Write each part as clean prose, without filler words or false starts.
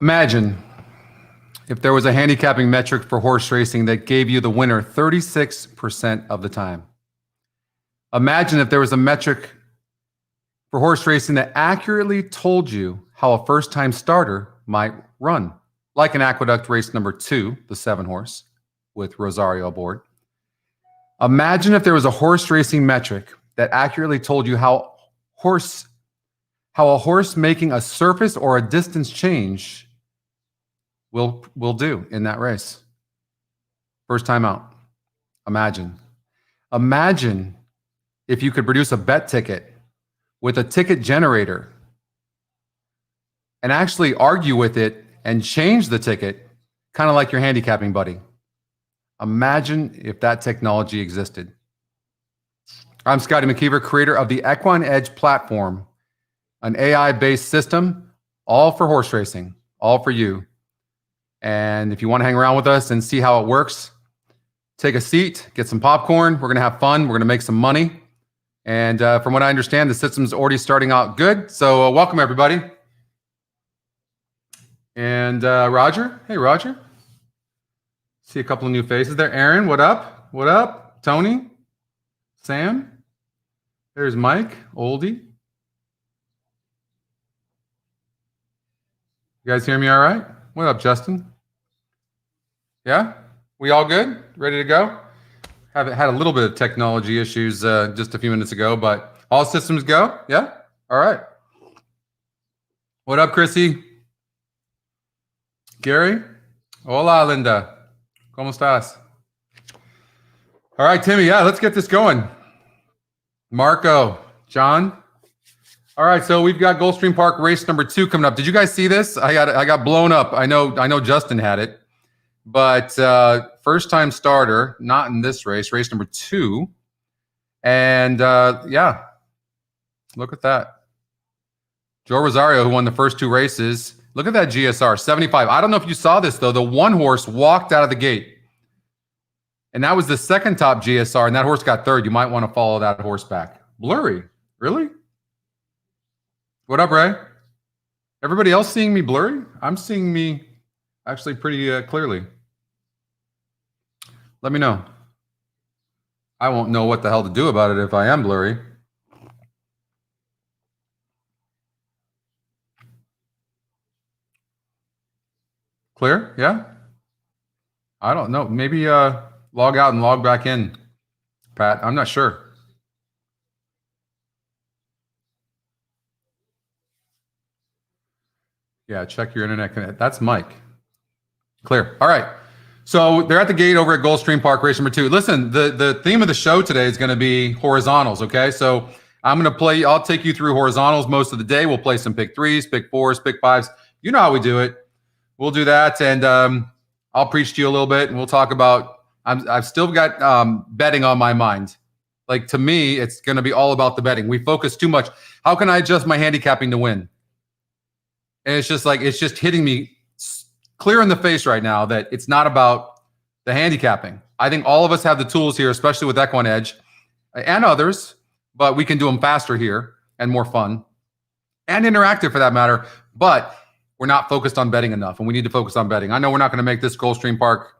Imagine if there was a handicapping metric for horse racing that gave you the winner 36% of the time. Imagine if there was a metric for horse racing that accurately told you how a first-time starter might run, like an Aqueduct race number 2, the 7-horse, with Rosario aboard. Imagine if there was a horse racing metric that accurately told you how a horse making a surface or a distance change will do in that race. First time out. Imagine if you could produce a bet ticket with a ticket generator and actually argue with it and change the ticket, kind of like your handicapping buddy. Imagine if that technology existed. I'm Scotty McKeever, creator of the Equine Edge platform, an AI-based system, all for horse racing, all for you. And if you want to hang around with us and see how it works, take a seat, get some popcorn. We're going to have fun. We're going to make some money. And from what I understand, the system's already starting out good. So welcome, everybody. And Roger. Hey, Roger. See a couple of new faces there. Aaron, what up? What up? Tony? Sam? There's Mike, Oldie. You guys hear me all right? What up, Justin? Yeah? We all good? Ready to go? Had a little bit of technology issues just a few minutes ago, but all systems go? Yeah? All right. What up, Chrissy? Gary? Hola, Linda. ¿Cómo estás? All right, Timmy. Yeah, let's get this going. Marco, John. All right, so we've got Gulfstream Park race number 2 coming up. Did you guys see this? I got blown up. I know Justin had it, but first time starter, not in this race number 2, and yeah, look at that. Joe Rosario, who won the first 2 races. Look at that GSR 75. I don't know if you saw this though. The 1 horse walked out of the gate, and that was the second top GSR, and that horse got 3rd. You might want to follow that horse back. Blurry, really? What up, Ray? Everybody else seeing me blurry? I'm seeing me actually pretty clearly. Let me know. I won't know what the hell to do about it if I am blurry. Clear? Yeah? I don't know. Maybe log out and log back in, Pat. I'm not sure. Yeah, check your internet connect. That's Mike. Clear. All right. So they're at the gate over at Gulfstream Park, race number 2. Listen, the theme of the show today is going to be horizontals, okay? So I'm going to I'll take you through horizontals most of the day. We'll play some pick 3s, pick 4s, pick 5s. You know how we do it. We'll do that, and I'll preach to you a little bit, and we'll talk about, I've still got betting on my mind. Like, to me, it's going to be all about the betting. We focus too much. How can I adjust my handicapping to win? And it's just hitting me clear in the face right now that it's not about the handicapping. I think all of us have the tools here, especially with Equine Edge and others, but we can do them faster here and more fun and interactive for that matter. But we're not focused on betting enough, and we need to focus on betting. I know we're not going to make this Gulfstream Park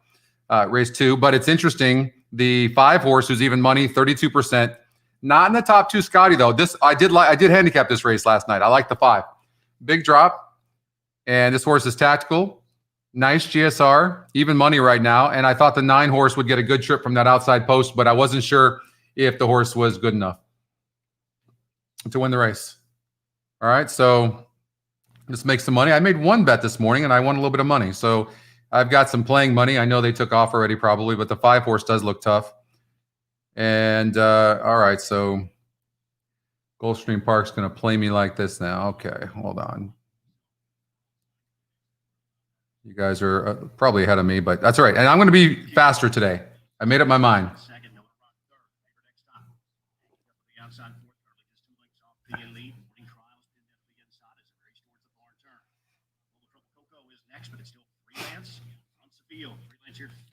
race 2, but it's interesting. The 5-horse, who's even money, 32%. Not in the top 2, Scotty, though. I did handicap this race last night. I like the 5. Big drop. And this horse is tactical. Nice GSR, even money right now. And I thought the 9-horse would get a good trip from that outside post, but I wasn't sure if the horse was good enough to win the race. All right, so let's make some money. I made 1 bet this morning, and I won a little bit of money. So I've got some playing money. I know they took off already probably, but the 5-horse does look tough. And all right, so Gulfstream Park's going to play me like this now. Okay, hold on. You guys are probably ahead of me, but that's all right. And I'm going to be faster today. I made up my mind.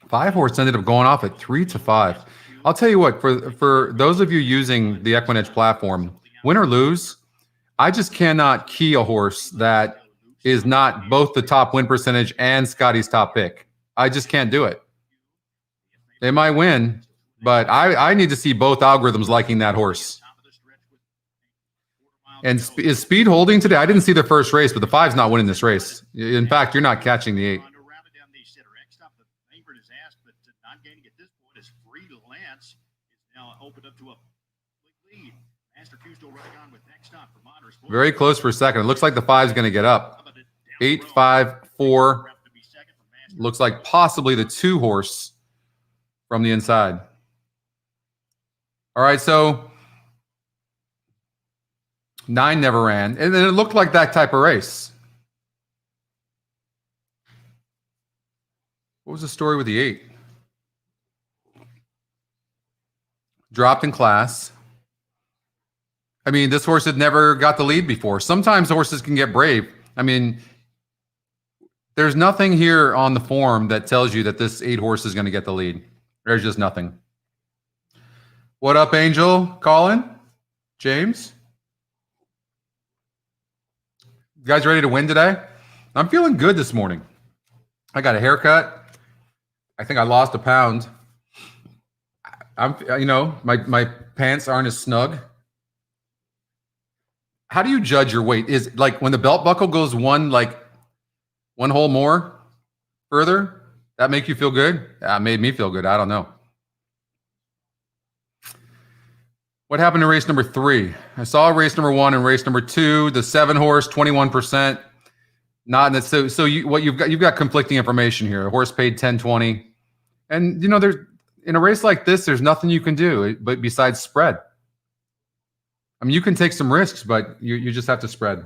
Five horse ended up going off at 3-5. I'll tell you what, for those of you using the Equine Edge platform, win or lose, I just cannot key a horse that is not both the top win percentage and Scotty's top pick. I just can't do it. They might win, but I need to see both algorithms liking that horse. And is speed holding today? I didn't see the first race, but the 5's not winning this race. In fact, you're not catching the 8. Very close for a second. It looks like the 5's going to get up. 8, 5, 4. Looks like possibly the 2 horse from the inside. All right, so 9 never ran. And then it looked like that type of race. What was the story with the 8? Dropped in class. I mean, this horse had never got the lead before. Sometimes horses can get brave. I mean, there's nothing here on the form that tells you that this 8 horse is going to get the lead. There's just nothing. What up, Angel? Colin? James? You guys ready to win today? I'm feeling good this morning. I got a haircut. I think I lost a pound. My pants aren't as snug. How do you judge your weight? Is like when the belt buckle goes one hole more further, that make you feel good? That made me feel good. I don't know. What happened to race number 3? I saw race number 1 and race number 2. The 7 horse, 21%. Not in that. So you've got conflicting information here. A horse paid 10-20, and there's in a race like this, there's nothing you can do but besides spread. I mean, you can take some risks, but you just have to spread.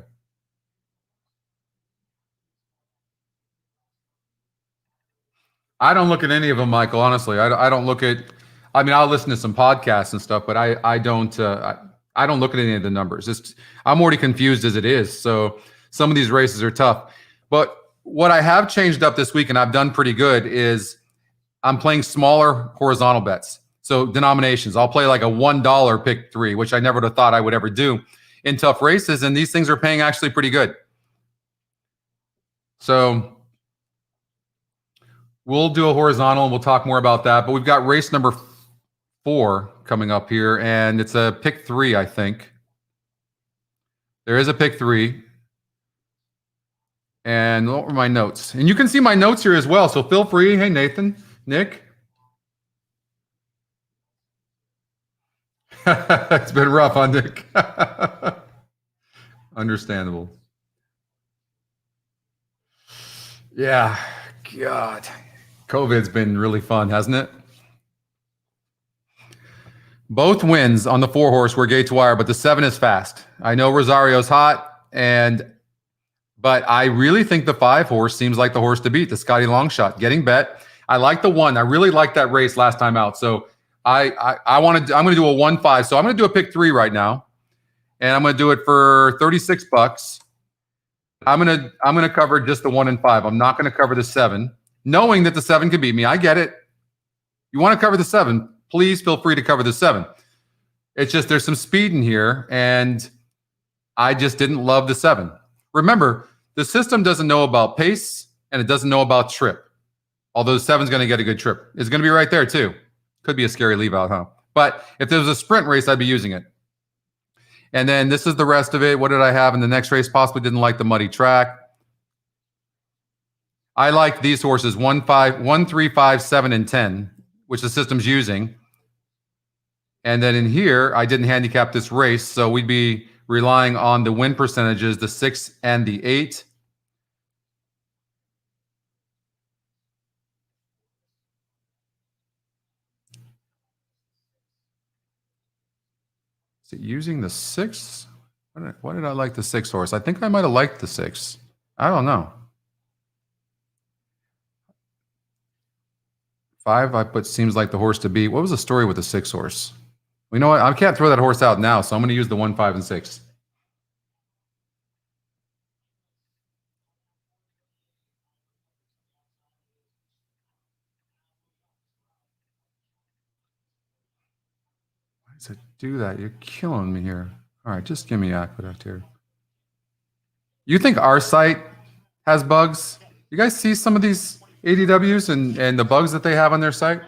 I don't look at any of them, Michael. Honestly, I don't look at. I mean, I'll listen to some podcasts and stuff, but I don't look at any of the numbers. I'm already confused as it is. So some of these races are tough. But what I have changed up this week, and I've done pretty good, is I'm playing smaller horizontal bets. So denominations. I'll play like a $1 pick 3, which I never would have thought I would ever do in tough races. And these things are paying actually pretty good. So we'll do a horizontal and we'll talk more about that. But we've got race number 4 coming up here, and it's a pick 3, I think. There is a pick 3. And what were my notes? And you can see my notes here as well. So feel free. Hey, Nathan, Nick. It's been rough on Nick. Understandable. Yeah. God. COVID's been really fun, hasn't it? Both wins on the 4 horse were gate to wire, but the 7 is fast. I know Rosario's hot, but I really think the 5 horse seems like the horse to beat, the Scotty Longshot. Getting bet. I like the 1. I really liked that race last time out. So I'm going to do a 1-5. So I'm going to do a pick 3 right now, and I'm going to do it for $36. I'm going to cover just the 1 and 5. I'm not going to cover the 7, knowing that the 7 can beat me. I get it. You want to cover the 7? Please feel free to cover the 7. It's just there's some speed in here, and I just didn't love the 7. Remember, the system doesn't know about pace, and it doesn't know about trip. Although the 7's going to get a good trip. It's going to be right there, too. Could be a scary leave out, huh? But if there was a sprint race, I'd be using it. And then this is the rest of it. What did I have in the next race? Possibly didn't like the muddy track. I like these horses, 1, 3, 5, 7, and 10, which the system's using. And then in here, I didn't handicap this race, so we'd be relying on the win percentages, the 6 and the 8. Is it using the 6? Why did I like the 6 horse? I think I might have liked the 6. I don't know. 5, I put seems like the horse to beat. What was the story with the 6 horse? You know what? I can't throw that horse out now, so I'm going to use the 1, 5, and 6. Why does it do that? You're killing me here. All right, just give me Aqueduct here. You think our site has bugs. You guys see some of these ADWs and the bugs that they have on their site?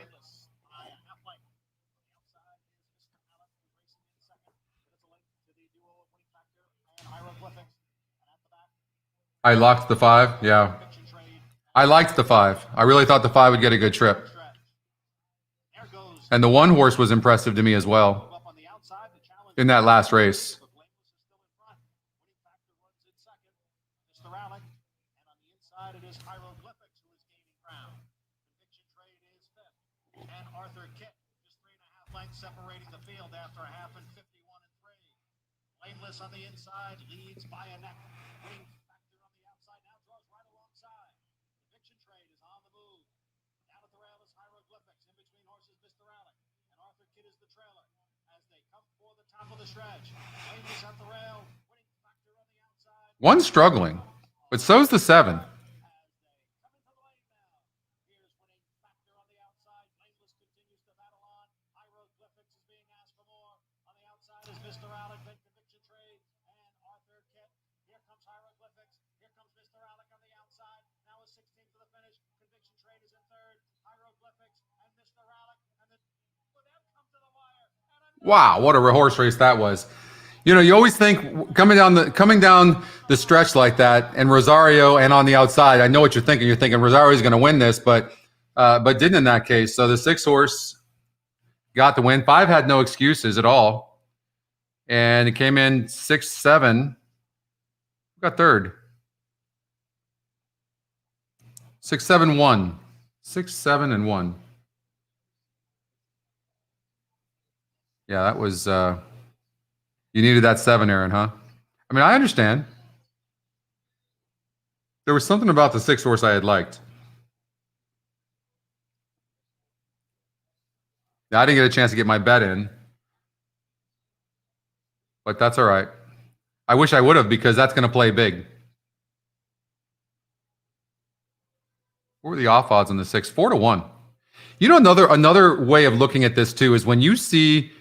I locked the 5. Yeah. I liked the 5. I really thought the 5 would get a good trip. And the 1 horse was impressive to me as well in that last race. Separating the field after a half and 51 and 3. Blameless on the inside, leads by a neck. Winning factor on the outside, now draws right alongside. Conviction Trade is on the move. Down at the rail is Hieroglyphics. In between horses, Mr. Alec. And Arthur Kidd is the trailer. As they come for the top of the stretch. Blameless at the rail. Winning factor on the outside. One's struggling, but so's the 7. Wow, what a horse race that was. You know, you always think coming down the stretch like that, and Rosario and on the outside, I know what you're thinking. You're thinking Rosario's going to win this, but didn't in that case. So the 6 horse got the win. 5 had no excuses at all, and it came in 6, 7. Got third. 6, 7, 1. 6, 7, and 1. Yeah, that was. You needed that 7, Aaron, huh? I mean, I understand. There was something about the 6 horse I had liked. Now, I didn't get a chance to get my bet in, but that's all right. I wish I would have, because that's going to play big. What were the off odds on the 6? 4-1. You know, another way of looking at this too is when you see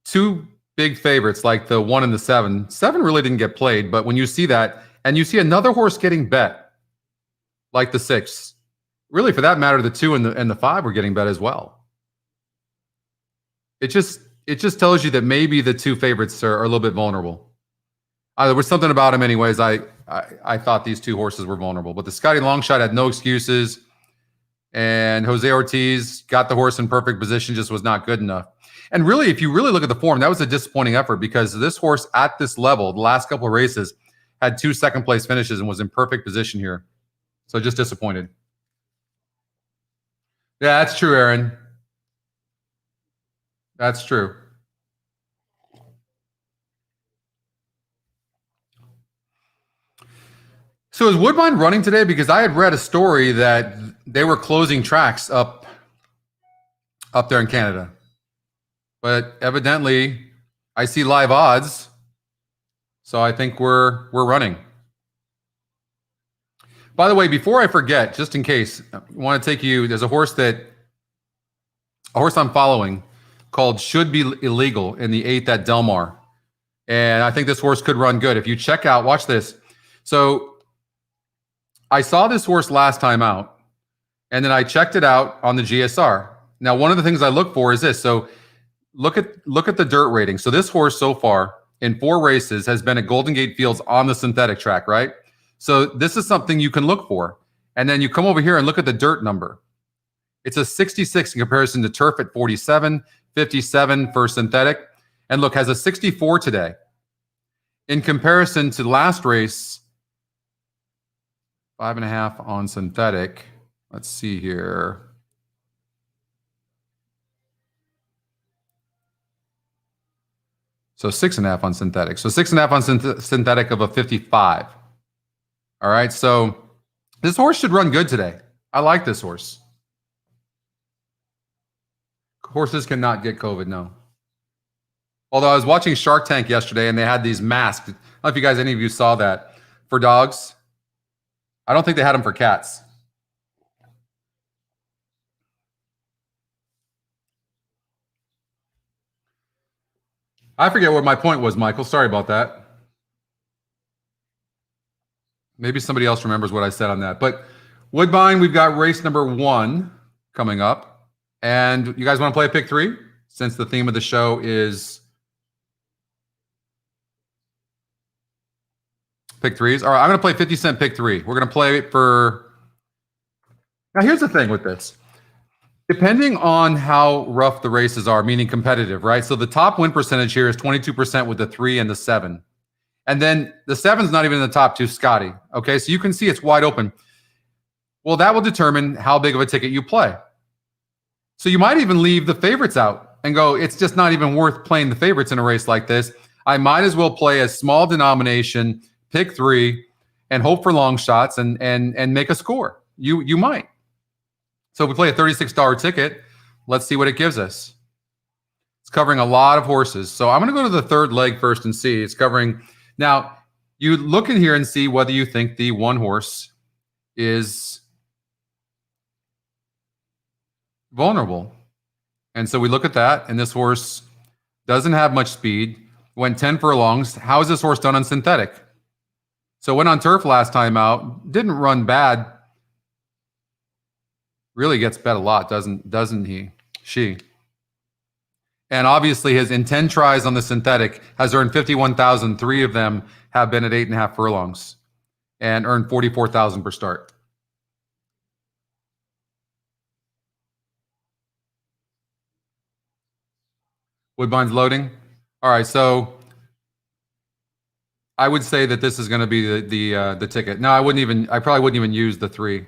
2 big favorites like the 1 and the 7. 7 really didn't get played, but when you see that and you see another horse getting bet, like the 6, really for that matter, the 2 and the 5 were getting bet as well. It just tells you that maybe the 2 favorites are a little bit vulnerable. There was something about him, anyways. I thought these 2 horses were vulnerable, but the Scotty Longshot had no excuses, and Jose Ortiz got the horse in perfect position, just was not good enough. And really, if you really look at the form, that was a disappointing effort, because this horse at this level, the last couple of races, had 2 second-place finishes and was in perfect position here. So just disappointed. Yeah, that's true, Aaron. That's true. So is Woodbine running today? Because I had read a story that they were closing tracks up there in Canada. But evidently, I see live odds, so I think we're running. By the way, before I forget, just in case, I want to take you. There's a horse I'm following called Should Be Illegal in the 8th at Del Mar, and I think this horse could run good. If you check out, watch this. So I saw this horse last time out, and then I checked it out on the GSR. Now, one of the things I look for is this. So look at the dirt rating. So this horse so far in 4 races has been at Golden Gate Fields on the synthetic track, right? So this is something you can look for. And then you come over here and look at the dirt number. It's a 66 in comparison to turf at 47, 57 for synthetic. And look, has a 64 today. In comparison to last race, 5.5 on synthetic. Let's see here. So 6.5 on synthetic. So 6.5 on synthetic of a 55. All right. So this horse should run good today. I like this horse. Horses cannot get COVID, no. Although I was watching Shark Tank yesterday and they had these masks. I don't know if you guys, any of you saw that, for dogs. I don't think they had them for cats. I forget what my point was, Michael. Sorry about that. Maybe somebody else remembers what I said on that. But Woodbine, we've got race number 1 coming up. And you guys want to play a pick 3? Since the theme of the show is pick 3s. All right, I'm going to play 50 cent pick 3. We're going to play it for... Now, here's the thing with this. Depending on how rough the races are, meaning competitive, right? So the top win percentage here is 22% with the 3 and the 7. And then the 7's not even in the top 2, Scotty. Okay, so you can see it's wide open. Well, that will determine how big of a ticket you play. So you might even leave the favorites out and go, it's just not even worth playing the favorites in a race like this. I might as well play a small denomination, pick 3, and hope for long shots and make a score. You might. So if we play a $36 ticket, let's see what it gives us. It's covering a lot of horses. So I'm going to go to the third leg first and see. It's covering... Now, you look in here and see whether you think the 1 horse is vulnerable. And so we look at that, and this horse doesn't have much speed, went 10 furlongs. How is this horse done on synthetic? So went on turf last time out, didn't run bad. Really gets bet a lot, doesn't he? She. And obviously his in 10 tries on the synthetic has earned 51,000. 3 of them have been at 8.5 furlongs and earned 44,000 per start. Woodbine's loading. All right, so I would say that this is going to be the ticket. No, I probably wouldn't even use the 3.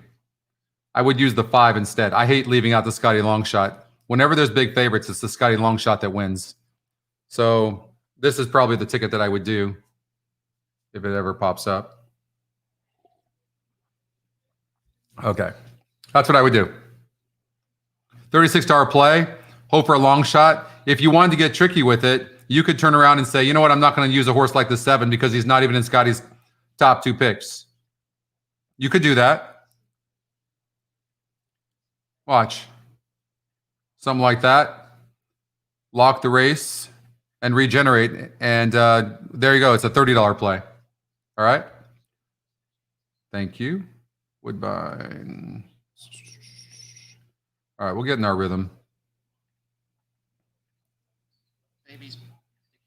I would use the 5 instead. I hate leaving out the Scotty long shot. Whenever there's big favorites, it's the Scotty long shot that wins. So this is probably the ticket that I would do if it ever pops up. Okay. That's what I would do. $36 play, hope for a long shot. If you wanted to get tricky with it, you could turn around and say, you know what, I'm not going to use a horse like the 7 because he's not even in Scotty's top 2 picks. You could do that. Watch. Something like that. Lock the race and regenerate. And there you go. It's a $30 play. All right. Thank you. Woodbine. All right. We'll get in our rhythm. Babies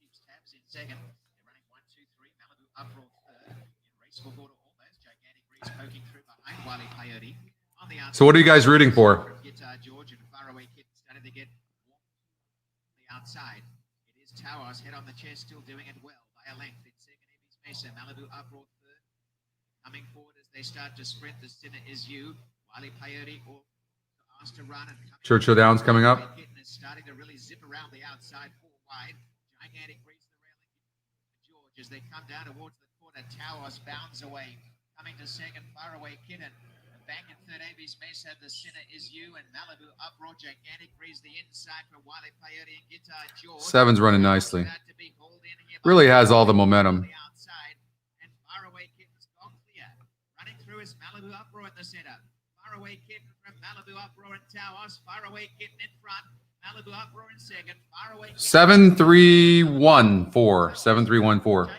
keeps tabs in second. They're running 1, 2, 3. Malibu uproar third. In raceful order almost. Gigantic Grease poking through behind Wily Coyote. On the outside. So what are you guys rooting for? Guitar George and Faraway Kid started to get warm on the outside. It is Towers, head on the chest, still doing it well by a length. In second, Evie's Mesa. Malibu uproar third. Coming forward as they start to sprint. The Sinner is you. Wily Coyote or asked to run and Churchill Downs coming up. Is starting to really zip around the outside 4 wide. Gigantic Grease the railing. George as they come down towards the corner. Towers bounds away. Coming to second, Faraway Kitten. Back in third, Avis Mesa, the Sinner is you, and Malibu uproar. Gigantic Breeze the inside for Wily Coyote and Guitar George. 7's running nicely. Really has all the momentum. And Faraway Kitten's gone clear. Running through is Malibu uproar in the center. Faraway Kitten from Malibu uproar and Towers. Faraway Kitten in front. Malibu uproar in second. Faraway 7-3-1-4. 7-3-1-4.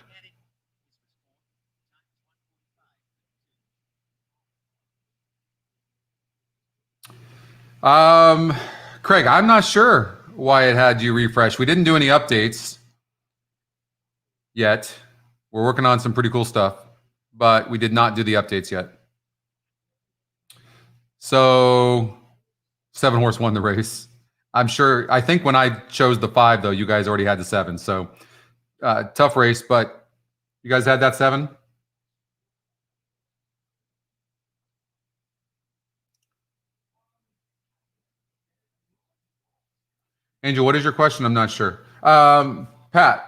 Craig, I'm not sure why it had you refresh. We didn't do any updates yet. We're working on some pretty cool stuff, but we did not do the updates yet. So 7 horse won the race. I think when I chose the 5, though, you guys already had the 7. So tough race, but you guys had that 7? Angel, what is your question? I'm not sure. Pat.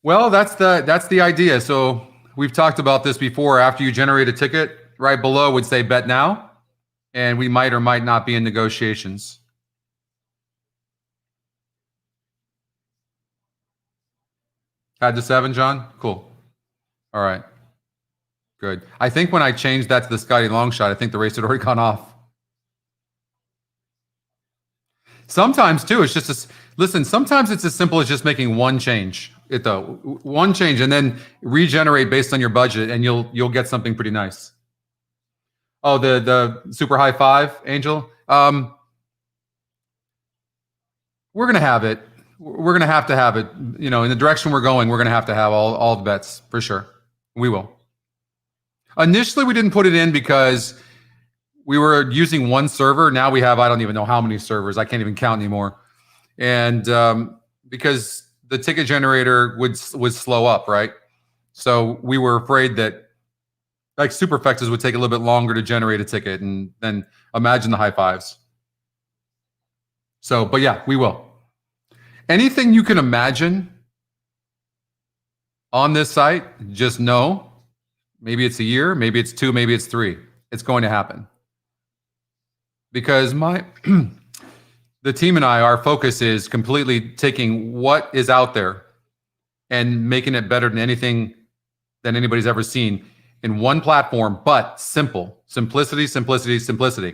Well, that's the idea. So we've talked about this before. After you generate a ticket, right below would say bet now, and we might or might not be in negotiations. Had the 7, John? Cool. All right. Good. I think when I changed that to the Scotty long shot, I think the race had already gone off. Sometimes too, it's just listen. Sometimes it's as simple as just making one change it though. One change and then regenerate based on your budget, and you'll get something pretty nice. Oh, the super high five, Angel. We're gonna have it. We're gonna have to have it. You know, in the direction we're going, we're gonna have to have all the bets for sure. We will. Initially, we didn't put it in because we were using one server. Now we have, I don't even know how many servers. I can't even count anymore. And because the ticket generator would slow up, right? So we were afraid that like superfexes would take a little bit longer to generate a ticket, and then imagine the high fives. So, but yeah, we will. Anything you can imagine on this site, just know, maybe it's a year, maybe it's 2, maybe it's 3. It's going to happen. Because the team and I, our focus is completely taking what is out there and making it better than anything than anybody's ever seen in one platform, but simple. Simplicity, simplicity, simplicity.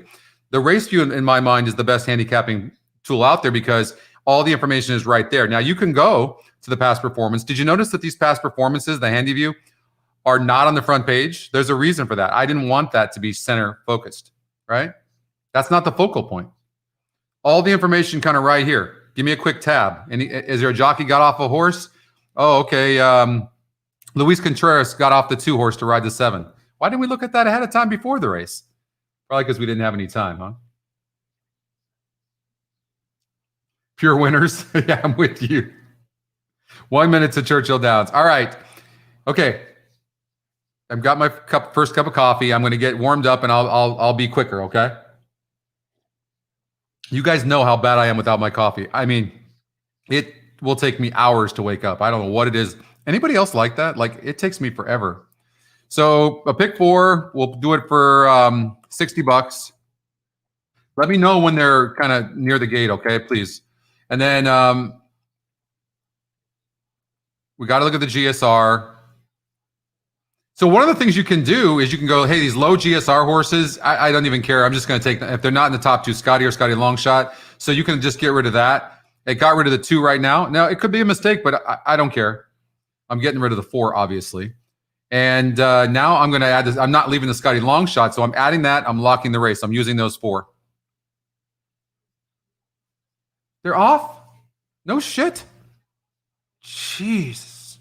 The Race View, in my mind, is the best handicapping tool out there because all the information is right there. Now, you can go to the past performance. Did you notice that these past performances, the Handy View, are not on the front page? There's a reason for that. I didn't want that to be center focused, right? That's not the focal point. All the information kind of right here. Give me a quick tab. And is there a jockey got off a horse? Oh, okay. Luis Contreras got off the 2 horse to ride the 7. Why didn't we look at that ahead of time before the race? Probably because we didn't have any time, huh? Pure winners. Yeah, I'm with you. 1 minute to Churchill Downs. All right. Okay. I've got my first cup of coffee. I'm going to get warmed up, and I'll be quicker. Okay. You guys know how bad I am without my coffee. I mean, it will take me hours to wake up. I don't know what it is. Anybody else like that? Like, it takes me forever. So a pick 4, we'll do it for $60. Let me know when they're kind of near the gate, okay, please. And then we got to look at the GSR. So one of the things you can do is you can go, hey, these low GSR horses, I don't even care. I'm just going to take them. If they're not in the top 2, Scotty or Scotty Longshot. So you can just get rid of that. It got rid of the 2 right now. Now, it could be a mistake, but I don't care. I'm getting rid of the 4, obviously. And now I'm going to add this. I'm not leaving the Scotty Longshot, so I'm adding that. I'm locking the race. I'm using those 4. They're off? No shit. Jeez.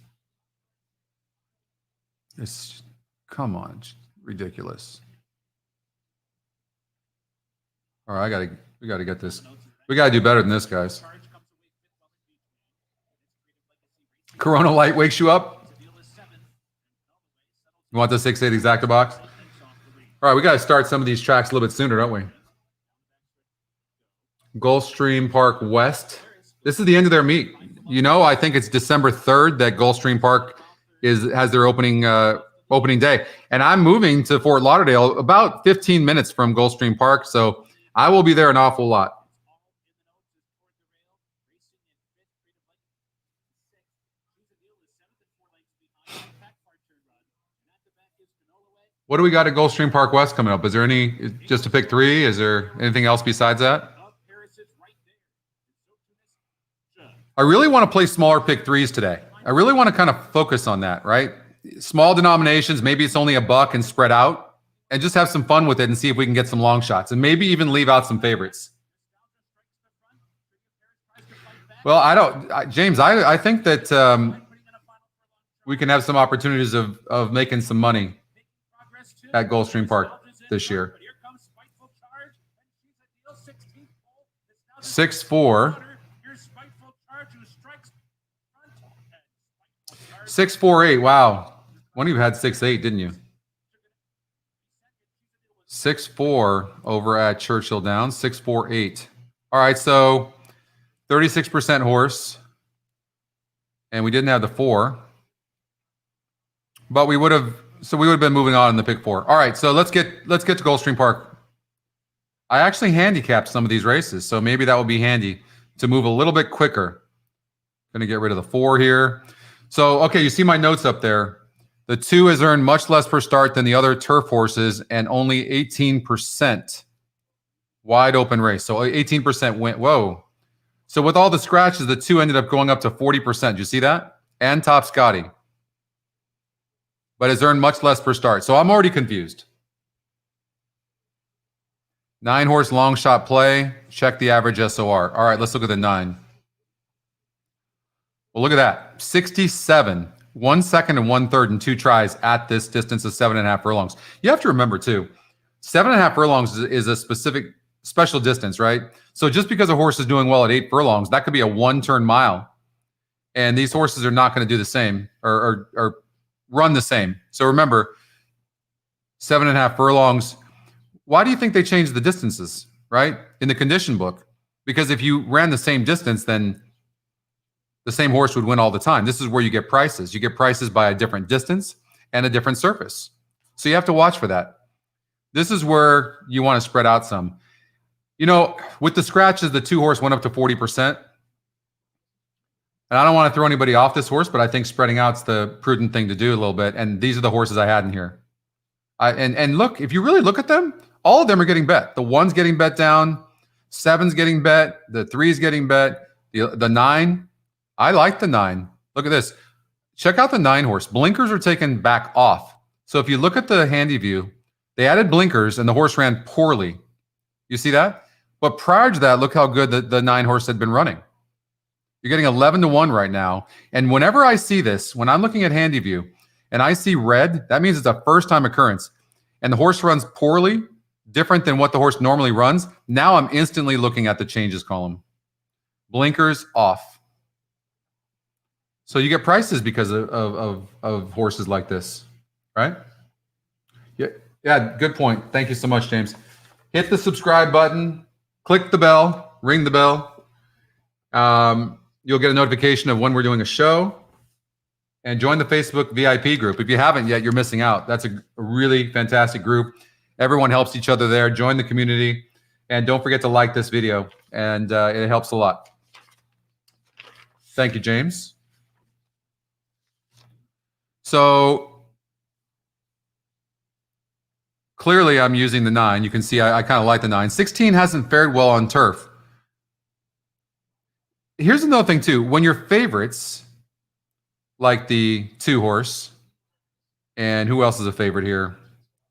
It's, come on, it's ridiculous. All right, we gotta get this. We gotta do better than this, guys. Corona Light wakes you up. You want the 6-8 exacta box? All right, we gotta start some of these tracks a little bit sooner, don't we? Gulfstream Park West. This is the end of their meet. You know, I think it's December 3rd that Gulfstream Park has their opening day, and I'm moving to Fort Lauderdale, about 15 minutes from Gulfstream Park, so I will be there an awful lot. What do we got at Gulfstream Park West coming up? Is there any, just to pick 3? Is there anything else besides that? I really want to play smaller pick 3s today. I really want to kind of focus on that, right? Small denominations, maybe it's only $1 and spread out, and just have some fun with it and see if we can get some long shots, and maybe even leave out some favorites. Well, James, I think that we can have some opportunities of making some money at Gulfstream Park this year. 6-4. 6-4-8. Wow. One of you had 6-8, didn't you? 6-4 over at Churchill Downs. 6-4-8. All right, so 36% horse. And we didn't have the 4. But we would have been moving on in the pick 4. All right, so let's get to Gulfstream Park. I actually handicapped some of these races, so maybe that will be handy to move a little bit quicker. Going to get rid of the 4 here. So, okay, you see my notes up there. The 2 has earned much less per start than the other turf horses and only 18% wide open race. So 18% went. Whoa. So with all the scratches, the 2 ended up going up to 40%. Do you see that? and Top Scotty, but has earned much less per start. So I'm already confused. 9-horse long shot play. Check the average SOR. All right, let's look at the 9. Well, look at that. 67, 1 second and 1/3 and 2 tries at this distance of 7.5 furlongs. You have to remember, too, 7.5 furlongs is a special distance, right? So just because a horse is doing well at 8 furlongs, that could be a 1-turn mile. And these horses are not going to do the same or run the same. So remember, 7.5 furlongs. Why do you think they changed the distances, right? In the condition book? Because if you ran the same distance, then the same horse would win all the time. This is where you get prices. You get prices by a different distance and a different surface. So you have to watch for that. This is where you want to spread out some. You know, with the scratches, the 2-horse went up to 40%. And I don't want to throw anybody off this horse, but I think spreading out's the prudent thing to do a little bit. And these are the horses I had in here. And look, if you really look at them, all of them are getting bet. The 1's getting bet down. 7's getting bet. The 3's getting bet. The 9. I like the 9. Look at this. Check out the 9-horse. Blinkers are taken back off. So if you look at the handy view, they added blinkers and the horse ran poorly. You see that? But prior to that, look how good the 9-horse had been running. You're getting 11-1 right now. And whenever I see this, when I'm looking at handy view and I see red, that means it's a first-time occurrence. And the horse runs poorly, different than what the horse normally runs. Now I'm instantly looking at the changes column. Blinkers off. So you get prices because of horses like this, right? Yeah, good point. Thank you so much, James. Hit the subscribe button, click the bell, ring the bell. You'll get a notification of when we're doing a show. And join the Facebook VIP group. If you haven't yet, you're missing out. That's a really fantastic group. Everyone helps each other there. Join the community. And don't forget to like this video. And it helps a lot. Thank you, James. So clearly I'm using the 9. You can see I kind of like the 9. 16 hasn't fared well on turf. Here's another thing, too. When your favorites, like the 2-horse, and who else is a favorite here?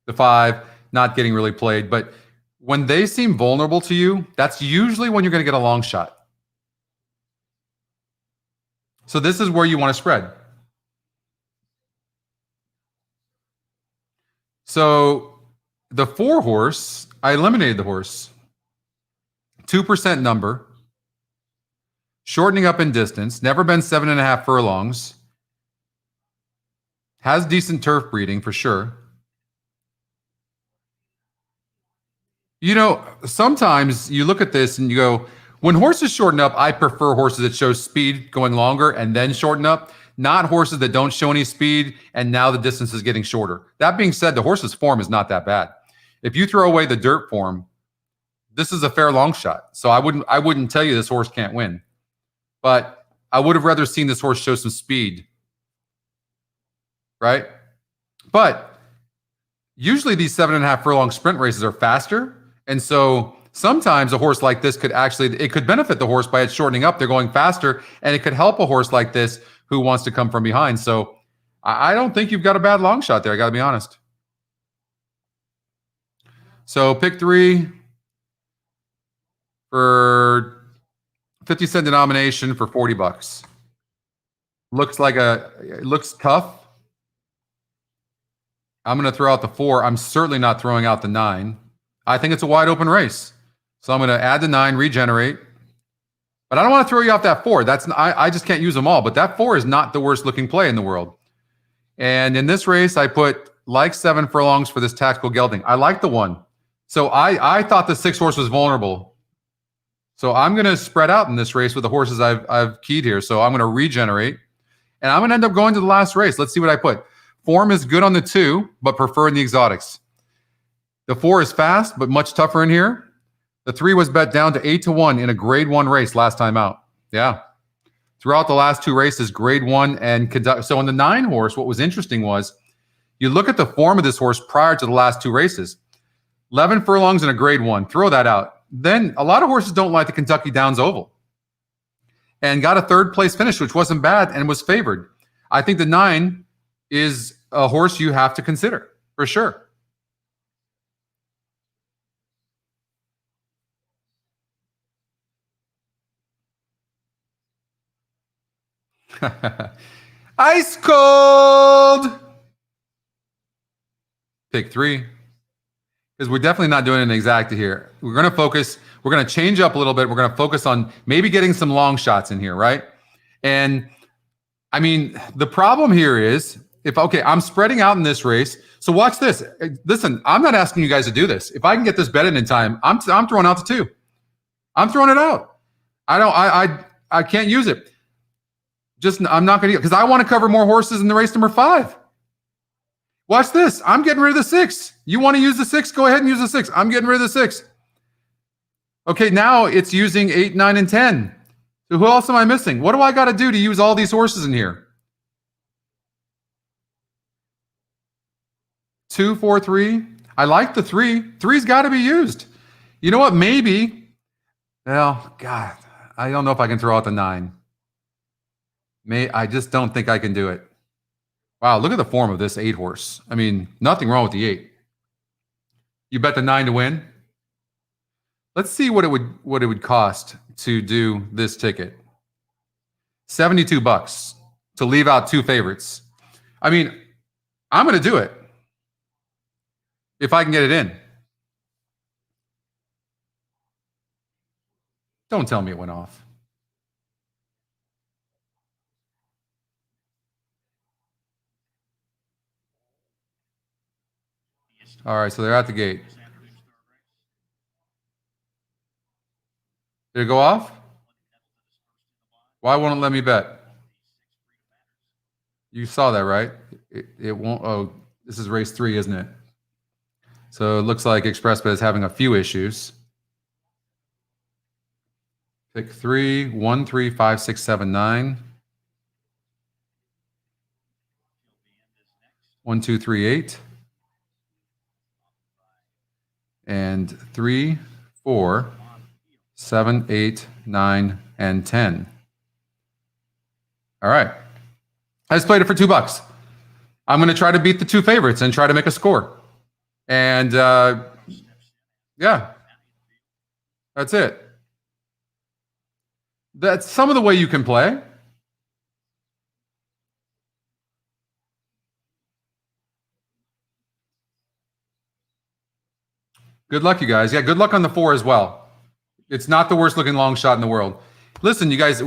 The 5, not getting really played. But when they seem vulnerable to you, that's usually when you're going to get a long shot. So this is where you want to spread. So the 4-horse, I eliminated the horse. 2% number. Shortening up in distance. Never been 7.5 furlongs. Has decent turf breeding for sure. You know, sometimes you look at this and you go, when horses shorten up, I prefer horses that show speed going longer and then shorten up, not horses that don't show any speed and now the distance is getting shorter. That being said, the horse's form is not that bad. If you throw away the dirt form, this is a fair long shot. So I wouldn't tell you this horse can't win. But I would have rather seen this horse show some speed. Right? But usually these 7.5 furlong sprint races are faster. And so sometimes a horse like this it could benefit the horse by it shortening up. They're going faster, and it could help a horse like this who wants to come from behind. So I don't think you've got a bad long shot there. I got to be honest. So pick 3 for 50-cent denomination for $40. It looks tough. I'm going to throw out the 4. I'm certainly not throwing out the 9. I think it's a wide open race. So I'm going to add the 9, regenerate. But I don't want to throw you off that 4. I just can't use them all. But that 4 is not the worst looking play in the world. And in this race, I put like 7 furlongs for this tactical gelding. I like the 1. So I thought the 6-horse was vulnerable. So I'm going to spread out in this race with the horses I've keyed here. So I'm going to regenerate. And I'm going to end up going to the last race. Let's see what I put. Form is good on the 2, but prefer in the exotics. The 4 is fast, but much tougher in here. The 3 was bet down to 8-1 in a grade 1 race last time out. Yeah. Throughout the last 2 races, grade 1 and conduct. So on the 9-horse, what was interesting was you look at the form of this horse prior to the last 2 races. 11 furlongs in a grade 1. Throw that out. Then a lot of horses don't like the Kentucky Downs Oval. And got a 3rd place finish, which wasn't bad and was favored. I think the 9 is a horse you have to consider for sure. Ice cold. Pick 3. Because we're definitely not doing an exacta here. We're going to focus. We're going to change up a little bit. We're going to focus on maybe getting some long shots in here, right? And I mean, the problem here is I'm spreading out in this race. So watch this. Listen, I'm not asking you guys to do this. If I can get this betted in time, I'm throwing out the 2. I'm throwing it out. I can't use it. I'm not going to, because I want to cover more horses in the race number 5. Watch this. I'm getting rid of the 6. You want to use the 6? Go ahead and use the 6. I'm getting rid of the 6. Okay, now it's using 8, 9, and 10. So who else am I missing? What do I got to do to use all these horses in here? 2, 4, 3. I like the 3. 3's got to be used. You know what? Maybe. Well, God, I don't know if I can throw out the 9. I just don't think I can do it. Wow, look at the form of this 8 horse. I mean, nothing wrong with the 8. You bet the 9 to win. Let's see what it would cost to do this ticket. $72 to leave out 2 favorites. I mean, I'm going to do it if I can get it in. Don't tell me it went off. All right, so they're at the gate. Did it go off? Why won't it let me bet? You saw that, right? It won't. Oh, this is race 3, isn't it? So it looks like ExpressBet is having a few issues. Pick 3, 1, 3, 5, 6, 7, 9. 1, 2, 3, 8. And 3, 4, 7, 8, 9, and 10. All right. I just played it for $2. I'm going to try to beat the 2 favorites and try to make a score. And yeah, that's it. That's some of the way you can play. Good luck, you guys. Yeah, good luck on the 4 as well. It's not the worst looking long shot in the world. Listen, you guys,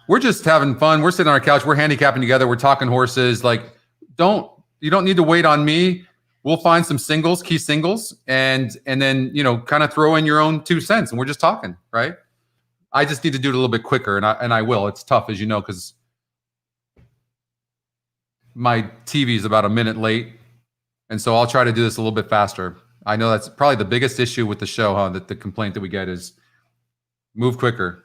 we're just having fun. We're sitting on our couch. We're handicapping together. We're talking horses. Like, you don't need to wait on me. We'll find some singles, key singles, and then, you know, kind of throw in your own 2 cents, and we're just talking, right? I just need to do it a little bit quicker, and I will. It's tough, as you know, because my TV is about a minute late, and so I'll try to do this a little bit faster. I know that's probably the biggest issue with the show, huh? That the complaint that we get is move quicker.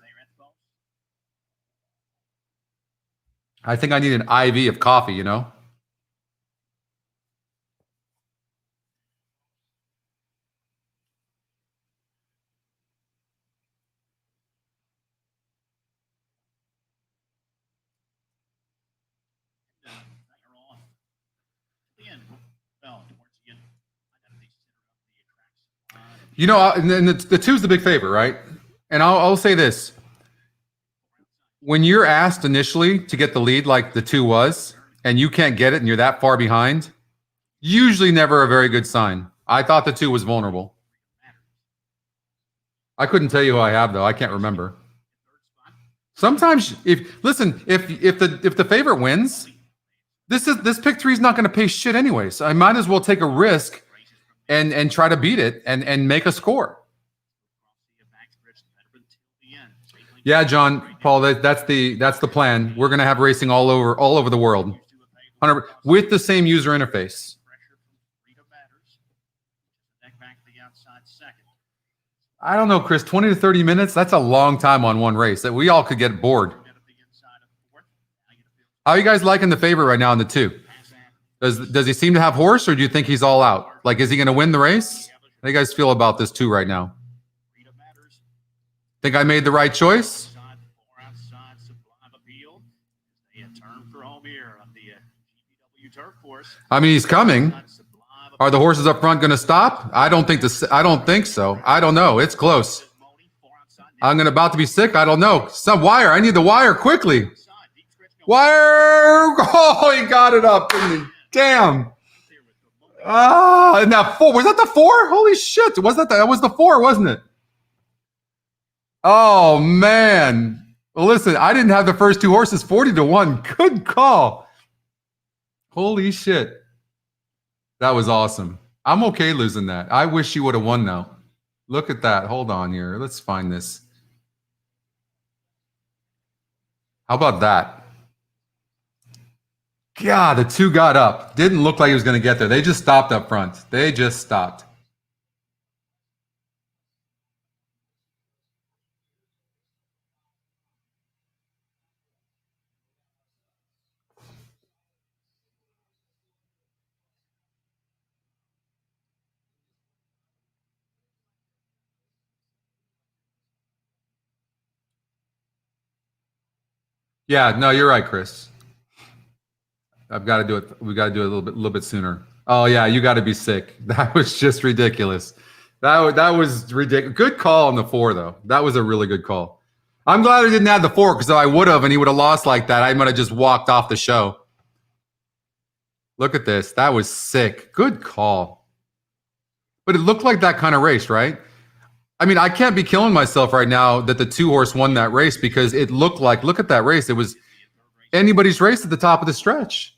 I think I need an IV of coffee, you know? You know, and then the 2's the big favor, right? And I'll say this. When you're asked initially to get the lead like the 2 was, and you can't get it and you're that far behind, usually never a very good sign. I thought the 2 was vulnerable. I couldn't tell you who I have, though. I can't remember. Sometimes, if the favorite wins, this pick 3 is not going to pay shit anyway. So I might as well take a risk and try to beat it and make a score. Yeah, John Paul, that's the plan. We're going to have racing all over the world, 100%, with the same user interface. I don't know, Chris. 20 to 30 minutes. That's a long time on one race. That we all could get bored. How are you guys liking the favorite right now in the 2? Does he seem to have horse, or do you think he's all out? Like, is he going to win the race? How do you guys feel about this 2 right now? Think I made the right choice? I mean, he's coming. Are the horses up front going to stop? I don't think so. I don't know. It's close. I'm about to be sick. I don't know. Some wire. I need the wire quickly. Wire. Oh, he got it up. Damn. And that 4. Was that the 4? Holy shit. That was the 4, wasn't it? Oh, man. Well, listen, I didn't have the first 2 horses 40-1. Good call. Holy shit. That was awesome. I'm okay losing that. I wish you would have won now. Look at that. Hold on here. Let's find this. How about that? God, the 2 got up. Didn't look like he was going to get there. They just stopped up front. They just stopped. Yeah, no, you're right, Chris. I've got to do it. We got to do it a little bit sooner. Oh yeah, you got to be sick. That was just ridiculous. That was ridiculous. Good call on the 4 though. That was a really good call. I'm glad I didn't add the 4 because if I would have and he would have lost like that, I might have just walked off the show. Look at this. That was sick. Good call. But it looked like that kind of race, right? I mean, I can't be killing myself right now that the 2 horse won that race because it looked like, look at that race. It was anybody's race at the top of the stretch.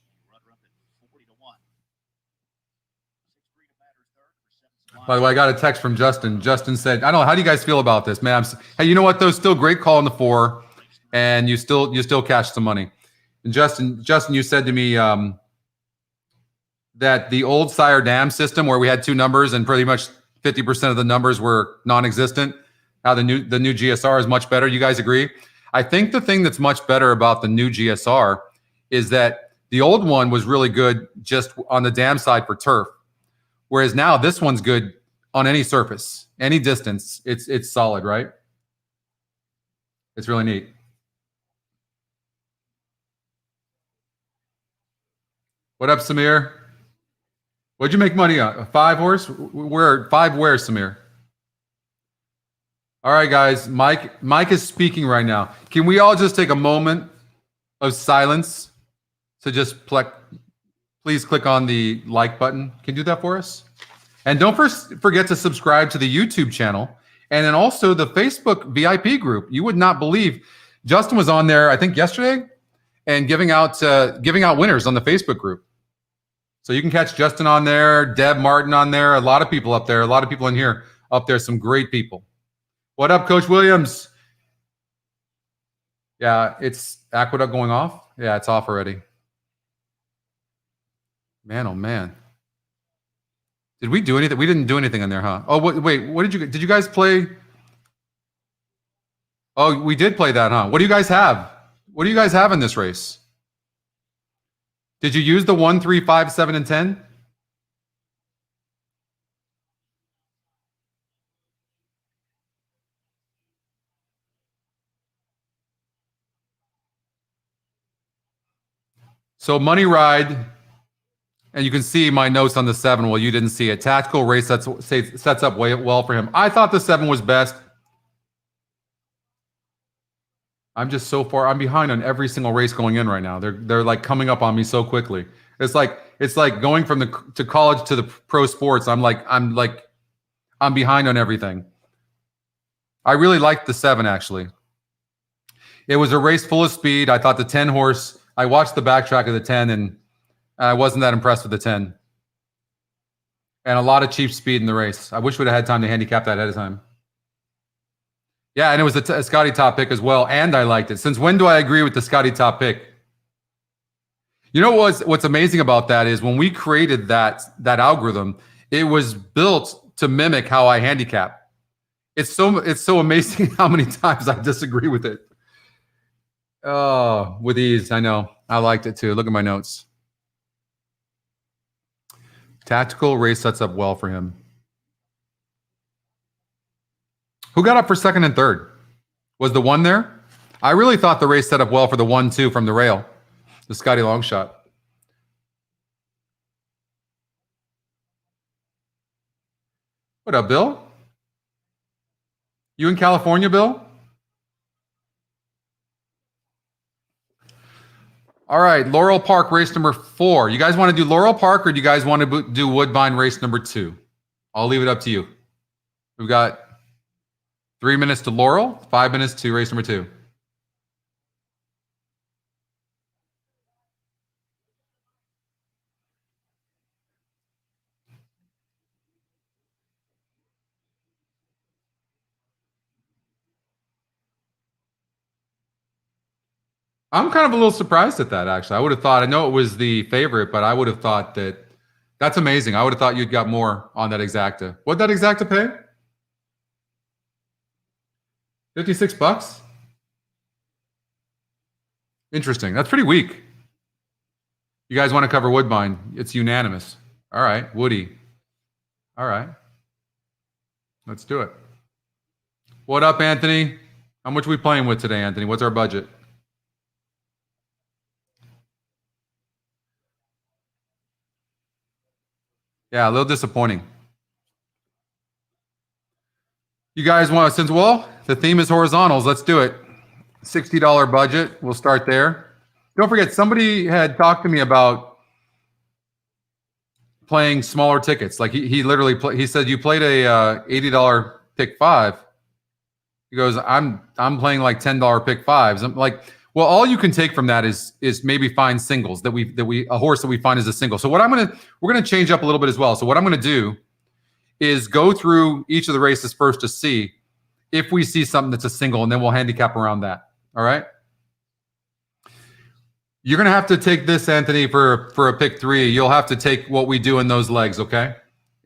By the way, I got a text from Justin. Justin said, I don't know, how do you guys feel about this, man? Hey, you know what, though? Still great call on the 4, and you still cashed some money. And Justin, you said to me that the old sire dam system where we had 2 numbers and pretty much 50% of the numbers were non-existent. How the new GSR is much better. You guys agree? I think the thing that's much better about the new GSR is that the old one was really good just on the dam side for turf, whereas now this one's good on any surface, any distance. It's solid, right? It's really neat. What up, Samir? What'd you make money on? A 5 horse? Where 5 where, Samir? All right, guys. Mike is speaking right now. Can we all just take a moment of silence to just please click on the like button? Can you do that for us? And don't forget to subscribe to the YouTube channel and then also the Facebook VIP group. You would not believe Justin was on there, I think yesterday, and giving out winners on the Facebook group. So you can catch Justin on there, Deb Martin on there, a lot of people up there, a lot of people in here up there, some great people. What up, Coach Williams? Yeah, it's Aqueduct going off. Yeah, it's off already. Man, oh man. Did we do anything? We didn't do anything in there, huh? Oh, wait, what did you guys play? Oh, we did play that, huh? What do you guys have? What do you guys have in this race? Did you use the 1, 3, 5, 7, and 10? So money ride, and you can see my notes on the 7. Well, you didn't see it. Tactical race sets up way well for him. I thought the 7 was best. I'm just so far. I'm behind on every single race going in right now. They're like coming up on me so quickly. It's like going from to college to the pro sports. I'm behind on everything. I really liked the 7 actually. It was a race full of speed. I thought the 10 horse. I watched the backtrack of the 10 and I wasn't that impressed with the 10. And a lot of cheap speed in the race. I wish we'd have had time to handicap that ahead of time. Yeah, and it was a Scotty top pick as well, and I liked it. Since when do I agree with the Scotty top pick? You know what's amazing about that is when we created that algorithm, it was built to mimic how I handicap. It's so amazing how many times I disagree with it. Oh, with ease, I know. I liked it too. Look at my notes. Tactical race sets up well for him. Who got up for 2nd and 3rd? Was the 1 there? I really thought the race set up well for the 1-2 from the rail, the Scotty long shot. What up, Bill? You in California, Bill? All right, Laurel Park race number 4. You guys want to do Laurel Park or do you guys want to do Woodbine race number 2? I'll leave it up to you. We've got 3 minutes to Laurel, 5 minutes to race number 2. I'm kind of a little surprised at that, actually. I would have thought, I know it was the favorite, but I would have thought that that's amazing. I would have thought you'd got more on that exacta. What'd that exacta pay? $56? Interesting. That's pretty weak. You guys want to cover Woodbine? It's unanimous. All right, Woody. All right. Let's do it. What up, Anthony? How much are we playing with today, Anthony? What's our budget? Yeah, a little disappointing. You guys want, since, well, the theme is horizontals, let's do it. $60 budget, we'll start there. Don't forget, somebody had talked to me about playing smaller tickets. Like he literally he said, you played a $80 pick 5. He goes, I'm playing like $10 pick 5s. I'm like, well, all you can take from that is maybe find singles that we a horse that we find is a single. So what we're gonna change up a little bit as well. So what I'm gonna do is go through each of the races first to see if we see something that's a single, and then we'll handicap around that. All right. You're gonna have to take this, Anthony, for a pick 3. You'll have to take what we do in those legs, okay,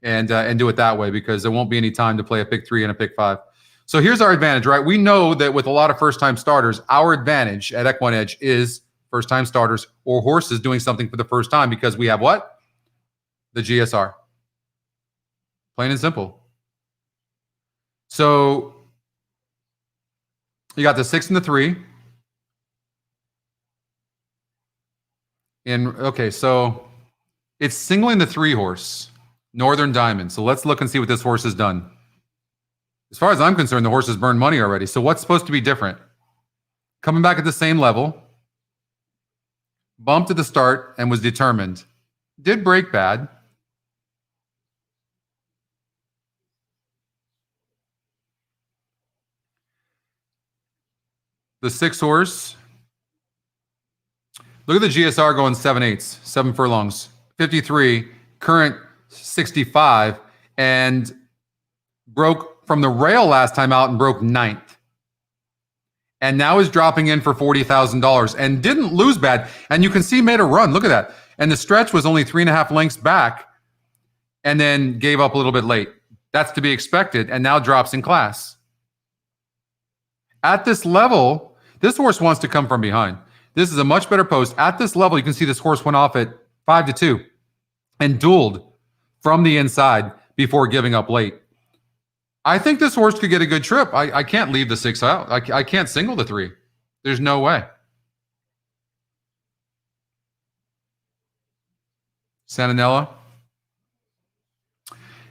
and do it that way because there won't be any time to play a pick 3 and a pick 5. So here's our advantage, right? We know that with a lot of first-time starters, our advantage at Equine Edge is first-time starters or horses doing something for the first time because we have what? The GSR. Plain and simple. So you got the 6 and the 3. And okay, so it's singling the 3 horse, Northern Diamond. So let's look and see what this horse has done. As far as I'm concerned, the horse has burned money already. So what's supposed to be different? Coming back at the same level, bumped at the start and was determined. Did break bad. The 6 horse. Look at the GSR going 7/8, 7 furlongs, 53, current 65, and broke from the rail last time out and broke 9th. And now is dropping in for $40,000 and didn't lose bad. And you can see made a run. Look at that. And the stretch was only 3.5 lengths back and then gave up a little bit late. That's to be expected and now drops in class. At this level, this horse wants to come from behind. This is a much better post. At this level, you can see this horse went off at 5-2 and dueled from the inside before giving up late. I think this horse could get a good trip. I can't leave the 6 out. I can't single the 3. There's no way. Santanella.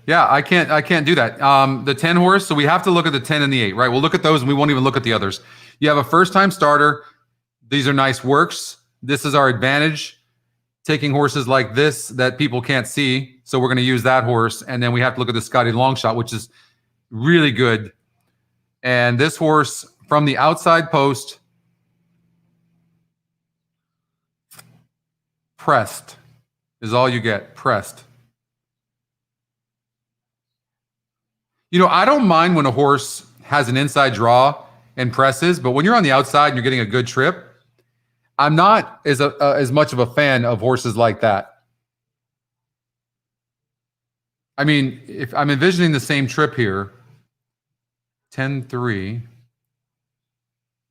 Yeah, I can't do that. The 10 horse, so we have to look at the 10 and the 8, right? We'll look at those and we won't even look at the others. You have a first-time starter. These are nice works. This is our advantage. Taking horses like this that people can't see. So we're going to use that horse. And then we have to look at the Scotty Longshot, which is really good. And this horse from the outside post, pressed is all you get, pressed. You know, I don't mind when a horse has an inside draw and presses, but when you're on the outside and you're getting a good trip, I'm not as much of a fan of horses like that. I mean, if I'm envisioning the same trip here, 10-3,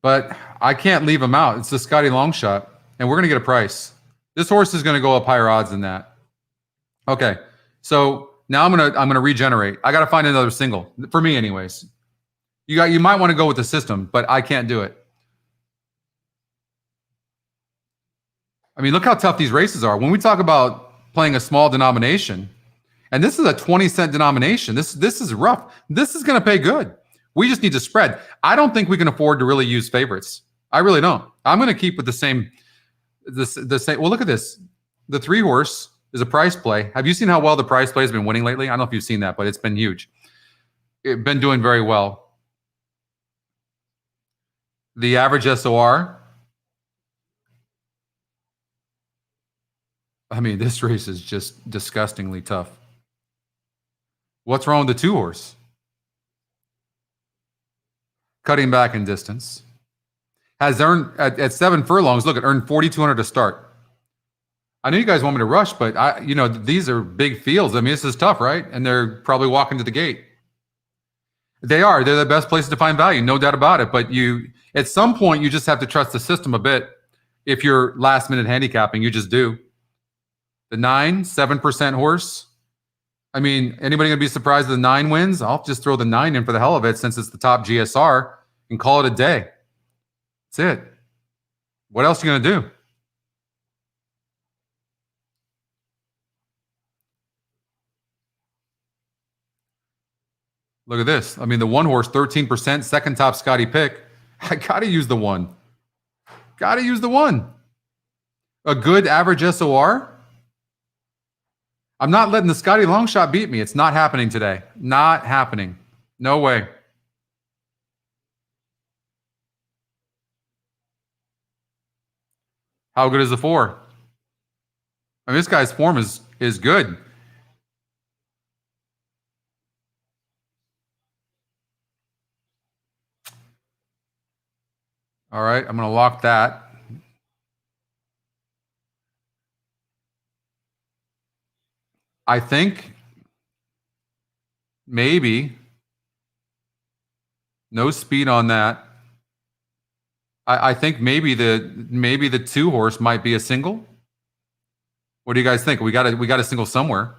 but I can't leave him out. It's the Scotty Longshot, and we're going to get a price. This horse is going to go up higher odds than that. Okay, so now I'm gonna regenerate. I got to find another single for me, anyways. You might want to go with the system, but I can't do it. I mean, look how tough these races are. When we talk about playing a small denomination, And this is a 20-cent denomination. This is rough. This is going to pay good. We just need to spread. I don't think we can afford to really use favorites. I really don't. I'm going to keep with the same. Well, look at this. The 3-horse is a price play. Have you seen how well the price play has been winning lately? I don't know if you've seen that, but it's been huge. It's been doing very well. The average SOR. I mean, this race is just disgustingly tough. What's wrong with the 2-horse? Cutting back in distance. Has earned at 7 furlongs. Look, it earned 4,200 to start. I know you guys want me to rush, but these are big fields. I mean, this is tough, right? And they're probably walking to the gate. They are. They're the best places to find value, no doubt about it. But at some point, you just have to trust the system a bit. If you're last-minute handicapping, you just do. The 9, 7% horse. I mean, anybody going to be surprised if the 9 wins? I'll just throw the 9 in for the hell of it since it's the top GSR and call it a day. That's it. What else are you going to do? Look at this. I mean, the 1-horse, 13%, second top Scotty pick. I got to use the 1. Got to use the 1. A good average SOR. I'm not letting the Scotty long shot beat me. It's not happening today. Not happening. No way. How good is the 4? I mean, this guy's form is good. All right, I'm going to lock that. I think maybe no speed on that. I think maybe the 2-horse might be a single. What do you guys think? We got a single somewhere.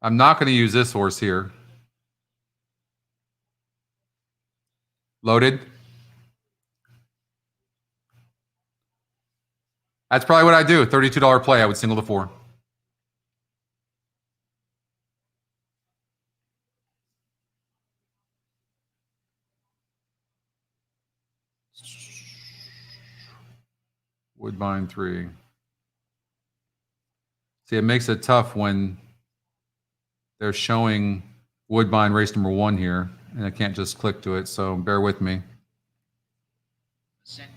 I'm not going to use this horse here. Loaded. That's probably what I do. $32 play. I would single the 4. Woodbine 3. See, it makes it tough when they're showing Woodbine race number 1 here, and I can't just click to it, so bear with me. Second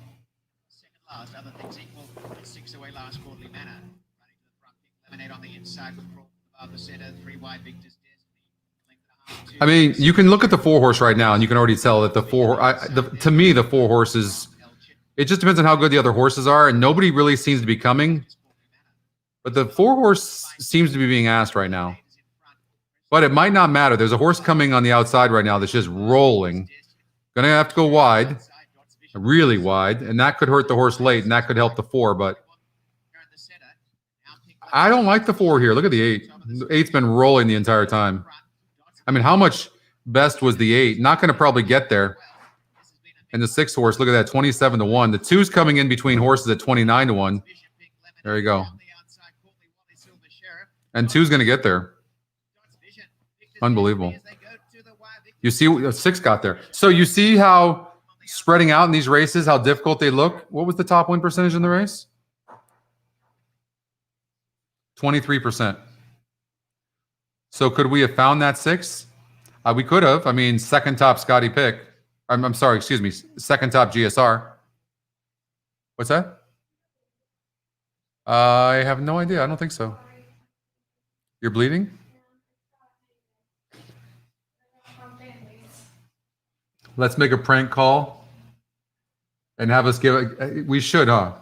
last, other things equal, 6 away last quarterly manner. Running to the front, Lemonade on the inside with Crawl above the center, 3 wide Victor's Destiny. I mean, you can look at the 4-horse right now, and you can already tell that the 4. To me, the 4-horse is. It just depends on how good the other horses are, and nobody really seems to be coming. But the 4-horse seems to be being asked right now. But it might not matter. There's a horse coming on the outside right now that's just rolling. Going to have to go wide, really wide, and that could hurt the horse late, and that could help the 4. But I don't like the 4 here. Look at the 8. The 8's been rolling the entire time. I mean, how much best was the 8? Not going to probably get there. And the 6-horse, look at that, 27-1. The 2's coming in between horses at 29-1. There you go. And 2's going to get there. Unbelievable. You see what 6 got there. So you see how spreading out in these races, how difficult they look. What was the top win percentage in the race? 23%. So could we have found that 6? We could have. I mean, second top Scotty pick. I'm sorry, excuse me. Second top GSR. What's that? I have no idea. I don't think so. You're bleeding? Let's make a prank call and have us give it. We should, huh?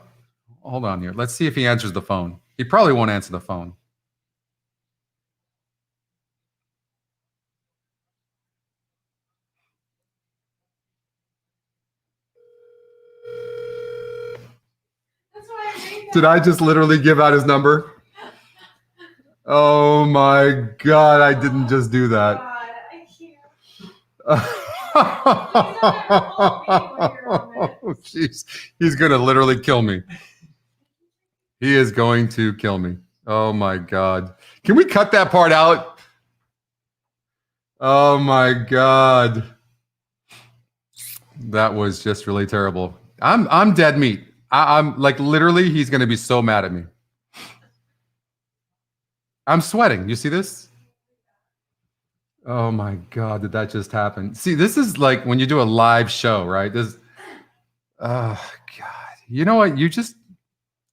Hold on here. Let's see if he answers the phone. He probably won't answer the phone. Did I just literally give out his number? Oh my God, I didn't just do that. God, I can't. Oh, jeez. He's going to literally kill me. He is going to kill me. Oh, my God. Can we cut that part out? Oh, my God. That was just really terrible. I'm dead meat. I'm like literally, he's going to be so mad at me. I'm sweating. You see this? Oh my God, did that just happen? See, this is like when you do a live show, right? This, oh God. You know what? You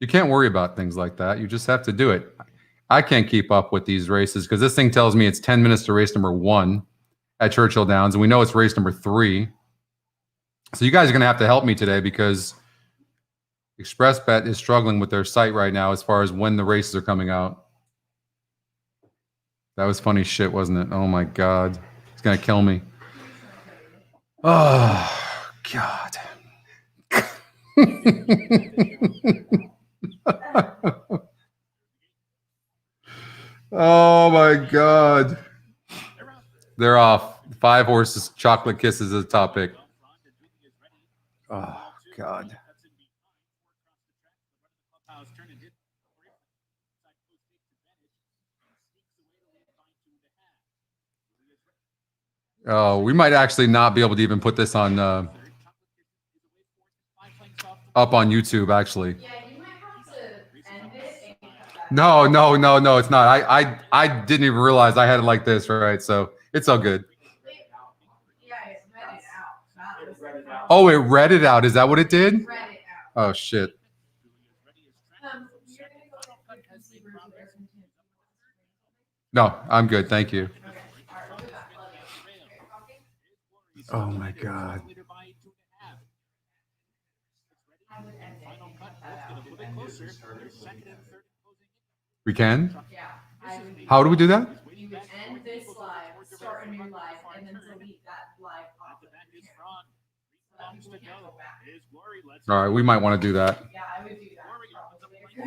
can't worry about things like that. You just have to do it. I can't keep up with these races because this thing tells me it's 10 minutes to race number 1 at Churchill Downs, and we know it's race number 3. So you guys are going to have to help me today because ExpressBet is struggling with their site right now as far as when the races are coming out. That was funny shit, wasn't it? Oh my God. He's going to kill me. Oh, God. Oh my God. They're off. 5 horses, Chocolate Kisses is the top pick. Oh God. Oh, we might actually not be able to even put this on up on YouTube, actually. Yeah, you might have to end it and cut that. No, it's not. I didn't even realize I had it like this, right? So it's all good. Yeah, it read it out. Oh, it read it out. Is that what it did? Read it out. Oh shit. You're gonna go with your conceivers there. No, I'm good. Thank you. Okay, all right, we'll do that. Love you. Okay, coffee? Oh my God. I would end it and cut that out. We can? Yeah, I would. How do we do that? You would end this live, start a new live, and then delete that live off of the camera. So that people can't go back. All right, we might want to do that. Yeah, I would do that. Probably.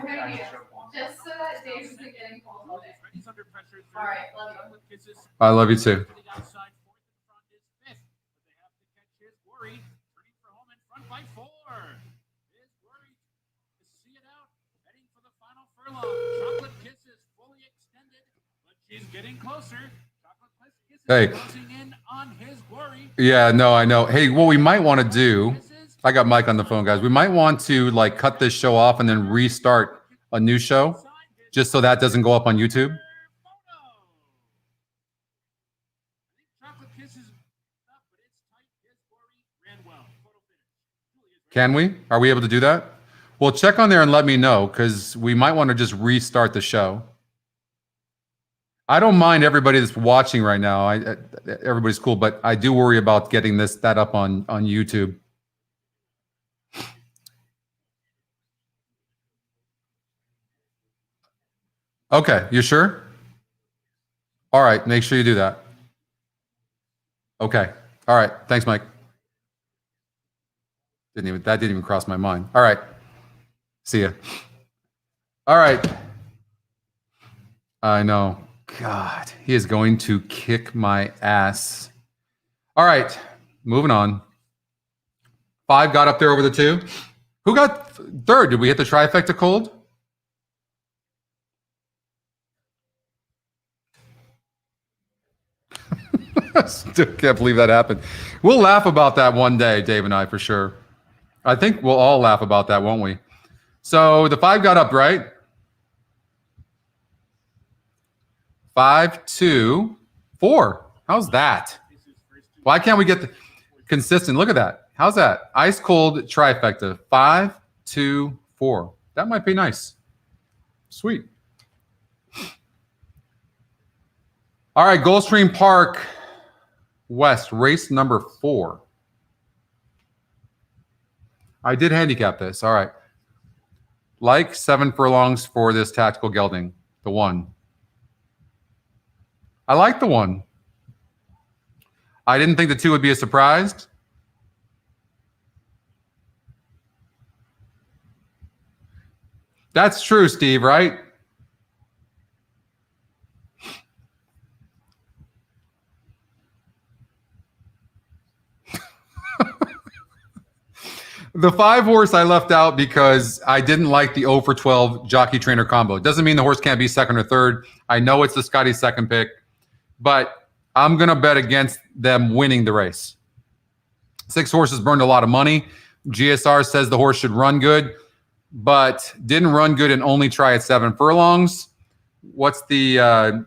Good idea. Just so that Dave isn't getting called all day. All right, love you. I love you too. Chocolate Kisses fully extended, but she's getting closer. Chocolate Kisses Hey. closing in on his glory. Yeah, no, I know. Hey, what we might want to do, I got Mike on the phone, guys. We might want to like cut this show off and then restart a new show just so that doesn't go up on YouTube. Chocolate Kisses up, but it's tight. His glory ran well. Photo finish. Can we? Are we able to do that? Well, check on there and let me know because we might want to just restart the show. I don't mind everybody that's watching right now. Everybody's cool, but I do worry about getting that up on YouTube. Okay, you sure? All right, make sure you do that. Okay. All right. Thanks, Mike. That didn't even cross my mind. All right. See ya. All right. I know. God, he is going to kick my ass. All right. Moving on. 5 got up there over the 2. Who got 3rd? Did we hit the trifecta cold? Still can't believe that happened. We'll laugh about that one day, Dave and I, for sure. I think we'll all laugh about that, won't we? So the 5 got up, right? 5, 2, 4. How's that? Why can't we get the consistent? Look at that. How's that? Ice cold trifecta. 5, 2, 4. That might be nice. Sweet. All right, Gulfstream Park West, race number 4. I did handicap this. All right. Like 7 furlongs for this tactical gelding, the 1. I like the 1. I didn't think the 2 would be a surprise. That's true, Steve, right? The 5 horse I left out because I didn't like the 0 for 12 jockey trainer combo. It doesn't mean the horse can't be second or third. I know it's the Scotty second pick, but I'm going to bet against them winning the race. 6 horses burned a lot of money. GSR says the horse should run good, but didn't run good and only try at 7 furlongs. What's the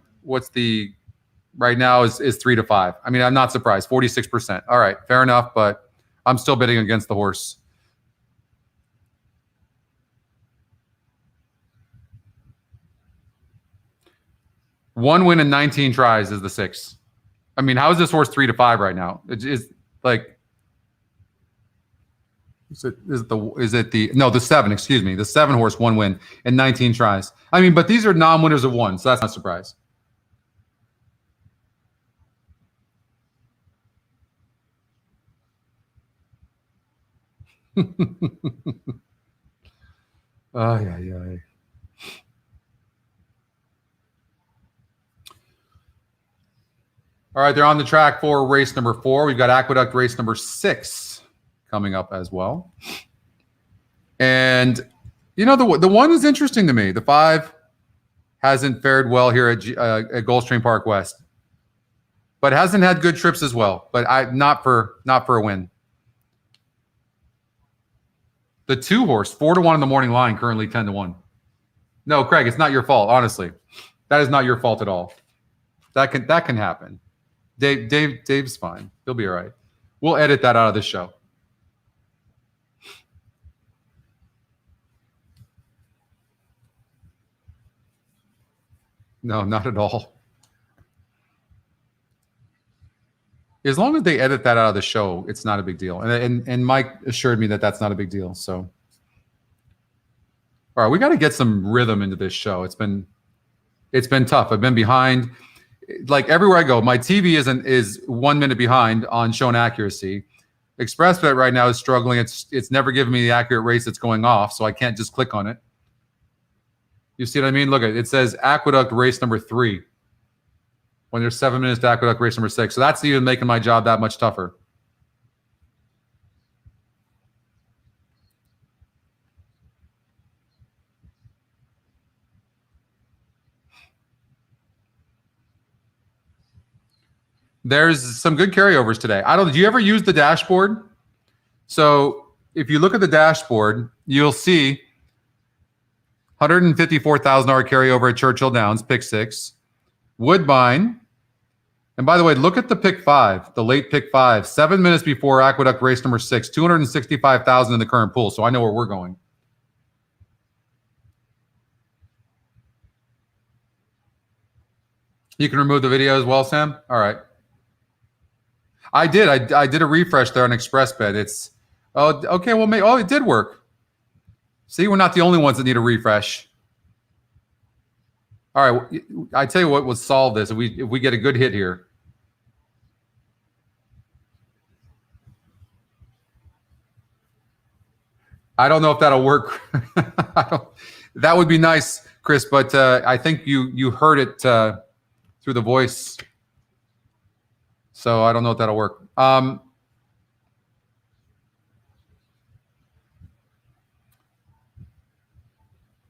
right now is 3 to 5. I mean, I'm not surprised. 46%. All right, fair enough, but I'm still betting against the horse. One win in 19 tries is the 6. I mean, how is this horse 3 to 5 right now? Is like, the 7, excuse me. The 7 horse 1 win in 19 tries. I mean, but these are non-winners of 1, so that's not a surprise. Ay, ay, ay. All right, they're on the track for race number 4. We've got Aqueduct race number 6 coming up as well. And, you know, the 1 is interesting to me. The 5 hasn't fared well here at Gulfstream Park West, but hasn't had good trips as well. But not for a win. The 2 horse, 4 to 1 in the morning line, currently 10 to 1. No, Craig, it's not your fault. Honestly, that is not your fault at all. That can happen. Dave's fine. He'll be all right. We'll edit that out of the show. No, not at all. As long as they edit that out of the show, it's not a big deal. And Mike assured me that that's not a big deal. So, all right, we got to get some rhythm into this show. It's been tough. I've been behind. Like everywhere I go, my TV is 1 minute behind on showing accuracy. ExpressBet right now is struggling. It's never giving me the accurate race that's going off, so I can't just click on it. You see what I mean? Look, it says Aqueduct race number 3 when there's 7 minutes to Aqueduct race number 6. So that's even making my job that much tougher. There's some good carryovers today. Do you ever use the dashboard? So if you look at the dashboard, you'll see $154,000 carryover at Churchill Downs, pick 6. Woodbine. And by the way, look at the pick 5, the late pick 5, 7 minutes before Aqueduct race number 6, $265,000 in the current pool. So I know where we're going. You can remove the video as well, Sam? All right. I did. I did a refresh there on ExpressBet. It's okay. Well, it did work. See, we're not the only ones that need a refresh. All right. I tell you what will solve this if we get a good hit here. I don't know if that'll work. That would be nice, Chris, but I think you heard it through the voice. So I don't know if that'll work.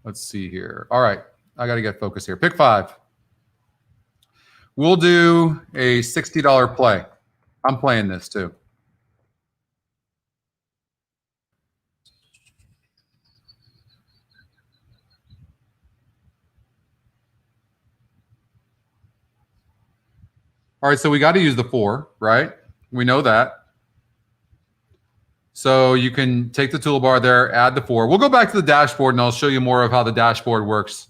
Let's see here. All right. I got to get focused here. Pick 5. We'll do a $60 play. I'm playing this too. All right, so we got to use the 4, right? We know that. So you can take the toolbar there, add the 4. We'll go back to the dashboard, and I'll show you more of how the dashboard works.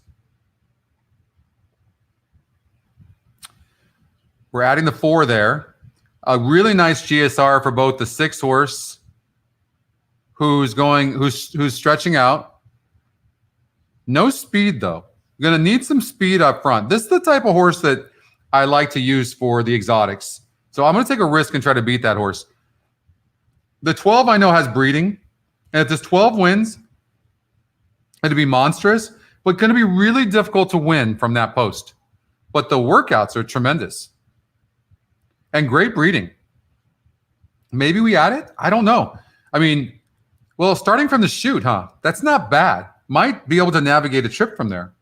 We're adding the 4 there. A really nice GSR for both the 6 horse, who's stretching out. No speed, though. You're going to need some speed up front. This is the type of horse that I like to use for the exotics. So I'm going to take a risk and try to beat that horse. The 12 I know has breeding. And if this 12 wins, it'll be monstrous, but going to be really difficult to win from that post. But the workouts are tremendous. And great breeding. Maybe we add it? I don't know. I mean, Well, starting from the chute, huh? That's not bad. Might be able to navigate a trip from there.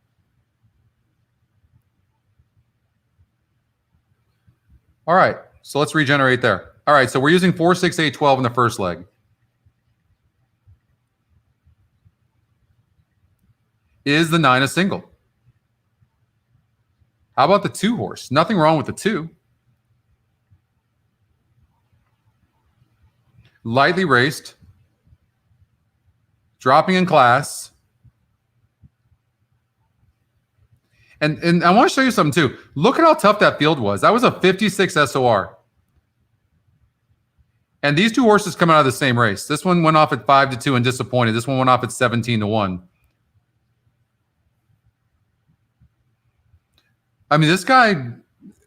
All right, so let's regenerate there. All right, so we're using 4, 6, 8, 12 in the first leg. Is the 9 a single? How about the 2 horse? Nothing wrong with the 2. Lightly raced. Dropping in class. And I want to show you something too. Look at how tough that field was. That was a 56 SOR. And these 2 horses come out of the same race. This one went off at 5-2 and disappointed. This one went off at 17-1. I mean, this guy,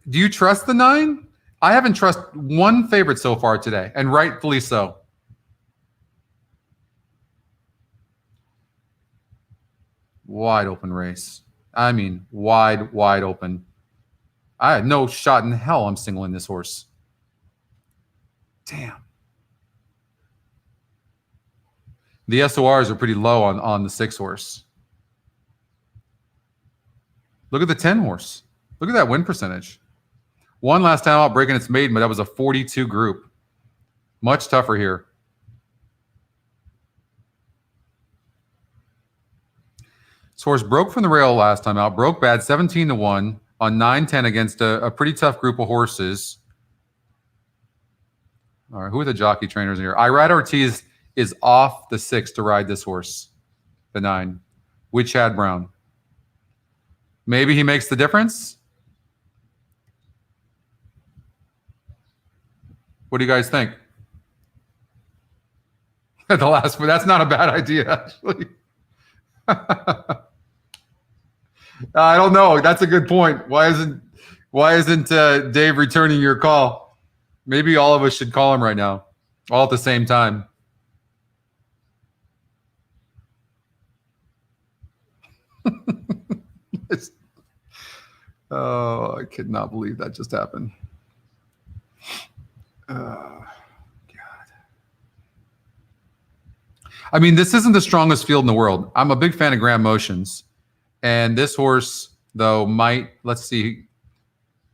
do you trust the 9? I haven't trusted one favorite so far today, and rightfully so. Wide open race. I mean, wide open. I had no shot in hell I'm singling this horse. Damn. The SORs are pretty low on the 6 horse. Look at the 10 horse. Look at that win percentage. One last time out breaking its maiden, but that was a 42 group. Much tougher here. This horse broke from the rail last time out. Broke bad 17-1 on 9-10 against a pretty tough group of horses. All right, who are the jockey trainers here? Irad Ortiz is off the 6 to ride this horse, the 9, with Chad Brown. Maybe he makes the difference. What do you guys think? The last one. That's not a bad idea, actually. I don't know. That's a good point. Why isn't Dave returning your call? Maybe all of us should call him right now, all at the same time. Oh, I could not believe that just happened. God. I mean, this isn't the strongest field in the world. I'm a big fan of Grand Motions. And this horse, though, let's see.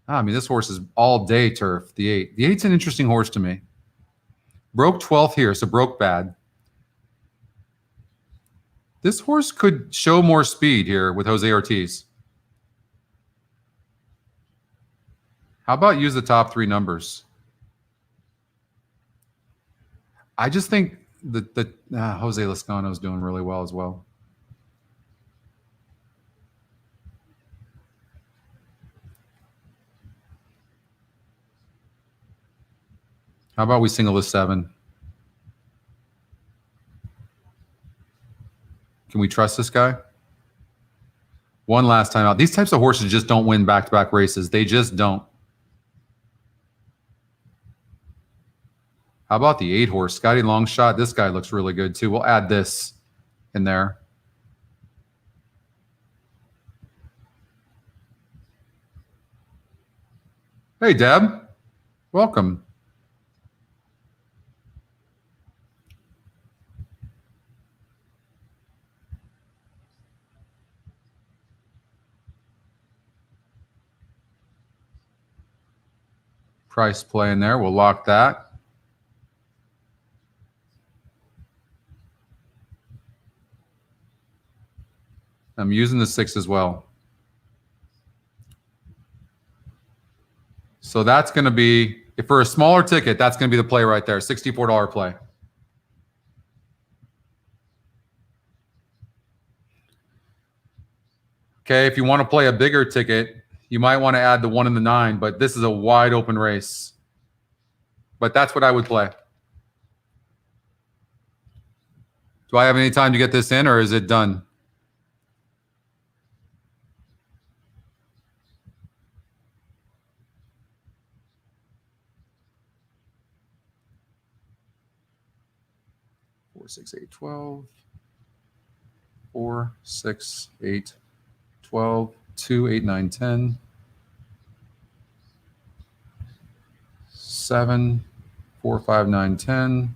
I mean, this horse is all day turf, the 8. The 8's an interesting horse to me. Broke 12th here, so broke bad. This horse could show more speed here with Jose Ortiz. How about use the top 3 numbers? I just think that Jose Lascano is doing really well as well. How about we single the 7? Can we trust this guy? One last time out. These types of horses just don't win back-to-back races. They just don't. How about the 8 horse? Scotty Longshot. This guy looks really good too. We'll add this in there. Hey, Deb. Welcome. Price play in there. We'll lock that. I'm using the 6 as well. So that's going to be, if for a smaller ticket, that's going to be the play right there, $64 play. Okay, if you want to play a bigger ticket, you might want to add the 1 and the 9, but this is a wide open race. But that's what I would play. Do I have any time to get this in, or is it done? Four, 6, 8, 12. 4, 6, 8, 12, 2, 8, 9, 10. 7, 4, 5, 9, 10.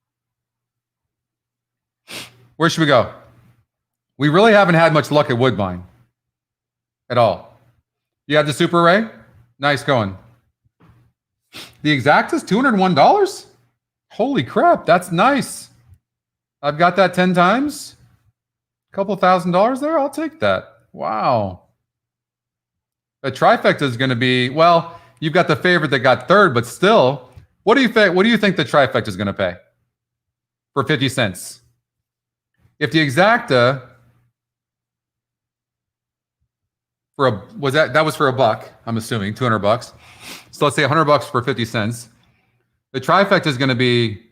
Where should we go? We really haven't had much luck at Woodbine at all. You have the Super Ray? Nice going. The Exacta's $201? Holy crap, that's nice. I've got that 10 times. A couple $1,000 there. I'll take that. Wow. The trifecta is going to be, well, you've got the favorite that got third, but still, what do you think the trifecta is going to pay for 50 cents? If the Exacta that was for a buck, I'm assuming $200. So let's say $100 for 50 cents. The trifecta is going to be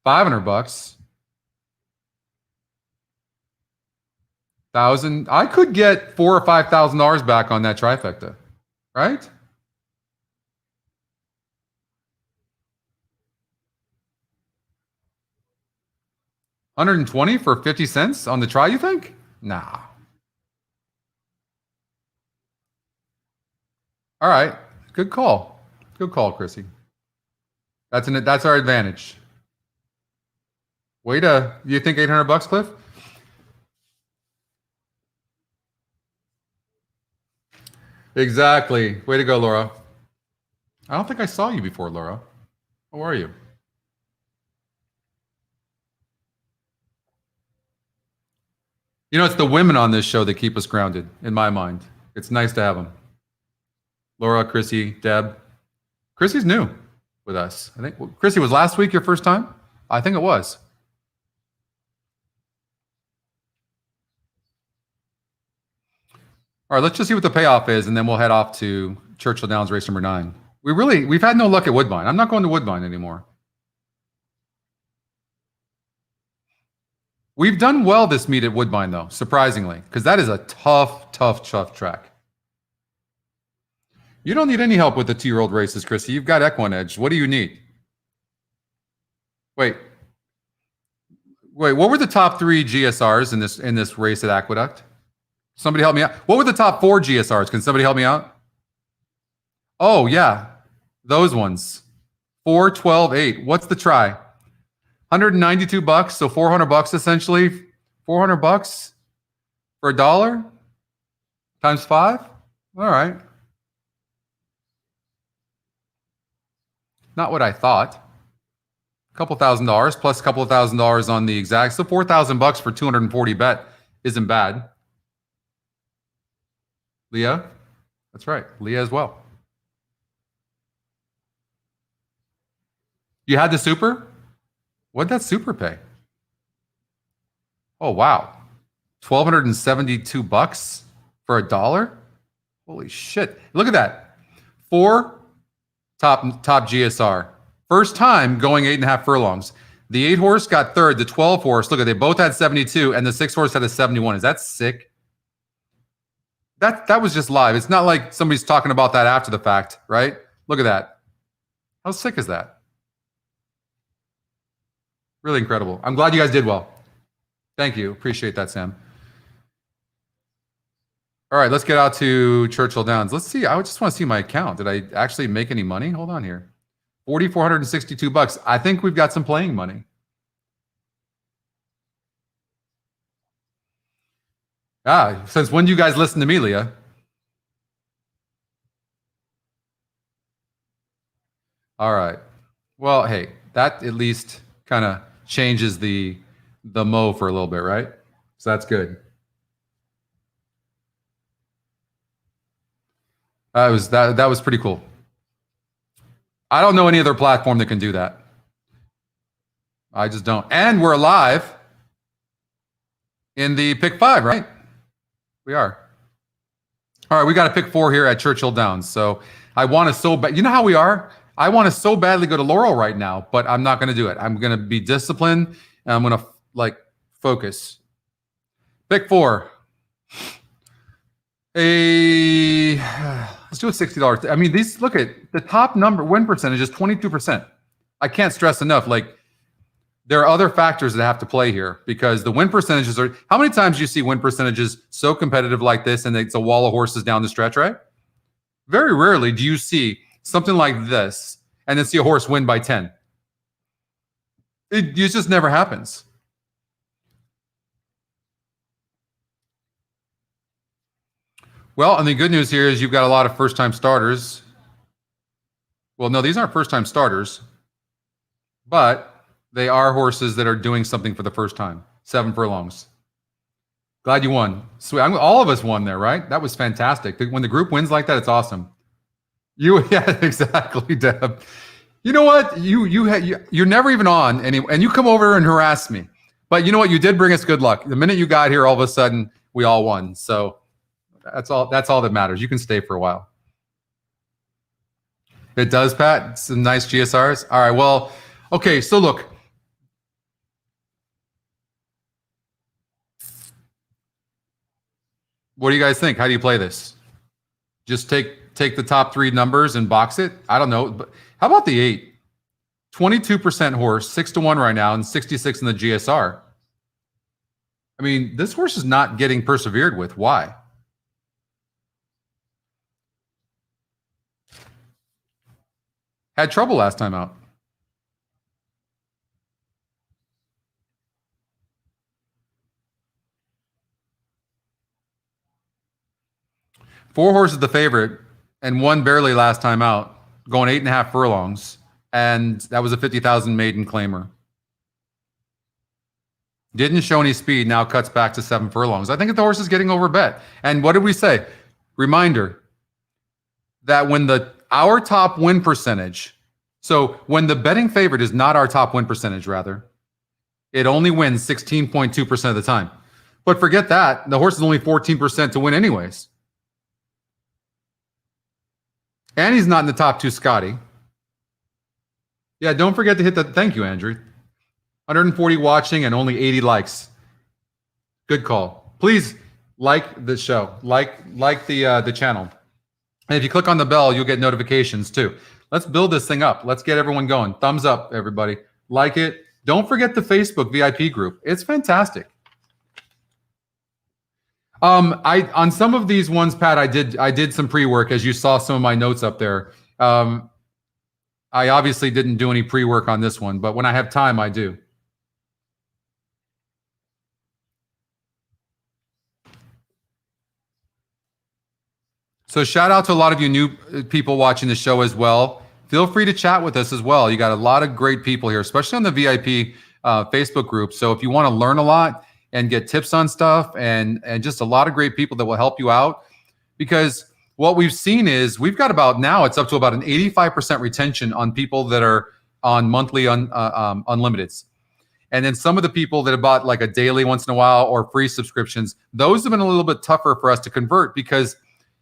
$500. 1,000. I could get $4,000 or $5,000 back on that trifecta, right? $120 for 50 cents on the try, you think? Nah. All right. Good call. Good call, Chrissy. That's our advantage. You think $800, Cliff? Exactly. Way to go, Laura. I don't think I saw you before, Laura. How are you? You know, it's the women on this show that keep us grounded, in my mind. It's nice to have them. Laura, Chrissy, Deb. Chrissy's new with us. I think Chrissy, was last week your first time? I think it was. All right, let's just see what the payoff is, and then we'll head off to Churchill Downs race number 9. We've had no luck at Woodbine. I'm not going to Woodbine anymore. We've done well this meet at Woodbine, though, surprisingly, because that is a tough track. You don't need any help with the 2-year-old races, Chrissy. You've got Equine Edge. What do you need? Wait, what were the top 3 GSRs in this race at Aqueduct? Somebody help me out. What were the top 4 GSRs? Can somebody help me out? Oh, yeah. Those ones. 4, 12, 8. What's the try? $192, so $400 essentially. $400 for $1 times 5? All right. Not what I thought. A couple $1,000 plus a couple of $1,000 on the exact. So $4,000 for 240 bet isn't bad. Leah, that's right. Leah as well. You had the super? What'd that super pay? Oh, wow. $1,272 for $1? Holy shit. Look at that. 4 top GSR. First time going 8.5 furlongs. The 8 horse got third. The 12 horse, look at, they both had 72, and the 6 horse had a 71. Is that sick? That was just live. It's not like somebody's talking about that after the fact, right? Look at that. How sick is that? Really incredible. I'm glad you guys did well. Thank you. Appreciate that, Sam. All right, let's get out to Churchill Downs. Let's see. I just want to see my account. Did I actually make any money? Hold on here. $4,462. I think we've got some playing money. Since when do you guys listen to me, Leah? All right. Well, hey, that at least kind of changes the mo for a little bit, right? So that's good. That was pretty cool. I don't know any other platform that can do that. I just don't. And we're live in the pick 5, right? We are. All right, we got a pick 4 here at Churchill Downs. So I want to so bad. You know how we are? I want to so badly go to Laurel right now, but I'm not going to do it. I'm going to be disciplined, and I'm going to focus. Pick 4. Let's do a $60. I mean, look at the top number win percentage is 22%. I can't stress enough. There are other factors that have to play here because the win percentages are. How many times do you see win percentages so competitive like this, and it's a wall of horses down the stretch, right? Very rarely do you see something like this and then see a horse win by 10. It just never happens. Well, and the good news here is you've got a lot of first-time starters. Well, no, these aren't first-time starters, but they are horses that are doing something for the first time. 7 furlongs. Glad you won. Sweet. All of us won there, right? That was fantastic. When the group wins like that, it's awesome. Yeah, exactly, Deb. You know what? You're never even on, and you come over and harass me. But you know what? You did bring us good luck. The minute you got here, all of a sudden we all won. So that's all that matters. You can stay for a while. It does, Pat. Some nice GSRs. All right. Well, okay. So look. What do you guys think? How do you play this? Just take the top 3 numbers and box it? I don't know. But how about the 8? 22% horse, 6-1 right now, and 66 in the GSR. I mean, this horse is not getting persevered with. Why? Had trouble last time out. Four horses the favorite, and one barely last time out, going 8.5 furlongs, and that was a 50,000 maiden claimer. Didn't show any speed. Now cuts back to 7 furlongs. I think the horse is getting overbet. And what did we say? Reminder that when our top win percentage, so when the betting favorite is not our top win percentage, rather, it only wins 16.2% of the time. But forget that. The horse is only 14% to win anyways. And he's not in the top 2, Scotty. Yeah, don't forget to hit the... Thank you, Andrew. 140 watching and only 80 likes. Good call. Please like the show. Like the channel. And if you click on the bell, you'll get notifications too. Let's build this thing up. Let's get everyone going. Thumbs up, everybody. Like it. Don't forget the Facebook VIP group. It's fantastic. On some of these ones, Pat, I did some pre-work, as you saw some of my notes up there. I obviously didn't do any pre-work on this one, but when I have time, I do. So shout out to a lot of you new people watching the show as well. Feel free to chat with us as well. You got a lot of great people here, especially on the VIP Facebook group. So if you want to learn a lot and get tips on stuff and just a lot of great people that will help you out, because what we've seen is we've got it's up to about an 85% retention on people that are on monthly unlimiteds. And then some of the people that have bought like a daily once in a while or free subscriptions, those have been a little bit tougher for us to convert, because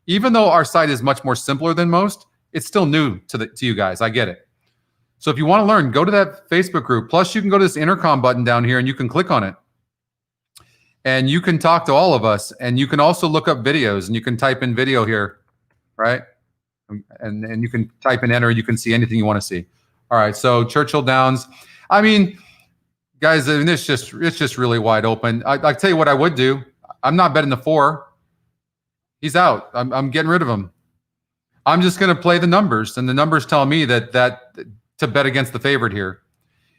even though our site is much more simpler than most, it's still new to you guys. I get it. So if you want to learn, go to that Facebook group. Plus, you can go to this intercom button down here and you can click on it. And you can talk to all of us. And you can also look up videos, and you can type in video here, right? And you can type in enter. You can see anything you want to see. All right. So Churchill Downs. I mean, guys, I mean, it's just really wide open. I tell you what I would do. I'm not betting the 4. He's out. I'm getting rid of him. I'm just going to play the numbers, and the numbers tell me that to bet against the favorite here.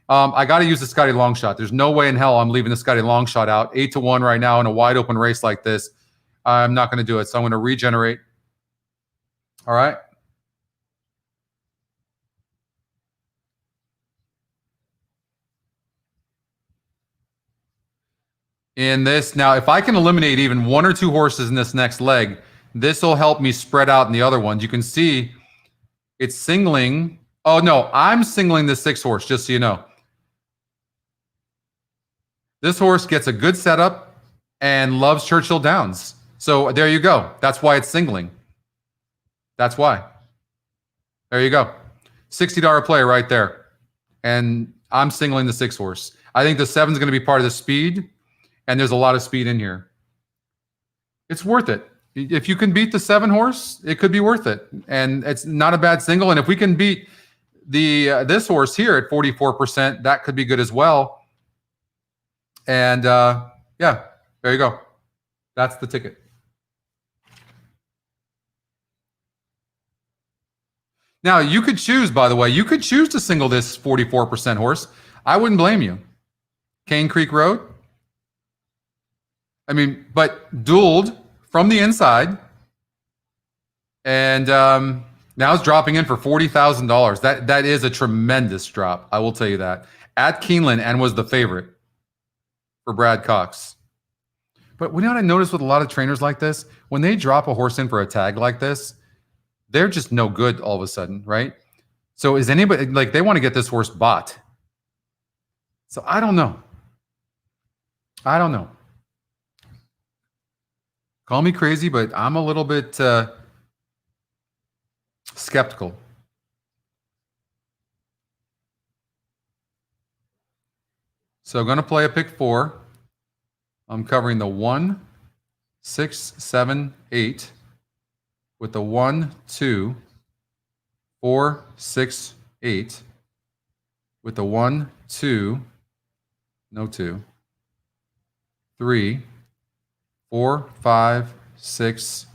I got to use the Scotty long shot. There's no way in hell I'm leaving the Scotty long shot out. 8-1 right now in a wide open race like this. I'm not going to do it. So I'm going to regenerate. All right. In this, now, if I can eliminate even 1 or 2 horses in this next leg, this will help me spread out in the other ones. You can see it's singling. Oh, no, I'm singling the 6 horse, just so you know. This horse gets a good setup and loves Churchill Downs. So there you go. That's why it's singling. That's why. There you go. $60 play right there. And I'm singling the 6 horse. I think the 7 is going to be part of the speed. And there's a lot of speed in here. It's worth it. If you can beat the 7 horse, it could be worth it. And it's not a bad single. And if we can beat this horse here at 44%, that could be good as well. And yeah, there you go. That's the ticket. Now, you could choose, by the way, you could choose to single this 44% horse. I wouldn't blame you. Cane Creek Road. I mean, but dueled from the inside, And now it's dropping in for $40,000. That is a tremendous drop. I will tell you that. At Keeneland and was the favorite for Brad Cox. But you know what I noticed with a lot of trainers like this? When they drop a horse in for a tag like this, they're just no good all of a sudden, right? So is anybody, like, they want to get this horse bought. So I don't know. Call me crazy, but I'm a little bit skeptical. So I'm going to play a pick 4. I'm covering the 1, 6, 7, 8 with the 1, 2, 4, 6, 8 with the 1, 2, no 2, 3, 4, 5, 6,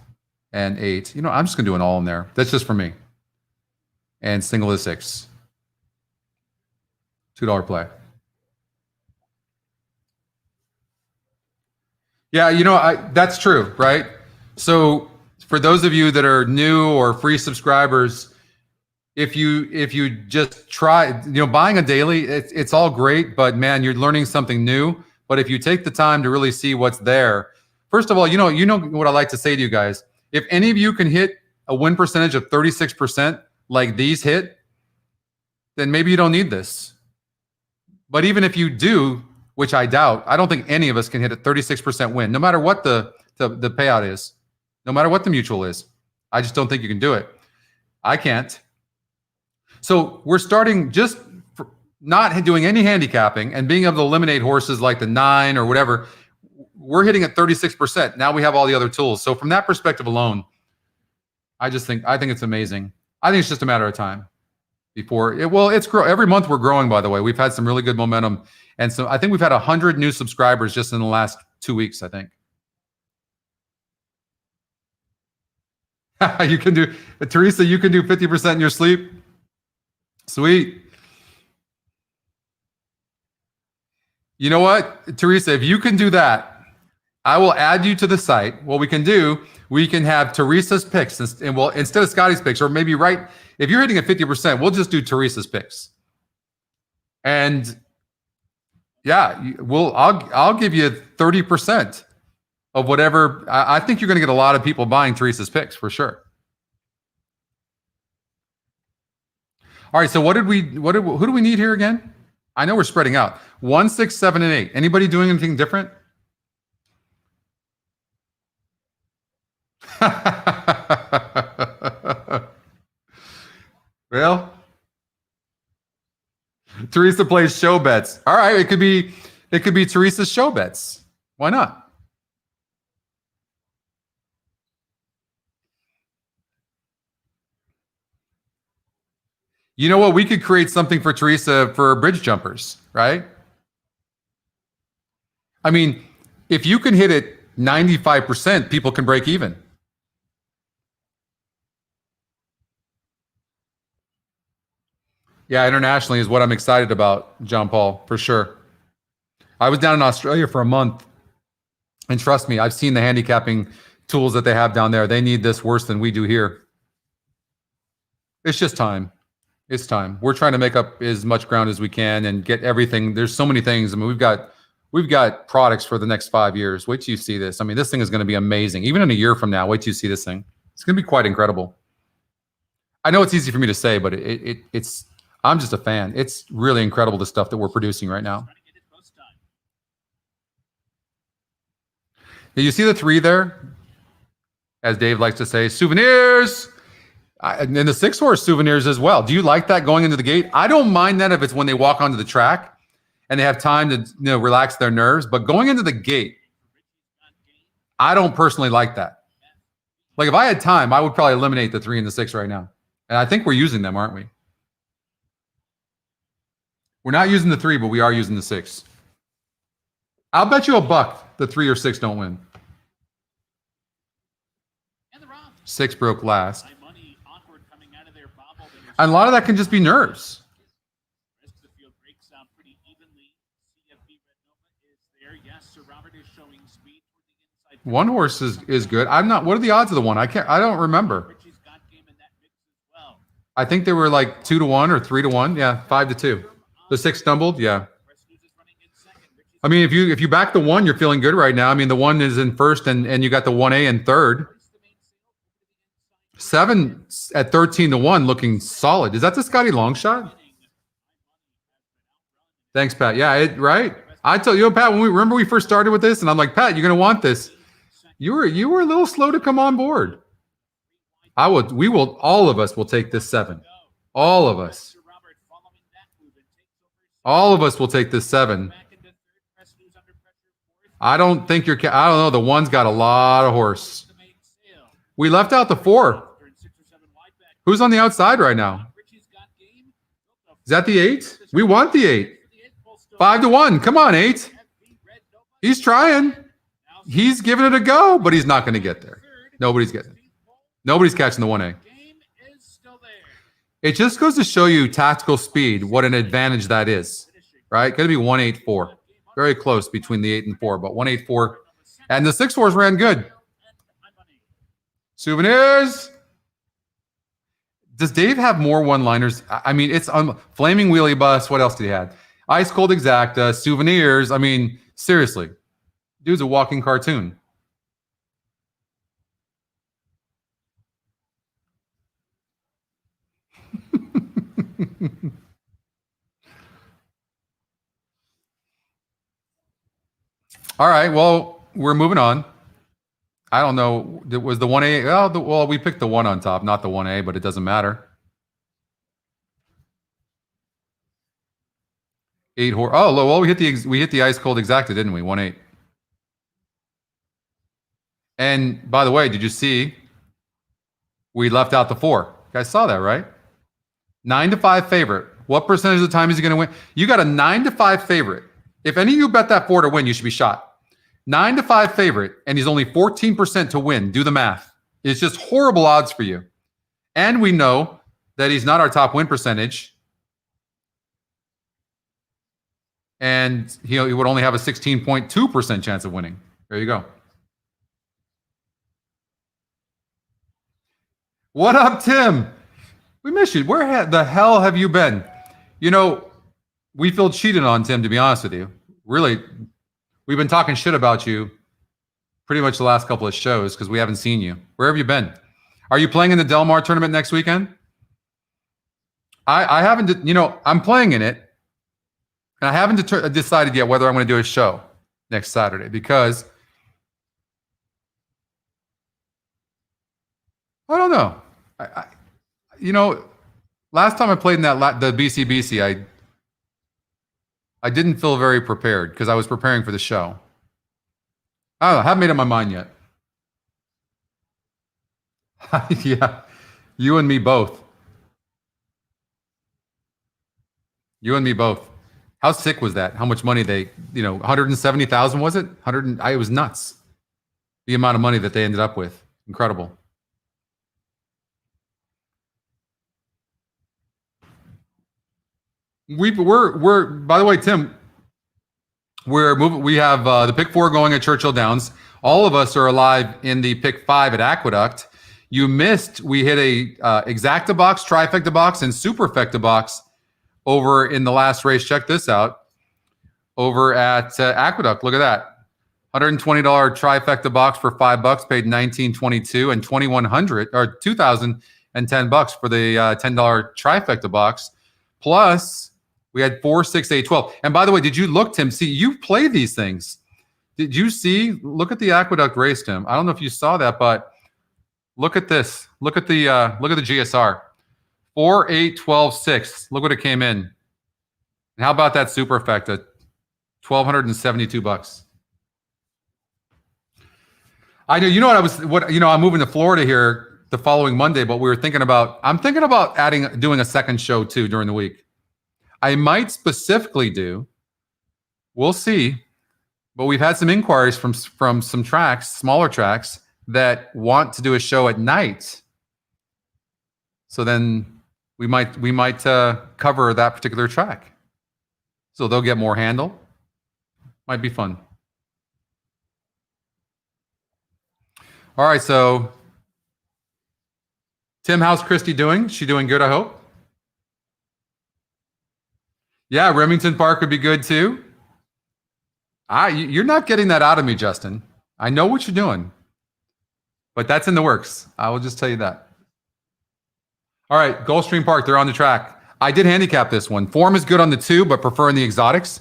and 8. You know, I'm just going to do an all in there. That's just for me. And single is 6. $2 play. Yeah, you know, that's true, right? So for those of you that are new or free subscribers, if you just try, you know, buying a daily, it's all great, but man, you're learning something new. But if you take the time to really see what's there, first of all, you know what I like to say to you guys. If any of you can hit a win percentage of 36% like these hit, then maybe you don't need this. But even if you do, which I doubt, I don't think any of us can hit a 36% win, no matter what the payout is, no matter what the mutual is. I just don't think you can do it. I can't. So we're starting just not doing any handicapping and being able to eliminate horses like the 9 or whatever. We're hitting at 36%. Now we have all the other tools. So from that perspective alone, I think it's amazing. I think it's just a matter of time before it. Well, every month we're growing, by the way. We've had some really good momentum. And so I think we've had 100 new subscribers just in the last 2 weeks, I think. You can do, Teresa, you can do 50% in your sleep. Sweet. You know what, Teresa, if you can do that, I will add you to the site. What we can do, we can have Teresa's picks, and we'll, instead of Scotty's picks, or maybe if you're hitting at 50%, we'll just do Teresa's picks. And yeah, I'll give you 30% of whatever. I think you're going to get a lot of people buying Teresa's picks for sure. All right, so who do we need here again? I know we're spreading out. 1, 6, 7, and 8. Anybody doing anything different? Well, Teresa plays show bets. All right, it could be Teresa's show bets. Why not? You know what? We could create something for Teresa for bridge jumpers, right? I mean, if you can hit it 95%, people can break even. Yeah, internationally is what I'm excited about, John Paul, for sure. I was down in Australia for a month, and trust me, I've seen the handicapping tools that they have down there. They need this worse than we do here. It's just time. It's time. We're trying to make up as much ground as we can and get everything. There's so many things. I mean, we've got products for the next 5 years. Wait till you see this. I mean, this thing is going to be amazing. Even in a year from now, wait till you see this thing. It's going to be quite incredible. I know it's easy for me to say, but it's I'm just a fan. It's really incredible, the stuff that we're producing right now. You see the 3 there? As Dave likes to say, souvenirs. And then the 6 horse souvenirs as well. Do you like that going into the gate? I don't mind that if it's when they walk onto the track and they have time to relax their nerves. But going into the gate, I don't personally like that. Like if I had time, I would probably eliminate the 3 and the 6 right now. And I think we're using them, aren't we? We're not using the 3, but we are using the 6. I'll bet you $1 the 3 or 6 don't win. 6 broke last. And a lot of that can just be nerves. One horse is good. I'm not. What are the odds of the one? I don't remember. I think they were like 2-1 or 3-1. Yeah, 5-2. The 6 stumbled. Yeah. I mean, if you back the 1, you're feeling good right now. I mean, the 1 is in first, and you got the 1A in third. 7 at 13-1, looking solid. Is that the Scotty long shot? Thanks, Pat. Yeah, right. I tell you, Pat, when we first started with this, and I'm like, Pat, you're gonna want this. You were a little slow to come on board. We will. All of us will take this 7. All of us. All of us will take this 7. I don't think I don't know. The 1's got a lot of horse. We left out the 4. Who's on the outside right now? Is that the 8? We want the 8. 5-1. Come on, 8. He's trying. He's giving it a go, but he's not going to get there. Nobody's catching the 1A. It just goes to show you tactical speed, what an advantage that is, right? Going to be 1-8-4. Very close between the 8 and 4, but 1-8-4. And the 6-4s ran good. Souvenirs. Does Dave have more one-liners? I mean, it's Flaming Wheelie Bus. What else did he have? Ice Cold Exacta, Souvenirs. I mean, seriously. Dude's a walking cartoon. All right. Well, we're moving on. I don't know. Was the 1A? Well, we picked the 1 on top, not the 1A, but it doesn't matter. 8 horse. Oh, well, we hit the Ice Cold Exacta, didn't we? 1-8. And by the way, did you see? We left out the 4. You guys saw that, right? 9-5 favorite. What percentage of the time is he going to win? You got a 9-5 favorite. If any of you bet that 4 to win, you should be shot. 9-5 favorite, and he's only 14% to win. Do the math. It's just horrible odds for you. And we know that he's not our top win percentage. And he would only have a 16.2% chance of winning. There you go. What up, Tim? We miss you. Where the hell have you been? You know, we feel cheated on, Tim, to be honest with you. Really, we've been talking shit about you pretty much the last couple of shows because we haven't seen you. Where have you been? Are you playing in the Del Mar tournament next weekend? I haven't, I'm playing in it. And I haven't decided yet whether I'm going to do a show next Saturday because I don't know. Last time I played in the BCBC, I didn't feel very prepared because I was preparing for the show. I don't know. I haven't made up my mind yet. Yeah, you and me both. You and me both. How sick was that? How much money 170,000 was it? It was nuts. The amount of money that they ended up with. Incredible. We're by the way, Tim, we're moving. We have the pick 4 going at Churchill Downs. All of us are alive in the pick 5 at Aqueduct. You missed. We hit a exacta box, trifecta box, and superfecta box over in the last race. Check this out. Over at Aqueduct. Look at that. $120 trifecta box for $5, paid $19.22, and $2,100 or $2,010 for the $10 trifecta box. Plus, we had 4, 6, 8, 12. And by the way, did you look, Tim? See, you play these things. Did you see? Look at the Aqueduct race, Tim. I don't know if you saw that, but look at this. Look at the GSR. 4, 8, 12, 6. Look what it came in. And how about that superfecta? $1,272. I know. You know what I'm moving to Florida here the following Monday, but I'm thinking about doing a second show too during the week. I might specifically do. We'll see. But we've had some inquiries from some tracks, smaller tracks, that want to do a show at night. So then we might cover that particular track. So they'll get more handle. Might be fun. All right, so Tim, how's Christy doing? She doing good, I hope? Yeah, Remington Park would be good too. You're not getting that out of me, Justin. I know what you're doing, but that's in the works. I will just tell you that. All right, Gulfstream Park, they're on the track. I did handicap this one. Form is good on the 2, but preferring the exotics.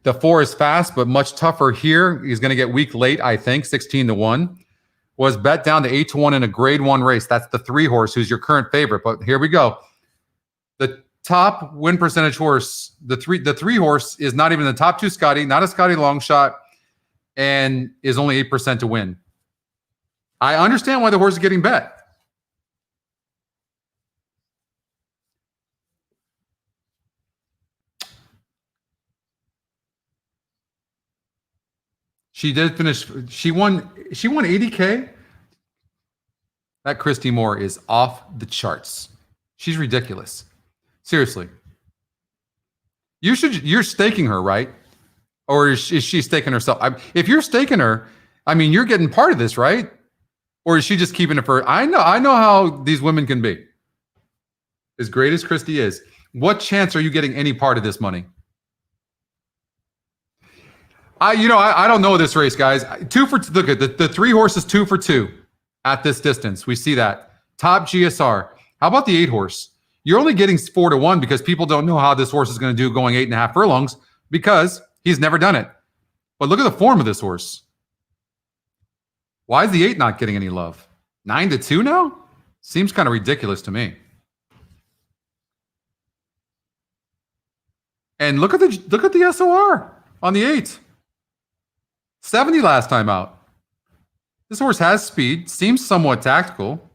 The 4 is fast, but much tougher here. He's going to get weak late, I think, 16-1. Was bet down to 8-1 in a grade 1 race. That's the 3 horse, who's your current favorite. But here we go. The top win percentage horse, the three horse is not even the top 2 Scotty, not a Scotty long shot, and is only 8% to win. I understand why the horse is getting bet. She did finish. She won 80K. That Christy Moore is off the charts. She's ridiculous. Seriously. You're staking her, right? Or is she staking herself? If you're staking her, I mean, you're getting part of this, right? Or is she just keeping it for? I know how these women can be. As great as Christy is, what chance are you getting any part of this money? I don't know this race, guys. Look at the 3 horses, 2 for 2 at this distance. We see that top GSR. How about the 8 horse? You're only getting 4-1 because people don't know how this horse is going to do going 8.5 furlongs because he's never done it. But look at the form of this horse. Why is the 8 not getting any love? 9-2 now? Seems kind of ridiculous to me. And look at the SOR on the 8. 70 last time out. This horse has speed, seems somewhat tactical.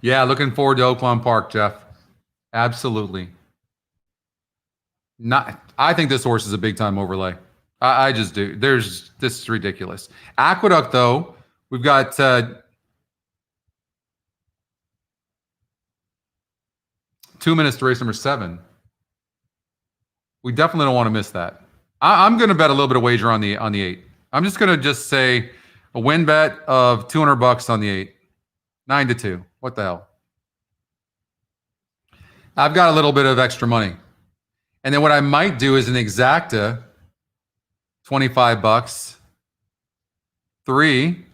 Yeah, looking forward to Oaklawn Park, Jeff. Absolutely. I think this horse is a big time overlay. I just do. This is ridiculous. Aqueduct, though, we've got 2 minutes to race number 7. We definitely don't want to miss that. I'm going to bet a little bit of wager on the 8. I'm just going to say a win bet of $200 on the 8. 9-2. What the hell? I've got a little bit of extra money. And then what I might do is an exacta, $25, 3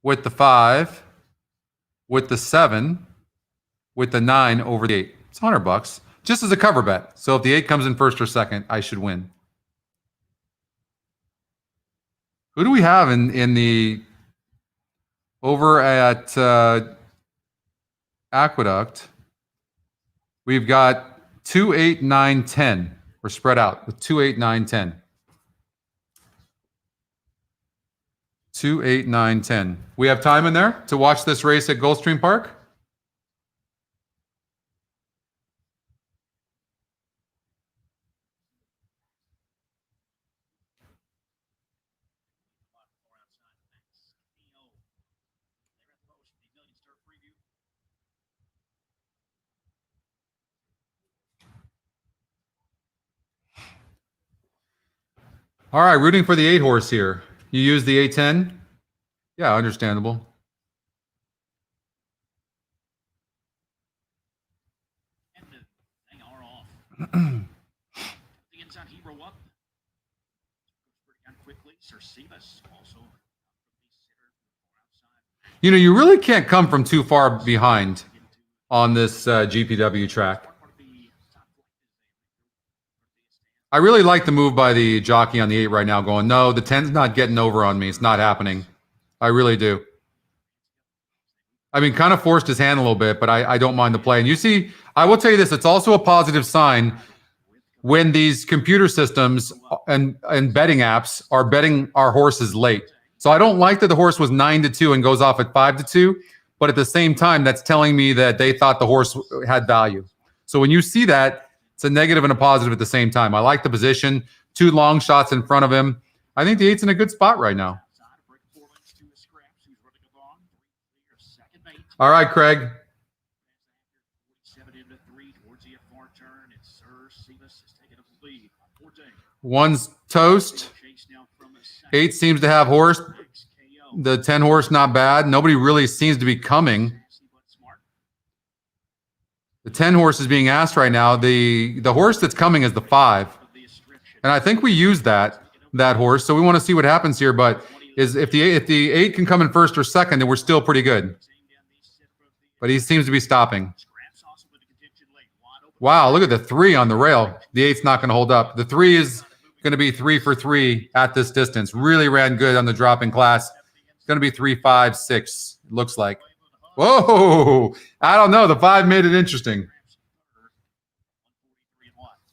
with the 5, with the 7, with the 9 over the 8. It's $100 just as a cover bet. So if the 8 comes in first or second, I should win. Who do we have in the over at Aqueduct? We've got 2, 8, 9, 10. We're spread out with 2, 8, 9, 10. 2, 8, 9, 10. We have time in there to watch this race at Gulfstream Park? All right, rooting for the 8 horse here. You use the 810? Yeah, understandable. The inside hero up. Quickly, Sir Sebas also. You know, you really can't come from too far behind on this GPW track. I really like the move by the jockey on the 8 right now going, no, the 10's not getting over on me. It's not happening. I really do. I mean, kind of forced his hand a little bit, but I don't mind the play. And you see, I will tell you this, it's also a positive sign when these computer systems and betting apps are betting our horses late. So I don't like that the horse was 9-2 and goes off at 5-2, but at the same time, that's telling me that they thought the horse had value. So when you see that, it's a negative and a positive at the same time. I like the position. 2 long shots in front of him. I think the 8's in a good spot right now. All right, Craig. One's toast. 8 seems to have horse. The 10 horse, not bad. Nobody really seems to be coming. The 10 horse is being asked right now. The horse that's coming is the 5. And I think we use that horse. So we want to see what happens here. But if the 8 can come in first or second, then we're still pretty good. But he seems to be stopping. Wow, look at the 3 on the rail. The 8's not going to hold up. The 3 is going to be 3 for 3 at this distance. Really ran good on the dropping class. It's going to be 3, 5, 6. It looks like. Whoa! I don't know. The 5 made it interesting.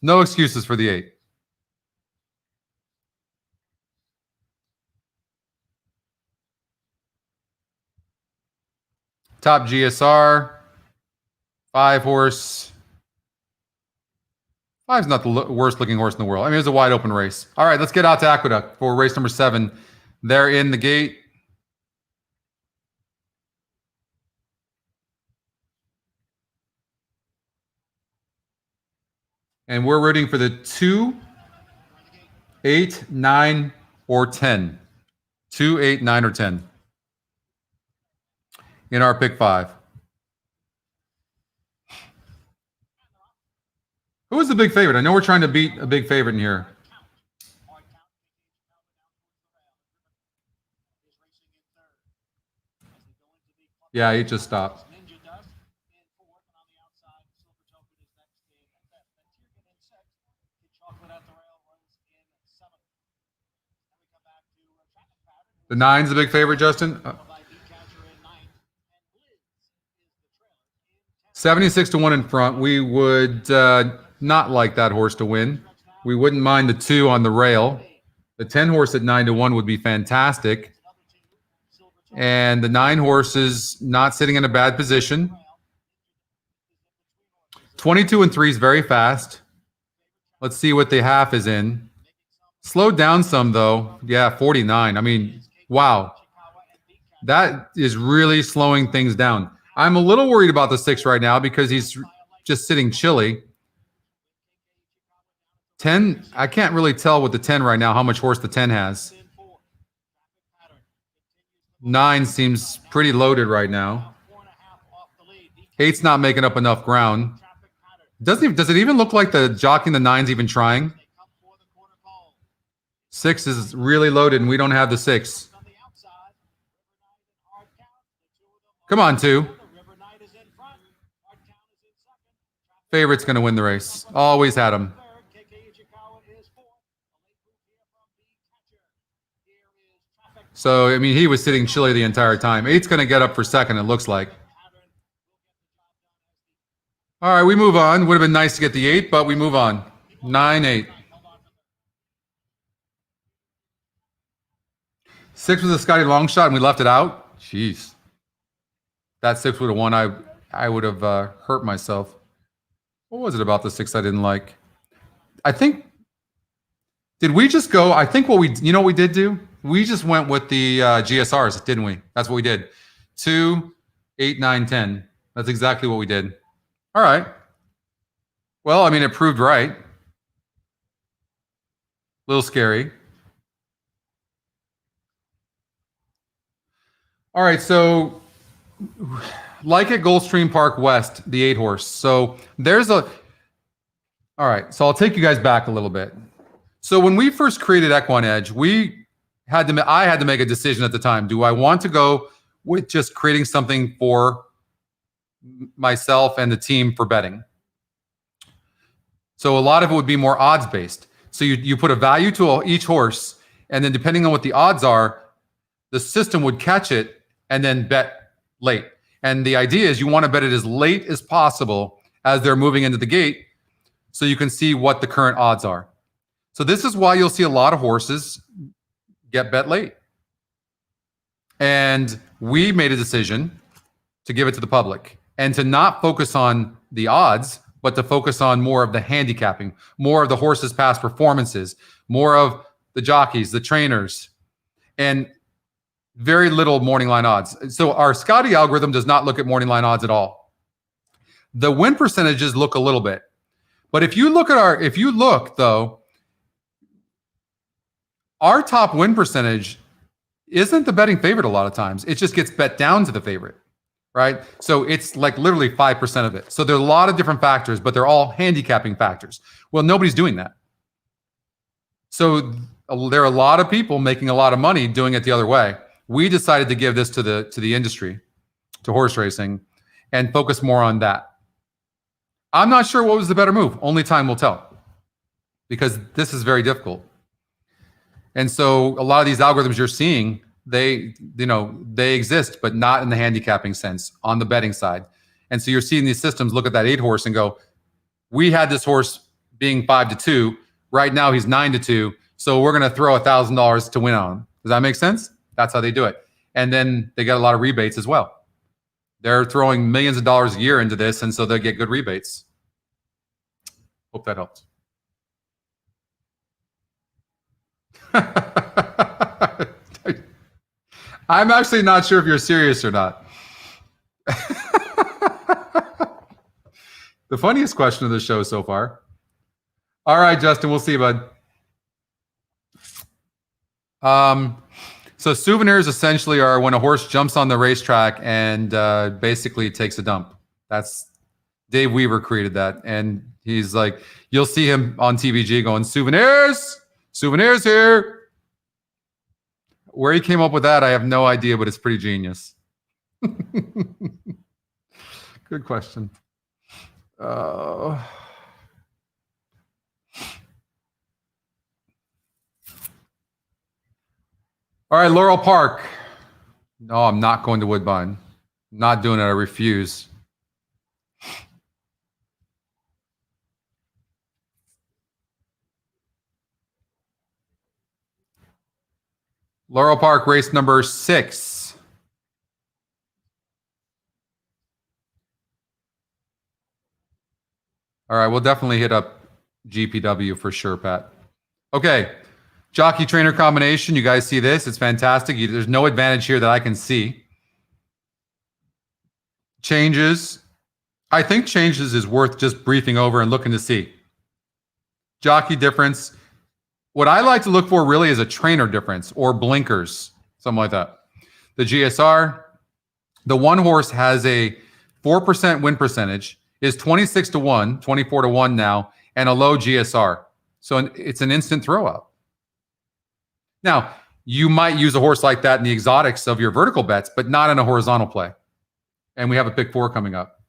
No excuses for the 8. Top GSR. 5 horse. 5's not the worst looking horse in the world. I mean, it was a wide open race. All right, let's get out to Aqueduct for race number 7. They're in the gate. And we're rooting for the 2, 8, 9, or 10. 2, 8, 9, or 10 in our pick 5. Who is the big favorite? I know we're trying to beat a big favorite in here. Yeah, he just stopped. The 9's the big favorite, Justin. 76 to 1 in front. We would not like that horse to win. We wouldn't mind the 2 on the rail. The 10 horse at 9 to 1 would be fantastic. And the 9 horse is not sitting in a bad position. 22 and 3 is very fast. Let's see what the half is in. Slowed down some, though. Yeah, 49. I mean, wow. That is really slowing things down. I'm a little worried about the 6 right now because he's just sitting chilly. 10, I can't really tell with the 10 right now how much horse the 10 has. 9 seems pretty loaded right now. 8's not making up enough ground. Does it even look like the jockey in the 9's even trying? 6 is really loaded, and we don't have the 6. Come on, 2. Favorite's going to win the race. Always had him. So, I mean, he was sitting chilly the entire time. 8's going to get up for second, it looks like. All right, we move on. Would have been nice to get the 8, but we move on. 9, 8. 6 was a Scotty long shot, and we left it out. Jeez. That 6 would have won. I would have hurt myself. What was it about the 6 I didn't like? I think, did we just go, I think what we, you know what we did do? We just went with the GSRs, didn't we? That's what we did. 2, 8, 9, 10. That's exactly what we did. All right. Well, I mean, it proved right. A little scary. All right, so like at Gulfstream Park West, the 8 horse. So there's a, all right, so I'll take you guys back a little bit. So when we first created Equine Edge, I had to make a decision at the time. Do I want to go with just creating something for myself and the team for betting? So a lot of it would be more odds based. So you put a value to each horse, and then depending on what the odds are, the system would catch it and then bet late. And the idea is you want to bet it as late as possible as they're moving into the gate so you can see what the current odds are. So this is why you'll see a lot of horses get bet late. And we made a decision to give it to the public and to not focus on the odds, but to focus on more of the handicapping, more of the horses' past performances, more of the jockeys, the trainers, and very little morning line odds. So our Scotty algorithm does not look at morning line odds at all. The win percentages look a little bit. But if you look though, our top win percentage isn't the betting favorite a lot of times. It just gets bet down to the favorite, right? So it's like literally 5% of it. So there are a lot of different factors, but they're all handicapping factors. Well, nobody's doing that. So there are a lot of people making a lot of money doing it the other way. We decided to give this to the industry, to horse racing, and focus more on that. I'm not sure what was the better move. Only time will tell, because this is very difficult. And so a lot of these algorithms you're seeing, they exist, but not in the handicapping sense on the betting side. And so you're seeing these systems look at that 8 horse and go, we had this horse being 5-2. Right now he's 9-2. So we're going to throw $1,000 to win on him. Does that make sense? That's how they do it. And then they get a lot of rebates as well. They're throwing millions of dollars a year into this, and so they'll get good rebates. Hope that helps. I'm actually not sure if you're serious or not. The funniest question of the show so far. All right, Justin, we'll see you, bud. So souvenirs essentially are when a horse jumps on the racetrack and basically takes a dump. That's Dave Weaver created that, and he's like, you'll see him on TVG going, souvenirs, souvenirs here. Where he came up with that, I have no idea, but it's pretty genius. Good question. All right, Laurel Park. No, I'm not going to Woodbine. Not doing it. I refuse. Laurel Park, race number 6. All right, we'll definitely hit up GPW for sure, Pat. Okay, jockey trainer combination. You guys see this? It's fantastic. There's no advantage here that I can see. Changes. I think changes is worth just briefing over and looking to see. Jockey difference. What I like to look for really is a trainer difference or blinkers, something like that. The GSR, the one horse has a 4% win percentage, is 26-1, 24-1 now, and a low GSR. So it's an instant throw out. Now, you might use a horse like that in the exotics of your vertical bets, but not in a horizontal play. And we have a pick 4 coming up.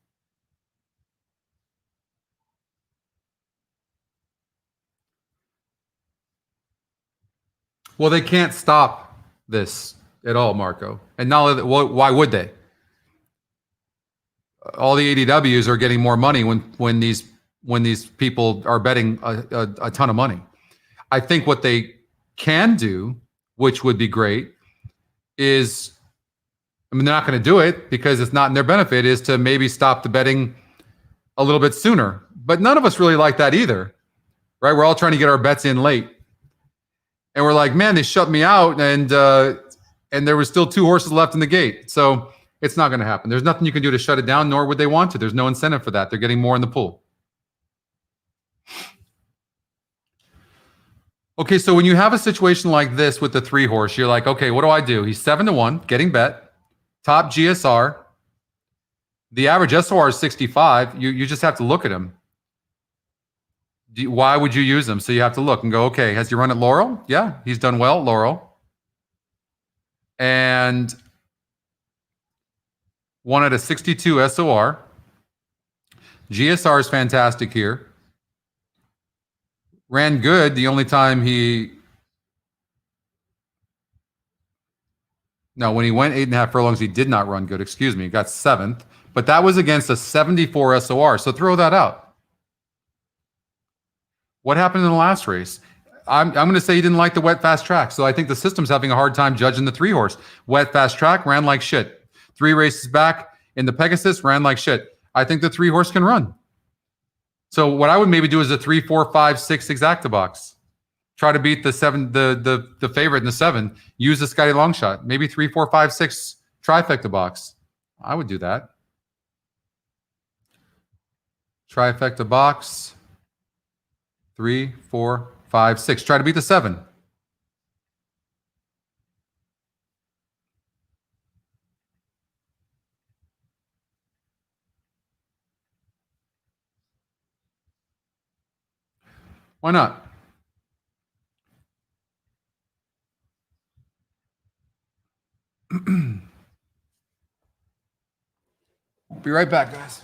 Well, they can't stop this at all, Marco. And not only that, why would they? All the ADWs are getting more money when these people are betting a ton of money. I think what they can do, which would be great, is, I mean, they're not going to do it because it's not in their benefit, is to maybe stop the betting a little bit sooner. But none of us really like that either, right? We're all trying to get our bets in late. And we're like, man, they shut me out, and there were still 2 horses left in the gate. So it's not going to happen. There's nothing you can do to shut it down, nor would they want to. There's no incentive for that. They're getting more in the pool. Okay, so when you have a situation like this with the 3 horse, you're like, okay, what do I do? He's 7-1, getting bet, top GSR. The average SOR is 65. You just have to look at him. Why would you use him? So you have to look and go, okay, has he run at Laurel? Yeah, he's done well at Laurel. And won at a 62 SOR. GSR is fantastic here. Ran good. The only time when he went 8.5 furlongs, he did not run good. Excuse me. Got 7th. But that was against a 74 SOR. So throw that out. What happened in the last race? I'm going to say he didn't like the wet fast track. So I think the system's having a hard time judging the 3 horse. Wet fast track, ran like shit. 3 races back in the Pegasus, ran like shit. I think the 3 horse can run. So what I would maybe do is a 3, 4, 5, 6 exacta box. Try to beat the 7, the favorite in the 7. Use the Scotty long shot. Maybe 3, 4, 5, 6 trifecta box. I would do that. Trifecta box. 3, 4, 5, 6. Try to beat the 7. Why not? Be right back, guys.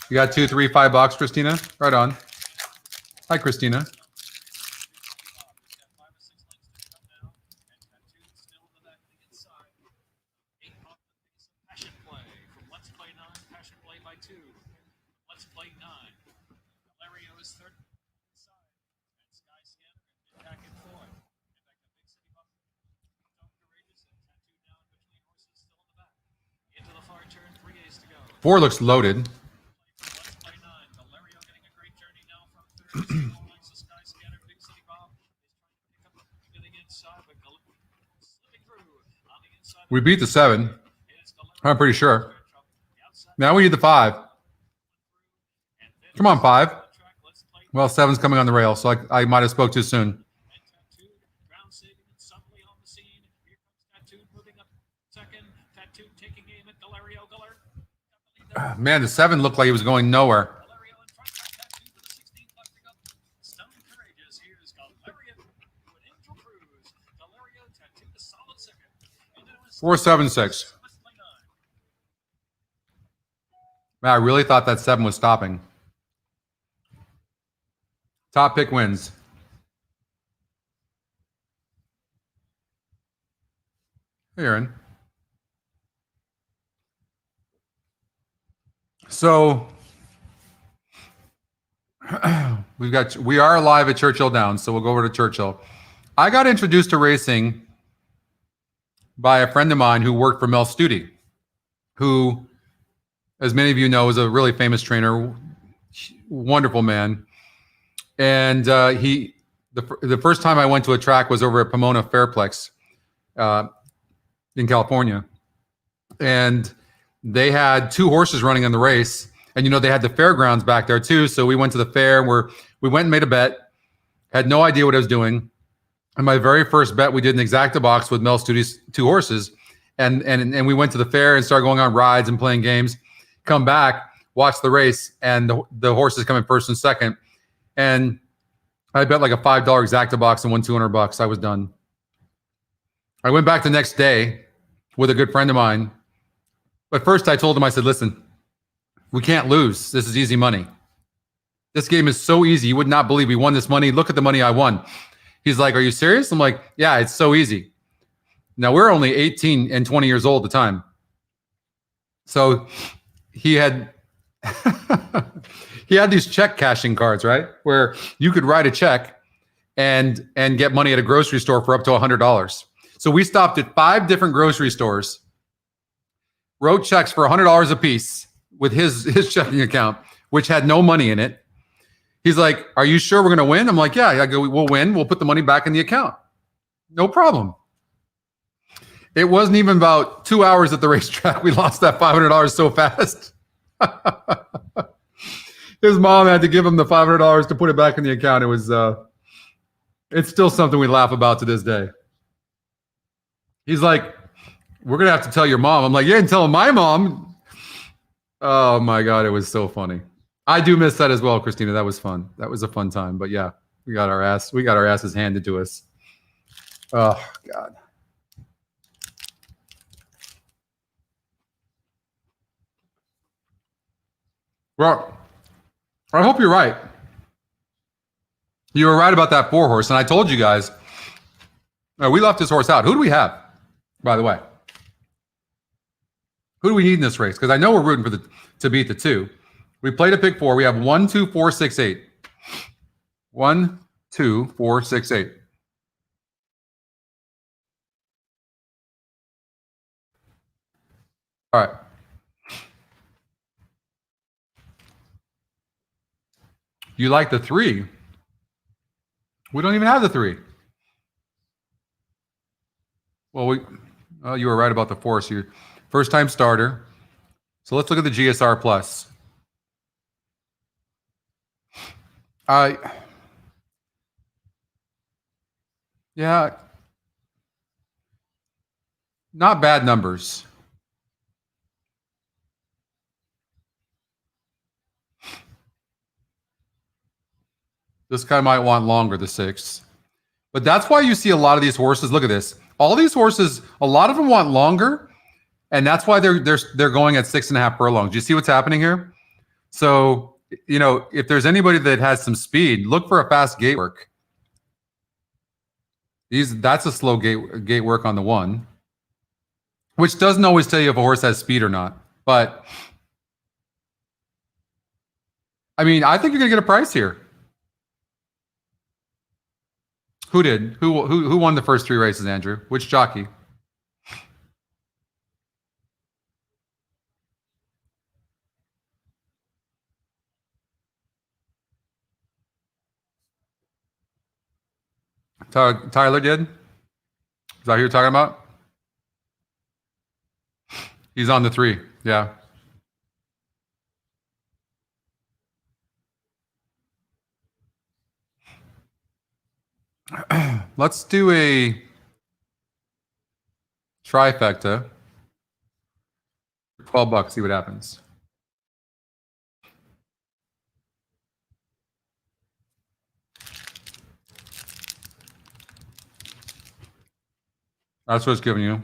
You got 2, 3, $5, Christina? Right on. Hi, Christina. Passion play from Let's Play 9. Passion play by 2. Let's Play 9. Valerio is third inside. And Sky Scanner back and forth. And back to Big City Buff. Stone Courageous and Tattoo down between horses still in the back. Into the far turn, 3 A's to go. 4 looks loaded. Let's Play 9. Valerio getting a great journey now from third. Likes the Sky Scanner. Big City Bob is trying to pick up getting inside, but slipping through on the inside. We beat the 7. I'm pretty sure. Now we need the 5. Come on, 5. Well, 7's coming on the rail, so I might have spoke too soon. Man, the 7 looked like he was going nowhere. Four, 7, 6. Man, I really thought that 7 was stopping. Top pick wins. Hey, Aaron. So we are live at Churchill Downs, so we'll go over to Churchill. I got introduced to racing by a friend of mine who worked for Mel Studi, who, as many of you know, is a really famous trainer, wonderful man. And the first time I went to a track was over at Pomona Fairplex in California. And they had 2 horses running in the race. And, they had the fairgrounds back there too. So we went to the fair where we went and made a bet, had no idea what I was doing. And my very first bet, we did an exacta box with Mel Studi's 2 horses. And we went to the fair and started going on rides and playing games. Come back, watch the race, and the horses come in first and second. And I bet like a $5 exacta box and won $200. I was done. I went back the next day with a good friend of mine. But first I told him, I said, listen, we can't lose. This is easy money. This game is so easy. You would not believe we won this money. Look at the money I won. He's like, are you serious? I'm like, yeah, it's so easy. Now we're only 18 and 20 years old at the time. So he had he had these check cashing cards, right? Where you could write a check and get money at a grocery store for up to $100. So we stopped at 5 different grocery stores, wrote checks for $100 a piece with his checking account, which had no money in it. He's like, are you sure we're going to win? I'm like, yeah. I go, we'll win. We'll put the money back in the account. No problem. It wasn't even about 2 hours at the racetrack. We lost that $500 so fast. His mom had to give him the $500 to put it back in the account. It was, it's still something we laugh about to this day. He's like, we're going to have to tell your mom. I'm like, yeah, and tell my mom. Oh my God. It was so funny. I do miss that as well, Christina. That was fun. That was a fun time. But yeah, we got our asses handed to us. Oh God. Well, I hope you're right. You were right about that 4 horse. And I told you guys, We left this horse out. Who do we have, by the way? Who do we need in this race? Because I know we're rooting for to beat the 2. We played a pick 4. We have 1, 2, 4, 6, 8. 1, 2, 4, 6, 8. All right. You like the 3? We don't even have the 3. Well, you were right about the 4. So you're first time starter. So let's look at the GSR plus. Yeah, not bad numbers. This guy might want longer, the 6. But that's why you see a lot of these horses. Look at this. All these horses, a lot of them want longer, and that's why they're going at 6.5 furlongs. Do you see what's happening here? So, you know, if there's anybody that has some speed, look for a fast gate work. That's a slow gate work on the 1, which doesn't always tell you if a horse has speed or not. But I mean, I think you're gonna get a price here. Who did? Who won the first 3 races, Andrew? Which jockey? Tyler did? Is that who you're talking about? He's on the 3. Yeah. Let's do a trifecta. $12, see what happens. That's what it's giving you.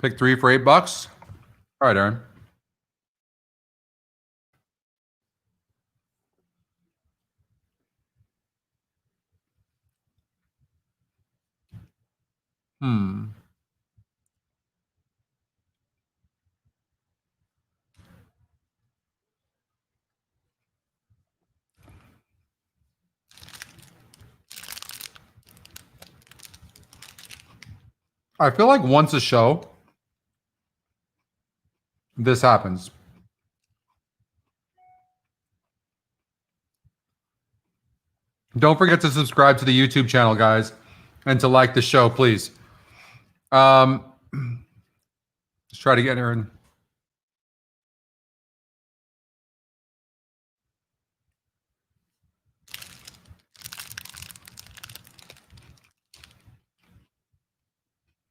Pick 3 for $8. All right, Aaron. I feel like once a show, this happens. Don't forget to subscribe to the YouTube channel, guys, and to like the show, please. Let's try to get Aaron.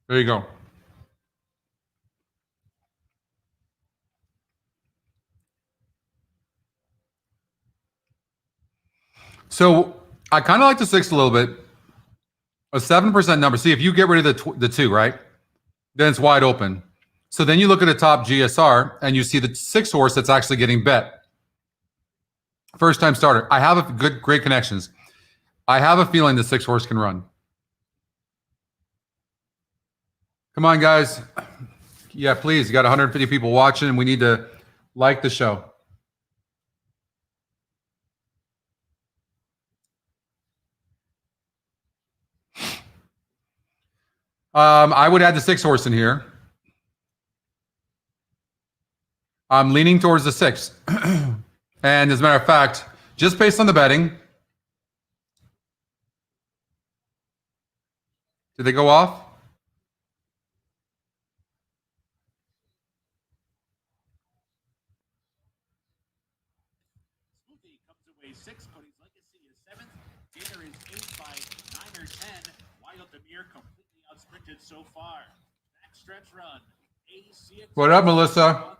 There you go. So I kind of like the 6 a little bit. A 7% number. See, if you get rid of the 2, right? Then it's wide open. So then you look at the top GSR and you see the 6 horse that's actually getting bet. First time starter. I have great connections. I have a feeling the 6 horse can run. Come on, guys. Yeah, please. You got 150 people watching. We need to like the show. I would add the 6 horse in here. I'm leaning towards the 6. And as a matter of fact, just based on the betting, did they go off? Smoothie comes away 6. Cody's Legacy is 7th. Gator is 8 by 9 or 10. Wild Demir completely outsprinted so far. Backstretch run. What up, Melissa?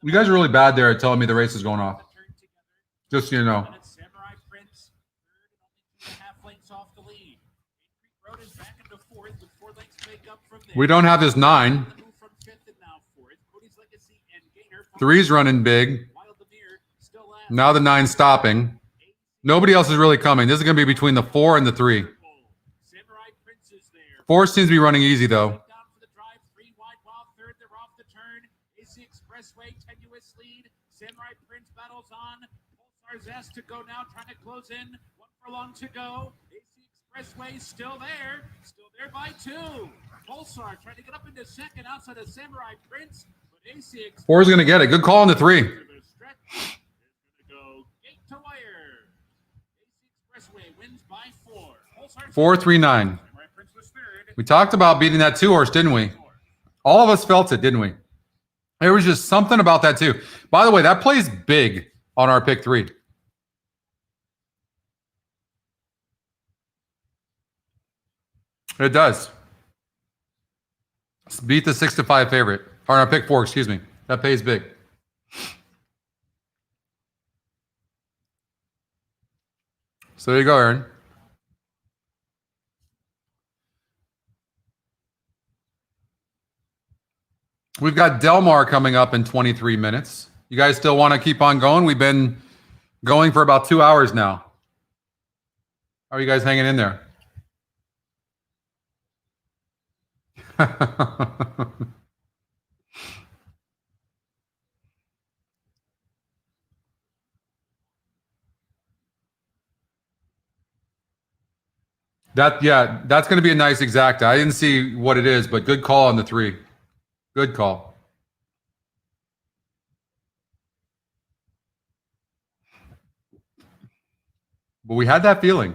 You guys are really bad there at telling me the race is going off. Just so you know. Samurai Prince, third and only 2.5 lengths off the lead. Road is back into 4th with 4 lengths to make up from there. We don't have this 9. 3's running big. Now the 9's stopping. Nobody else is really coming. This is going to be between the 4 and the 3. Samurai Prince is there. 4 seems to be running easy, though. Down for the drive, 3 wide, wild third. They're off the turn. AC Expressway, tenuous lead. Samurai Prince battles on. Pulsar's S to go now, trying to close in. 1 furlong to go. AC Expressway still there by 2. Pulsar trying to get up into second outside of Samurai Prince, but AC Expressway 4 is going to get it. Good call on the 3. to the stretch is going to go gate to wire. AC Expressway wins by 4. Pulsar 4-3-9. Samurai Prince was third. We talked about beating that 2 horse, didn't we? All of us felt it, didn't we? There was just something about that too. By the way, that plays big on our pick 3. It does. Beat the 6-5 favorite. Or our pick 4, excuse me. That pays big. So there you go, Aaron. We've got Delmar coming up in 23 minutes. You guys still want to keep on going? We've been going for about 2 hours now. How are you guys hanging in there? That's going to be a nice exacta. I didn't see what it is, but good call on the 3. Good call. But we had that feeling.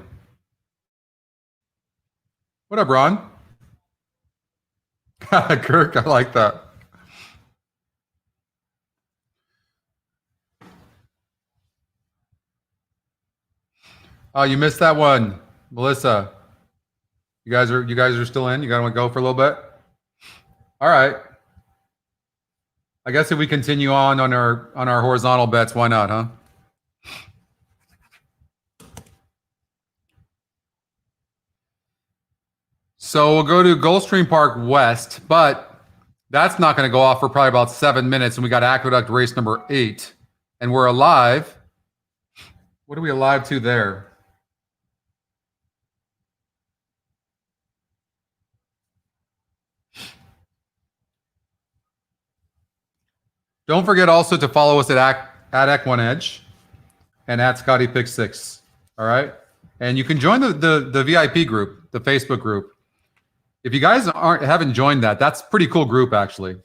What up, Ron? Kirk, I like that. Oh, you missed that one, Melissa. You guys are still in. You guys want to go for a little bit? All right. I guess if we continue on our horizontal bets, why not, huh? So we'll go to Gulfstream Park West, but that's not going to go off for probably about 7 minutes, and we got Aqueduct race number 8, and we're alive. What are we alive to there? Don't forget also to follow us at Equine Edge and at Scotty Pick 6. All right. And you can join the VIP group, the Facebook group. If you guys haven't joined that, that's a pretty cool group, actually.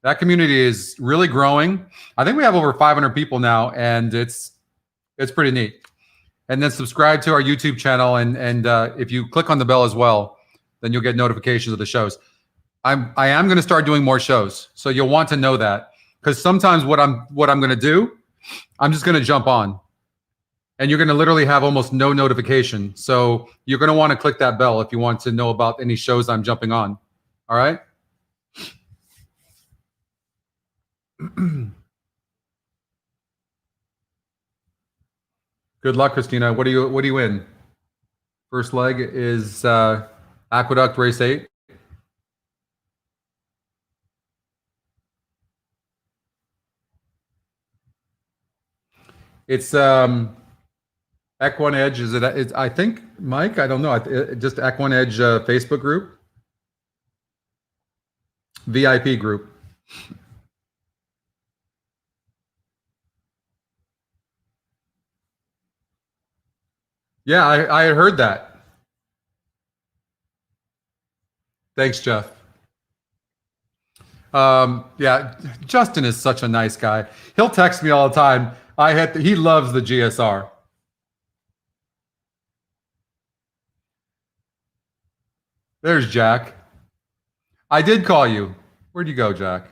That community is really growing. I think we have over 500 people now, and it's pretty neat. And then subscribe to our YouTube channel, and if you click on the bell as well, then you'll get notifications of the shows. I am going to start doing more shows, so you'll want to know that. Because sometimes what I'm going to do, I'm just going to jump on, and you're going to literally have almost no notification. So you're going to want to click that bell if you want to know about any shows I'm jumping on. All right. Good luck, Christina. What do you in? First leg is Aqueduct race 8. It's Equine Edge. Is it? It's, I think, Mike. I don't know. Just Equine Edge Facebook group, VIP group. Yeah, I had heard that. Thanks, Jeff. Yeah, Justin is such a nice guy. He'll text me all the time. He loves the GSR. There's Jack. I did call you. Where'd you go, Jack?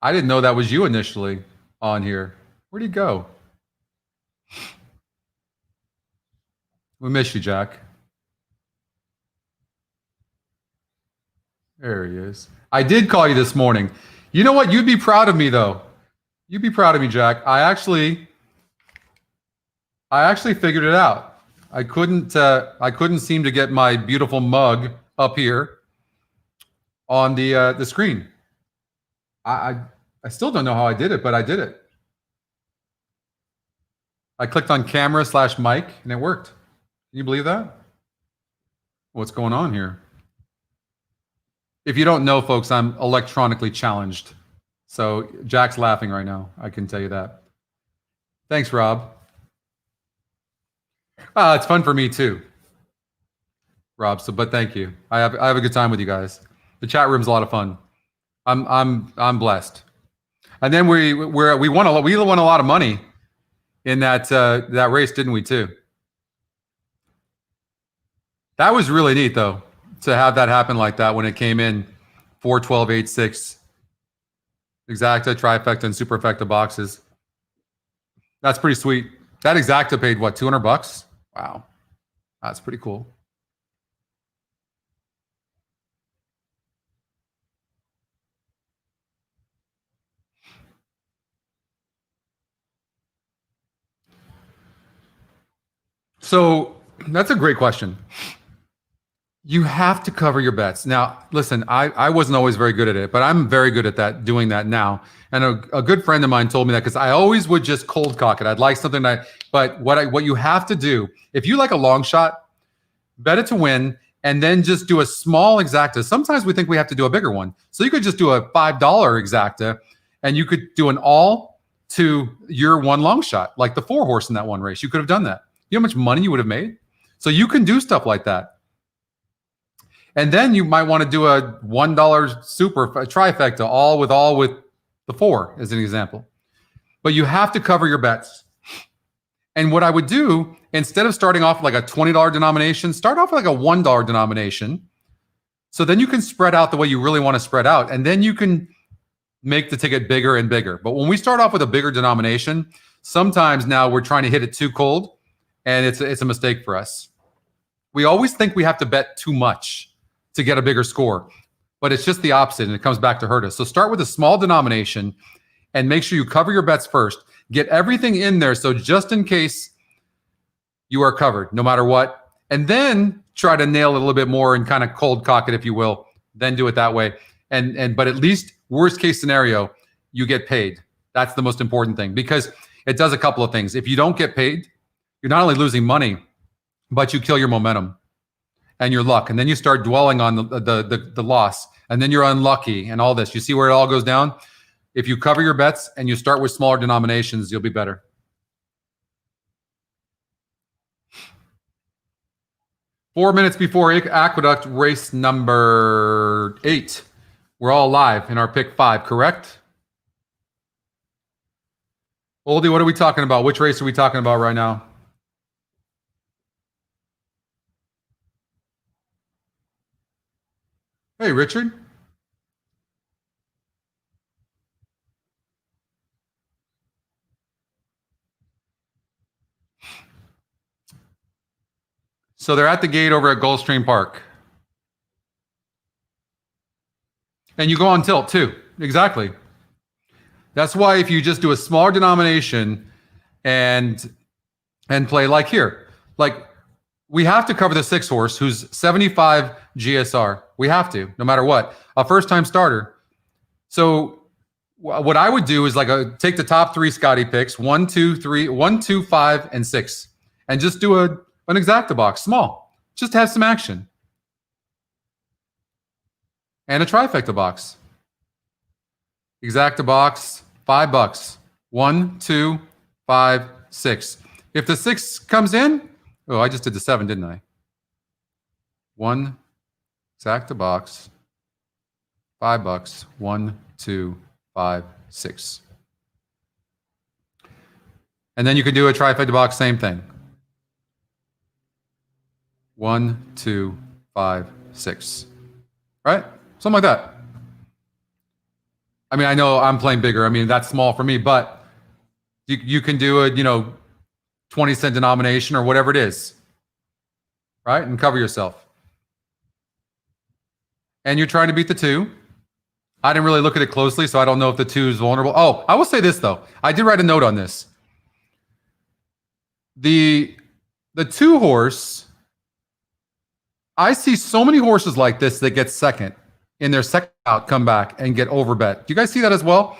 I didn't know that was you initially on here. Where'd he go? We miss you, Jack. There he is. I did call you this morning. You know what? You'd be proud of me, though. You'd be proud of me, Jack. I actually figured it out. I couldn't seem to get my beautiful mug up here on the screen. I I still don't know how I did it, but I did it. I clicked on camera / mic and it worked. Can you believe that? What's going on here? If you don't know, folks, I'm electronically challenged. So Jack's laughing right now. I can tell you that. Thanks, Rob. It's fun for me too, Rob. So, but thank you. I have a good time with you guys. The chat room's a lot of fun. I'm blessed. And then we won a lot of money in that race, didn't we too? That was really neat though, to have that happen like that when it came in 4, 12, 8, 6. Exacta, trifecta, and superfecta boxes. That's pretty sweet. That exacta paid what, $200? Wow. That's pretty cool. So that's a great question. You have to cover your bets. Now, listen, I wasn't always very good at it, but I'm very good at that, doing that now. And a good friend of mine told me that, because I always would just cold cock it. I'd like something but what you have to do, if you like a long shot, bet it to win, and then just do a small exacta. Sometimes we think we have to do a bigger one. So you could just do a $5 exacta, and you could do an all to your one long shot, like the 4 horse in that one race. You could have done that. You know how much money you would have made? So you can do stuff like that. And then you might want to do a $1 super a trifecta, all with the 4 as an example. But you have to cover your bets. And what I would do, instead of starting off like a $20 denomination, start off with like a $1 denomination. So then you can spread out the way you really want to spread out. And then you can make the ticket bigger and bigger. But when we start off with a bigger denomination, sometimes now we're trying to hit it too cold, and it's a mistake for us. We always think we have to bet too much to get a bigger score, but it's just the opposite, and it comes back to hurt us. So start with a small denomination and make sure you cover your bets first. Get everything in there, so just in case you are covered, no matter what, and then try to nail it a little bit more and kind of cold cock it, if you will. Then do it that way. But at least worst case scenario, you get paid. That's the most important thing, because it does a couple of things. If you don't get paid, you're not only losing money, but you kill your momentum and your luck. And then you start dwelling on the loss, and then you're unlucky and all this. You see where it all goes down? If you cover your bets and you start with smaller denominations, you'll be better. Four minutes before Aqueduct race number 8. We're all live in our pick 5, correct? Oldie, what are we talking about? Which race are we talking about right now? Hey, Richard. So they're at the gate over at Gulfstream Park. And you go on tilt too. Exactly. That's why if you just do a smaller denomination and play like here, like we have to cover the 6 horse who's 75 GSR. We have to, no matter what. A first-time starter. So what I would do is take the top 3 Scotty picks, 1, 2, 3, 1, 2, 5, and 6, and just do an exacta box, small. Just have some action. And a trifecta box. Exacta box, $5. 1, 2, 5, 6. If the 6 comes in, oh, I just did the 7, didn't I? 1 exacta box, $5. 1, 2, 5, 6. And then you can do a trifecta box, same thing. 1, 2, 5, 6. Right? Something like that. I mean, I know I'm playing bigger. I mean, that's small for me, but you can do a 20-cent denomination or whatever it is, right? And cover yourself. And you're trying to beat the 2. I didn't really look at it closely, so I don't know if the 2 is vulnerable. Oh, I will say this though. I did write a note on this. The 2 horse, I see so many horses like this that get second in their second out, come back and get overbet. Do you guys see that as well?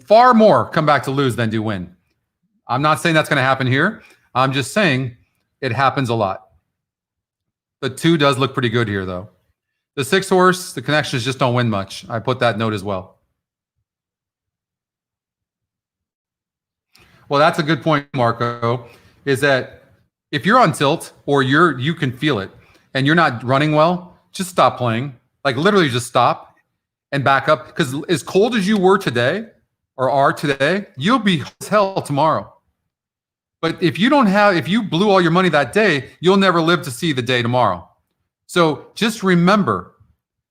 far more come back to lose than do win. I'm not saying that's going to happen here. I'm just saying it happens a lot. The 2 does look pretty good here, though. The 6 horse, the connections just don't win much. I put that note as well. Well, that's a good point, Marco, is that if you're on tilt or you can feel it and you're not running well, just stop playing. Like literally just stop and back up. Because as cold as you were today or are today, you'll be as hell tomorrow. But if you blew all your money that day, you'll never live to see the day tomorrow. So just remember.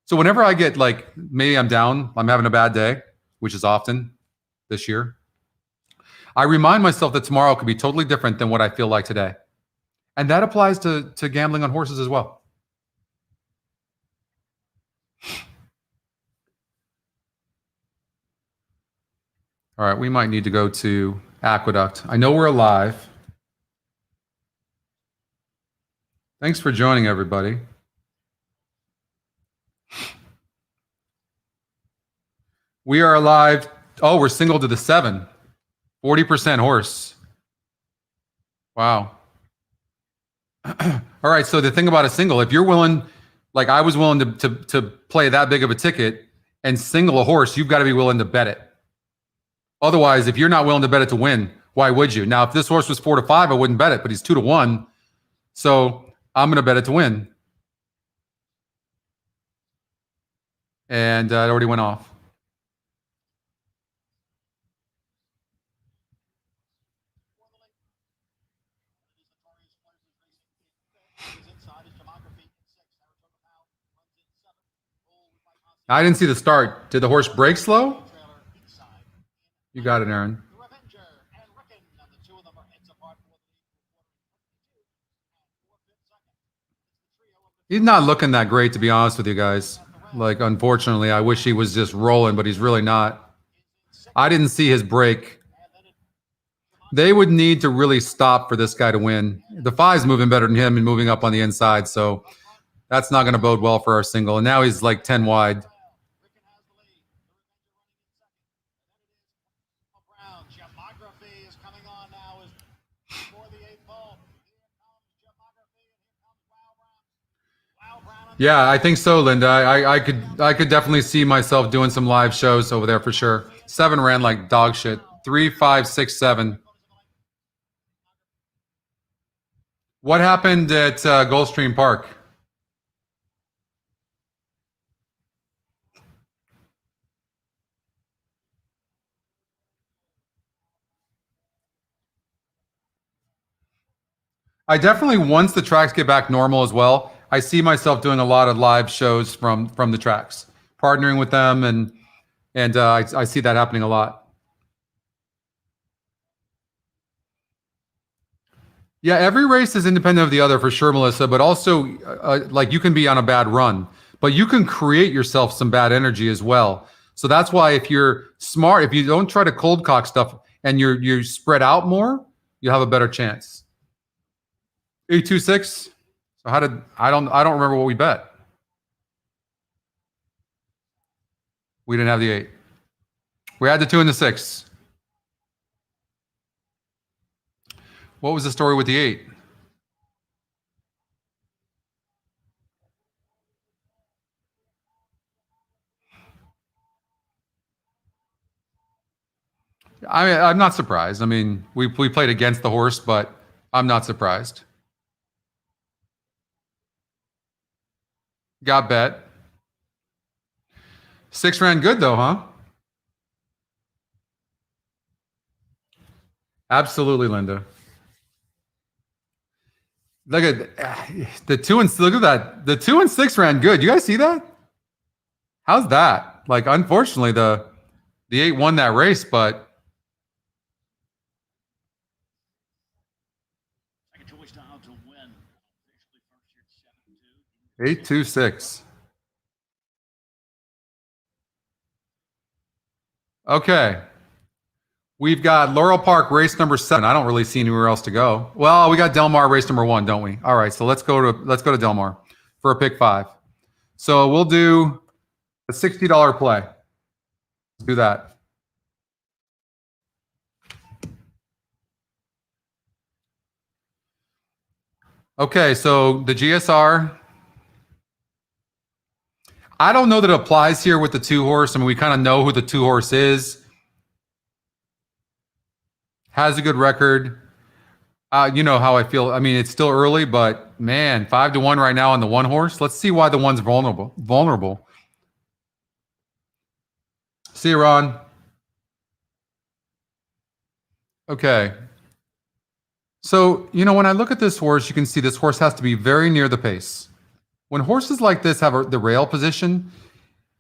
So whenever I get like, maybe I'm down, I'm having a bad day, which is often this year, I remind myself that tomorrow could be totally different than what I feel like today. And that applies to gambling on horses as well. All right, we might need to go to Aqueduct. I know we're alive. Thanks for joining, everybody. We are alive. Oh, we're single to the 7. 40% horse. Wow. All right, so the thing about a single, if you're willing, like I was willing to play that big of a ticket and single a horse, you've got to be willing to bet it. Otherwise, if you're not willing to bet it to win, why would you? Now, if this horse was 4 to 5, I wouldn't bet it, but he's 2 to 1. So I'm going to bet it to win. And it already went off. I didn't see the start. Did the horse break slow? You got it, Aaron. He's not looking that great, to be honest with you guys. Like, unfortunately, I wish he was just rolling, but he's really not. I didn't see his break. They would need to really stop for this guy to win. The 5's moving better than him and moving up on the inside, so that's not going to bode well for our single. And now he's like 10 wide. Yeah, I think so, Linda. I could definitely see myself doing some live shows over there for sure. 7 ran like dog shit. 3, 5, 6, 7. What happened at Gulfstream Park? I definitely, once the tracks get back normal as well, I see myself doing a lot of live shows from the tracks, partnering with them, and I see that happening a lot. Yeah, every race is independent of the other for sure, Melissa, but also like you can be on a bad run, but you can create yourself some bad energy as well. So that's why if you're smart, if you don't try to cold cock stuff and you're spread out more, you have a better chance. 826. So how did I don't remember what we bet. We didn't have the 8. We had the 2 and the 6. What was the story with the 8? I'm not surprised. I mean, we played against the horse, but I'm not surprised. Got bet. 6 ran good though, huh? Absolutely, Linda. Look at the 2 and look at that. The 2 and 6 ran good. You guys see that? How's that? Like, unfortunately, the 8 won that race, but 826. Okay. We've got Laurel Park race number 7. I don't really see anywhere else to go. Well, we got Del Mar race number 1, don't we? All right, so let's go to Del Mar for a pick 5. So we'll do a $60 play. Let's do that. Okay, so the GSR. I don't know that it applies here with the 2-horse. I mean, we kind of know who the 2-horse is. Has a good record. You know how I feel. I mean, it's still early, but man, 5-1 right now on the 1-horse. Let's see why the 1's vulnerable. See you, Ron. Okay. So, you know, when I look at this horse, you can see this horse has to be very near the pace. When horses like this have the rail position,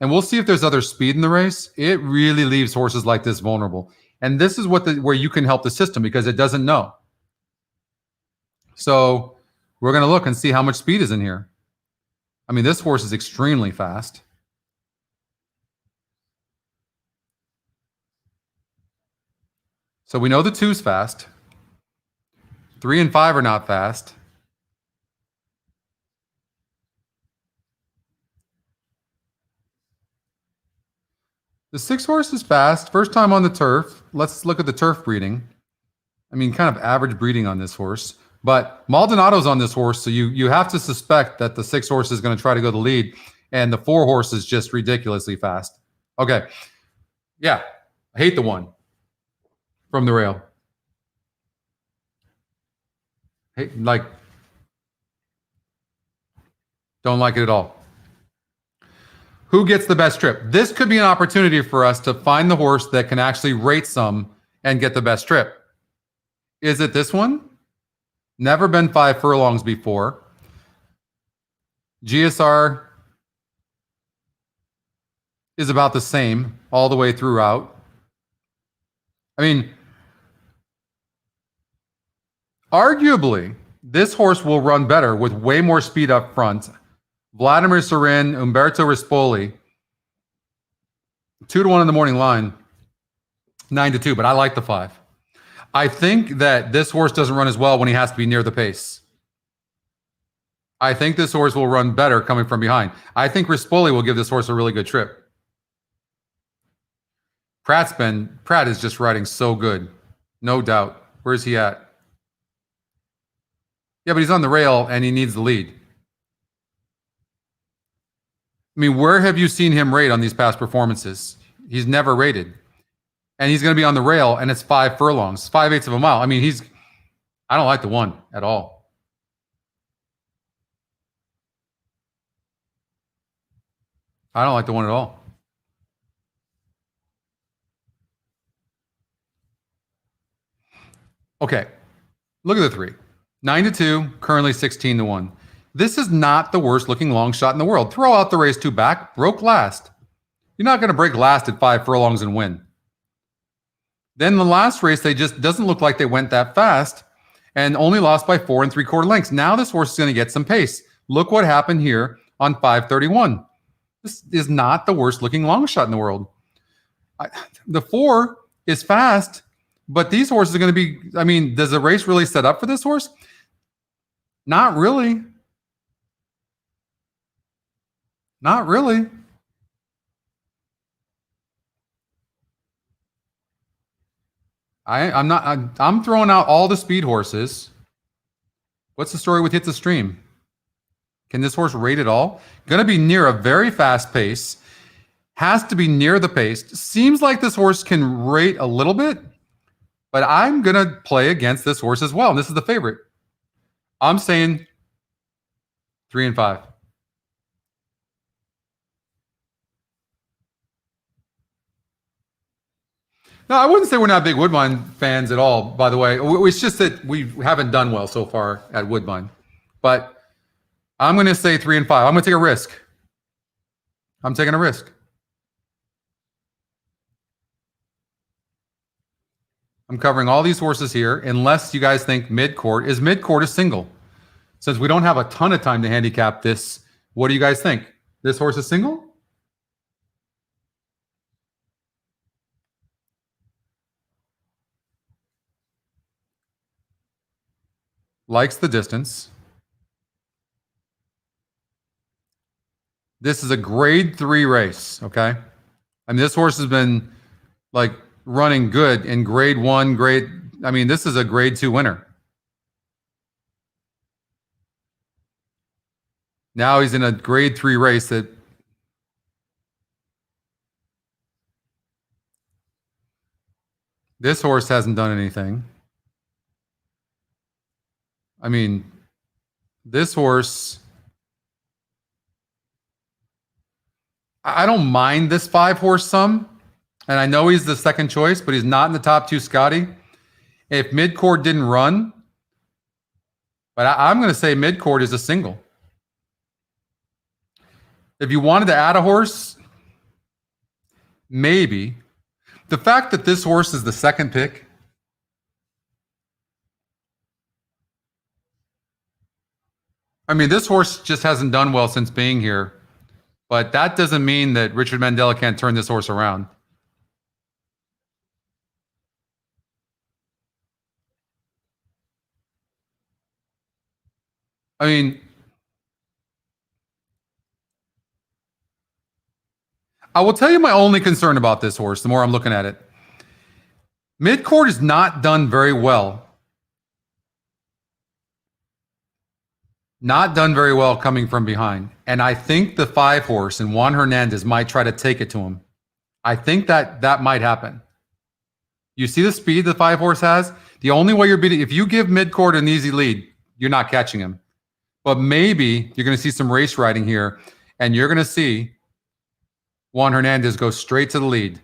and we'll see if there's other speed in the race, it really leaves horses like this vulnerable. And this is where you can help the system because it doesn't know. So we're going to look and see how much speed is in here. I mean, this horse is extremely fast. So we know the 2's fast. 3 and 5 are not fast. The 6-horse is fast. First time on the turf. Let's look at the turf breeding. I mean, kind of average breeding on this horse. But Maldonado's on this horse, so you have to suspect that the 6-horse is going to try to go the lead, and the 4-horse is just ridiculously fast. Okay. Yeah. I hate the 1 from the rail. Don't like it at all. Who gets the best trip? This could be an opportunity for us to find the horse that can actually rate some and get the best trip. Is it this one? Never been 5 furlongs before. GSR is about the same all the way throughout. I mean, arguably, this horse will run better with way more speed up front. Vladimir Serin, Umberto Rispoli, 2-1 in the morning line, 9-2, but I like the 5. I think that this horse doesn't run as well when he has to be near the pace. I think this horse will run better coming from behind. I think Rispoli will give this horse a really good trip. Pratt is just riding so good. No doubt. Where's he at? Yeah, but he's on the rail and he needs the lead. I mean, where have you seen him rate on these past performances? He's never rated. And he's going to be on the rail, and it's 5 furlongs, 5/8 of a mile. I mean, I don't like the 1 at all. I don't like the 1 at all. Okay. Look at the 3. 9-2, currently 16-1. This is not the worst looking long shot in the world. Throw out the race 2 back, broke last. You're not going to break last at 5 furlongs and win. Then the last race, they just doesn't look like they went that fast and only lost by 4 3/4 lengths. Now this horse is going to get some pace. Look what happened here on 5:31. This is not the worst looking long shot in the world. The 4 is fast, but these horses are going to be, I mean, does the race really set up for this horse? Not really. Not really. I'm throwing out all the speed horses. What's the story with Hit the Stream? Can this horse rate at all? Going to be near a very fast pace. Has to be near the pace. Seems like this horse can rate a little bit, but I'm going to play against this horse as well. And this is the favorite. I'm saying 3 and 5. No, I wouldn't say we're not big Woodbine fans at all, by the way. It's just that we haven't done well so far at Woodbine. But I'm going to say 3 and 5. I'm going to take a risk. I'm taking a risk. I'm covering all these horses here, unless you guys think mid-court. Is mid-court a single? Since we don't have a ton of time to handicap this, what do you guys think? This horse is single? Likes the distance. This is a grade 3 race, okay? I mean, this horse has been like running good in grade 1, I mean, this is a grade 2 winner. Now he's in a grade 3 race that this horse hasn't done anything. I mean, this horse, I don't mind this 5-horse some. And I know he's the second choice, but he's not in the top 2 Scotty. If midcourt didn't run, but I'm going to say midcourt is a single. If you wanted to add a horse, maybe. The fact that this horse is the second pick, I mean, this horse just hasn't done well since being here. But that doesn't mean that Richard Mandela can't turn this horse around. I mean, I will tell you my only concern about this horse, the more I'm looking at it. Midcourt has not done very well. Not done very well coming from behind. And I think the 5-horse and Juan Hernandez might try to take it to him. I think that might happen. You see the speed the 5-horse has? The only way you're beating, if you give midcourt an easy lead, you're not catching him. But maybe you're going to see some race riding here, and you're going to see Juan Hernandez go straight to the lead.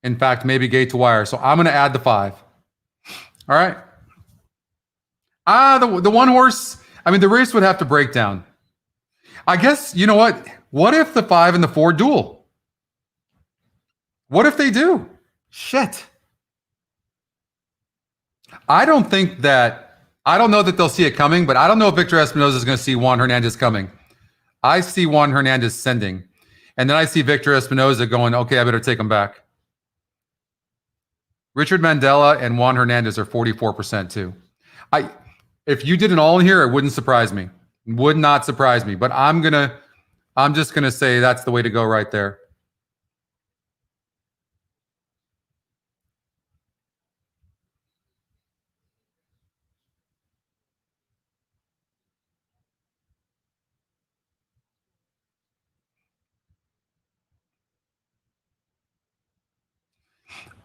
In fact, maybe gate to wire. So I'm going to add the 5. All right. The 1-horse, I mean, the race would have to break down. I guess, you know what? What if the 5 and the 4 duel? What if they do? Shit. I don't know that they'll see it coming, but I don't know if Victor Espinoza is going to see Juan Hernandez coming. I see Juan Hernandez sending. And then I see Victor Espinoza going, okay, I better take him back. Richard Mandela and Juan Hernandez are 44% too. If you did an all in here, it wouldn't surprise me. Would not surprise me. But I'm just gonna say that's the way to go right there.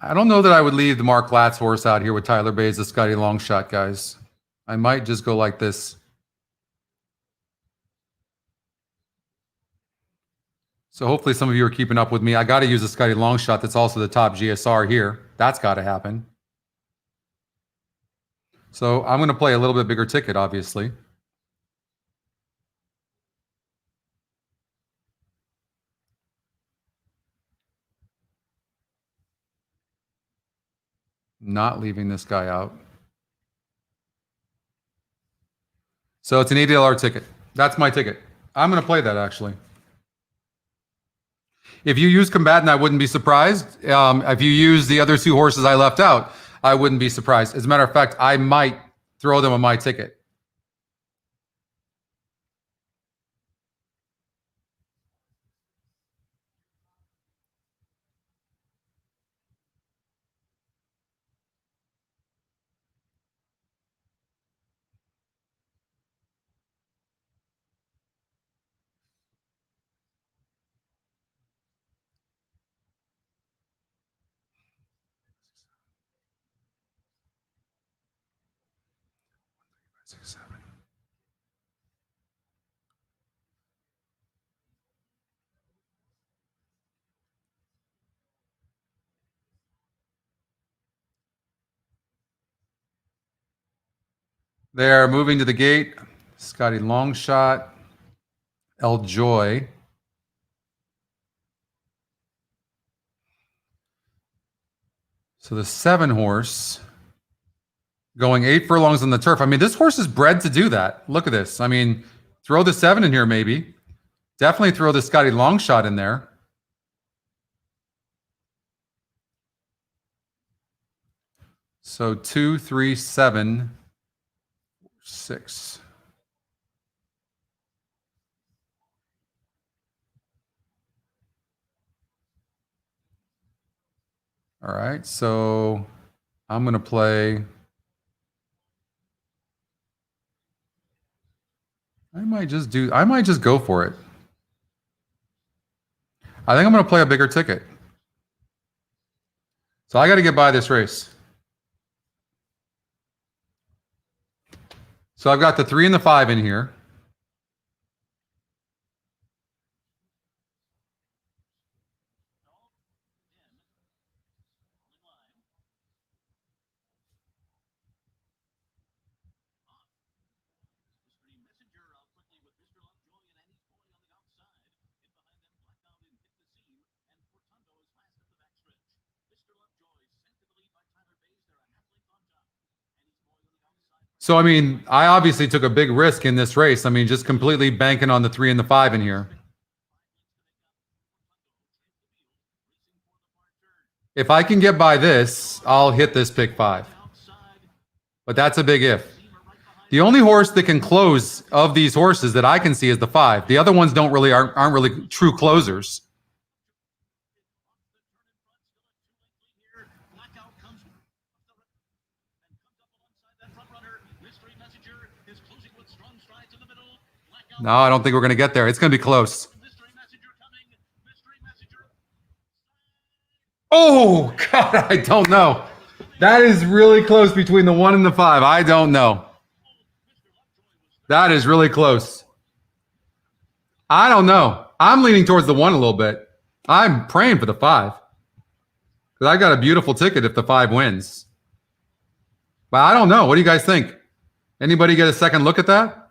I don't know that I would leave the Mark Latz horse out here with Tyler Bays, the Scotty Longshot, guys. I might just go like this. So hopefully some of you are keeping up with me. I got to use a Scotty Longshot that's also the top GSR here. That's got to happen. So I'm going to play a little bit bigger ticket, obviously. Not leaving this guy out. So it's an $80 ticket. That's my ticket. I'm going to play that, actually. If you use combatant, I wouldn't be surprised. If you use the other 2 horses I left out, I wouldn't be surprised. As a matter of fact, I might throw them on my ticket. Six, 7. They're moving to the gate. Scotty Longshot, El Joy. So the 7-horse going 8 furlongs on the turf. I mean, this horse is bred to do that. Look at this. I mean, throw the 7 in here, maybe. Definitely throw the Scotty Longshot in there. So 2, 3, 7, 6. All right, so I'm going to play. I might just go for it. I think I'm going to play a bigger ticket. So I got to get by this race. So I've got the 3 and the 5 in here. So, I mean, I obviously took a big risk in this race. I mean, just completely banking on the 3 and the 5 in here. If I can get by this, I'll hit this pick 5. But that's a big if. The only horse that can close of these horses that I can see is the 5. The other ones aren't really true closers. No, I don't think we're going to get there. It's going to be close. Oh, God, I don't know. That is really close between the 1 and the 5. I don't know. That is really close. I don't know. I'm leaning towards the 1 a little bit. I'm praying for the 5. Because I got a beautiful ticket if the 5 wins. But I don't know. What do you guys think? Anybody get a second look at that?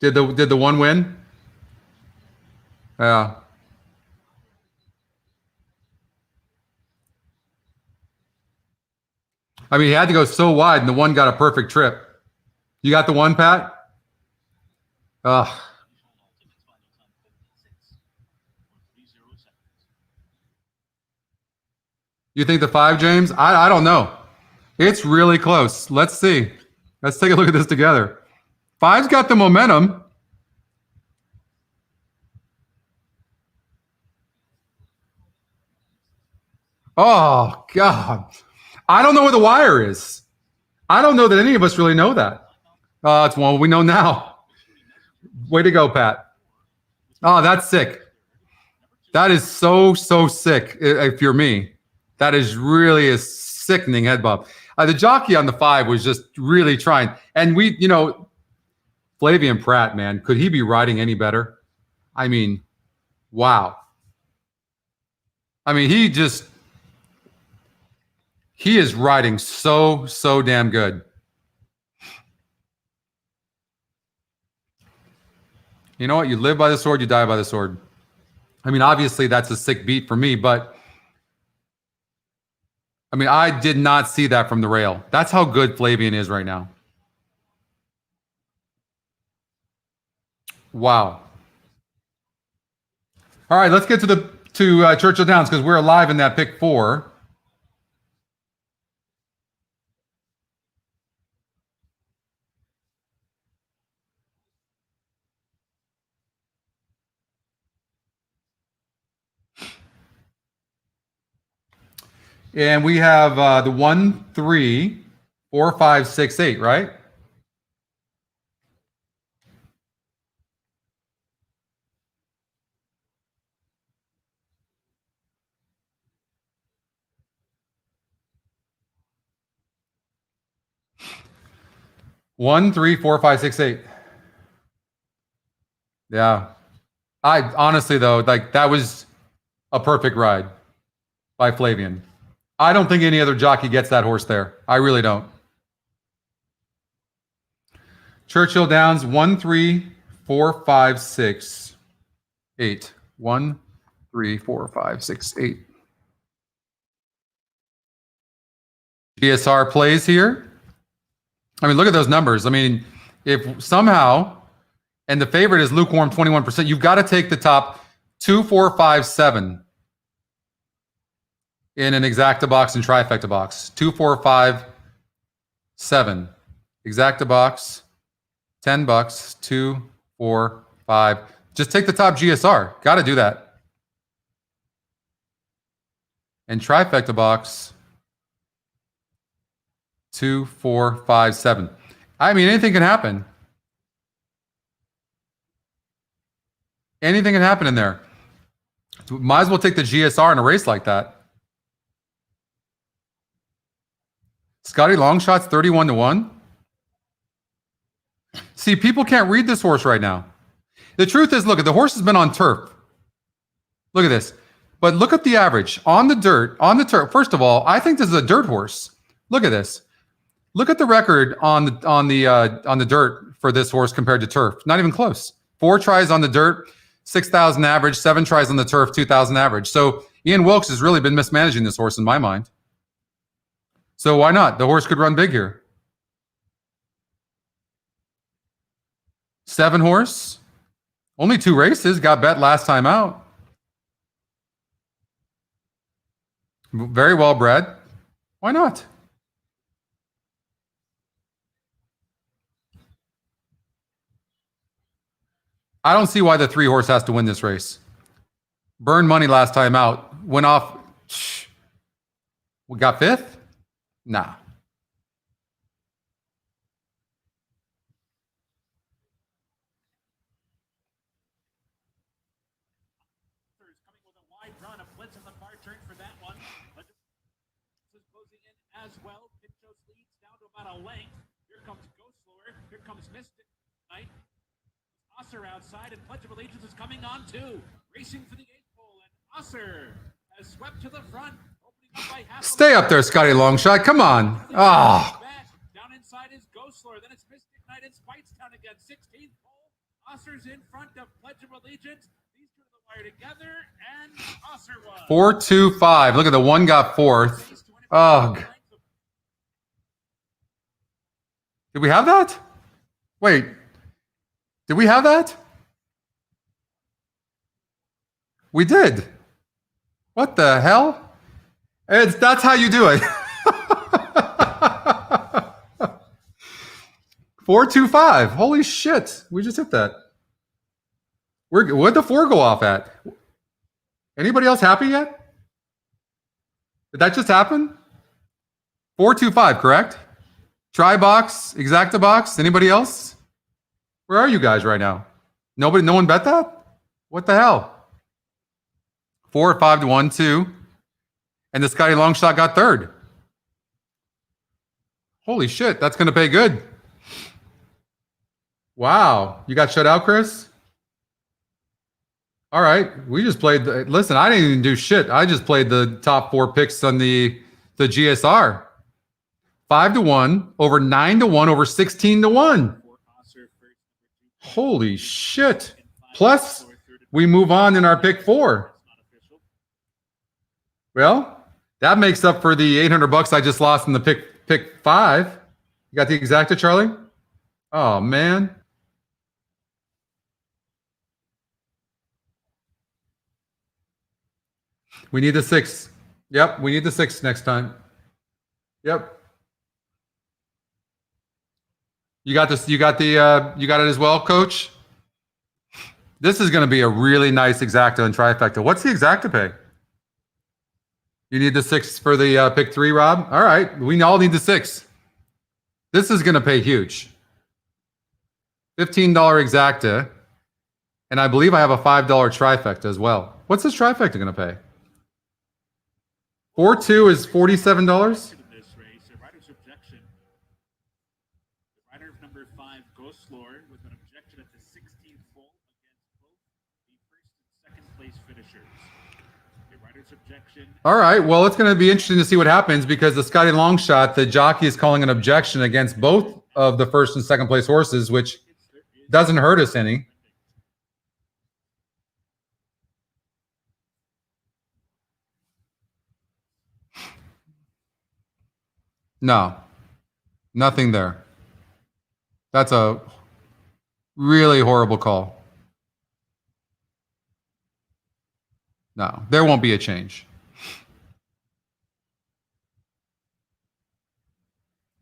Did the 1 win? Yeah. I mean, he had to go so wide, and the 1 got a perfect trip. You got the 1, Pat? Ugh. You think the 5, James? I don't know. It's really close. Let's see. Let's take a look at this together. 5's got the momentum. Oh, God. I don't know where the wire is. I don't know that any of us really know that. It's one we know now. Way to go, Pat. Oh, that's sick. That is so sick if you're me. That is really a sickening head bob. The jockey on the 5 was just really trying. And Flavian Pratt, man, could he be riding any better? I mean, wow. I mean, he is riding so damn good. You know what? You live by the sword, you die by the sword. I mean, obviously that's a sick beat for me, but I mean, I did not see that from the rail. That's how good Flavian is right now. Wow. All right, let's get to Churchill Downs because we're alive in that pick 4. And we have the 1, 3, 4, 5, 6, 8, right? One, 3, 4, 5, 6, 8. Yeah. I honestly though, like that was a perfect ride by Flavian. I don't think any other jockey gets that horse there. I really don't. Churchill Downs 1, 3, 4, 5, 6, 8. 1, 3, 4, 5, 6, 8. GSR plays here. I mean, look at those numbers. I mean, if somehow, and the favorite is lukewarm 21%, you've got to take the top 2, 4, 5, 7 in an exacta box and trifecta box. 2, 4, 5, 7. Exacta box, $10. 2, 4, 5. Just take the top GSR. Got to do that. And trifecta box, 2, 4, 5, 7. I mean, anything can happen. Anything can happen in there. Might as well take the GSR in a race like that. Scotty Longshot's 31-1. See, people can't read this horse right now. The truth is, look, the horse has been on turf. Look at this. But look at the average on the dirt, on the turf. First of all, I think this is a dirt horse. Look at this. Look at the record on the dirt for this horse compared to turf. Not even close. 4 tries on the dirt, 6,000 average. 7 tries on the turf, 2,000 average. So Ian Wilkes has really been mismanaging this horse in my mind. So why not? The horse could run big here. 7 horse. Only 2 races. Got bet last time out. Very well bred. Why not? I don't see why the 3 horse has to win this race. Burned money last time out. Went off. We got 5th? Nah. Coming with a wide run, a blitz on the far turn for that one. But this is closing in as well. Pinchos leads down to about a length. Here comes Go Slower. Here comes Mystic Knight. Osser outside, and Pledge of Allegiance is coming on too. Racing for the 8th pole, and Osser has swept to the front. Opening up by half. Stay up there, Scotty Longshot. Come on. Oh. Down inside is Go Slower. Then it's Mystic Knight and Spitestown again. 16th pole. Osser's in front of Pledge of Allegiance. These two to the wire together, and Osser won. 4, 2, 5. Look at the one got 4th. Oh. Did we have that? Wait. Did we have that? We did. What the hell? That's how you do it. 4, 2, 5. Holy shit. We just hit that. What'd the 4 go off at? Anybody else happy yet? Did that just happen? 4, 2, 5, correct? Try box, exacta box. Anybody else? Where are you guys right now? No one bet that? What the hell? 4, 5 to 1, 2. And the Scotty Longshot got 3rd. Holy shit, that's going to pay good. Wow. You got shut out, Chris? All right. We just played. Listen, I didn't even do shit. I just played the top 4 picks on the GSR. 5 to 1, over 9 to 1, over 16 to 1. Holy shit. Plus, we move on in our pick 4. Well, that makes up for the $800 I just lost in the pick 5. You got the exacta, Charlie? Oh, man. We need the 6. Yep, we need the 6 next time. Yep. You got this. You got it as well, Coach. This is going to be a really nice exacta and trifecta. What's the exacta pay? You need the 6 for the pick 3, Rob. All right, we all need the 6. This is going to pay huge. $15 exacta, and I believe I have a $5 trifecta as well. What's this trifecta going to pay? 4-2 is $47. Number 5, Ghost Lord, with an objection at the 16th hole against both the first and second place finishers. The rider's objection. All right, well, it's going to be interesting to see what happens because the Scotty Longshot, the jockey is calling an objection against both of the first and second place horses, which doesn't hurt us any. No, nothing there. That's a really horrible call. No, there won't be a change.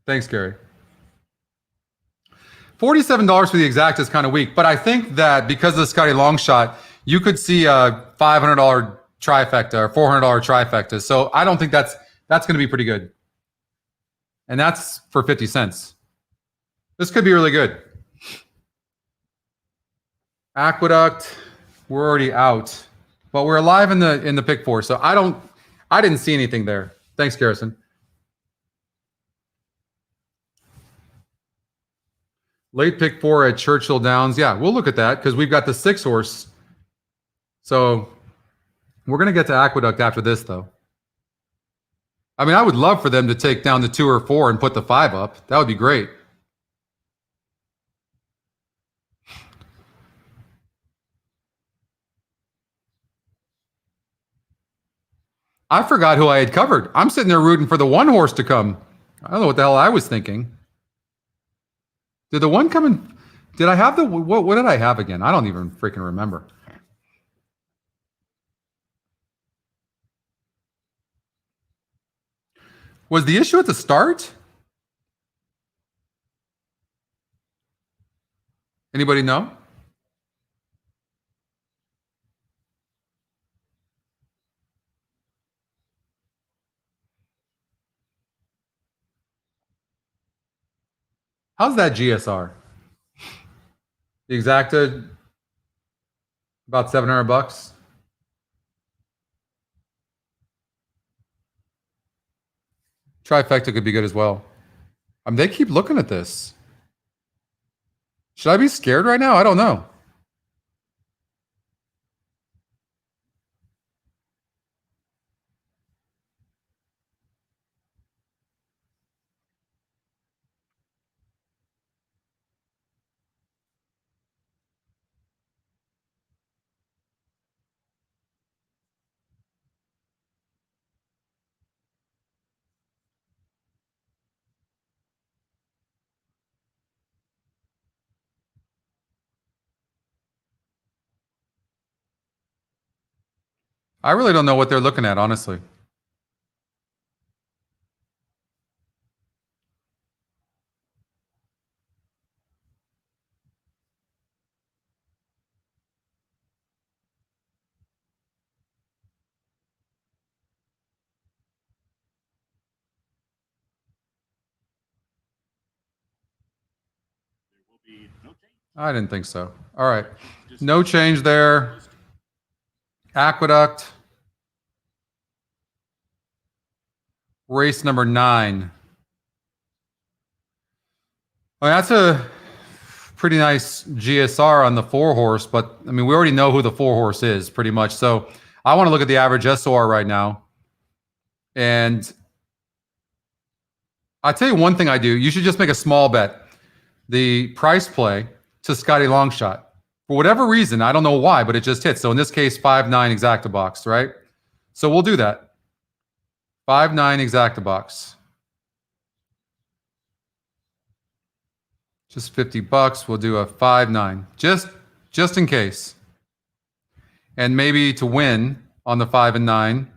Thanks, Gary. $47 for the exact is kind of weak, but I think that because of the Scotty Longshot, you could see a $500 trifecta or $400 trifecta. So I don't think that's going to be pretty good. And that's for 50 cents. This could be really good. Aqueduct, we're already out, but we're alive in the pick four. So I didn't see anything there. Thanks, Garrison. Late pick four at Churchill Downs. Yeah, we'll look at that because we've got the 6 horse. So we're going to get to Aqueduct after this, though. I mean, I would love for them to take down the 2 or 4 and put the 5 up. That would be great. I forgot who I had covered. I'm sitting there rooting for the 1 horse to come. I don't know what the hell I was thinking. Did the 1 come in? Did I have the what did I have again? I don't even freaking remember. Was the issue at the start? Anybody know? How's that GSR? The exacta about $700. Trifecta could be good as well. I mean, they keep looking at this. Should I be scared right now? I don't know. I really don't know what they're looking at, honestly. I didn't think so. All right. No change there. Aqueduct. Race number 9. Well, that's a pretty nice GSR on the 4 horse, but I mean, we already know who the 4 horse is pretty much. So I want to look at the average SOR right now. And I tell you one thing I do. You should just make a small bet. The price play to Scotty Longshot. For whatever reason, I don't know why, but it just hits. So in this case, 5-9 exacta box, right? So we'll do that. 5-9 exacta box. Just $50. We'll do a 5-9. Just in case. And maybe to win on the 5 and 9.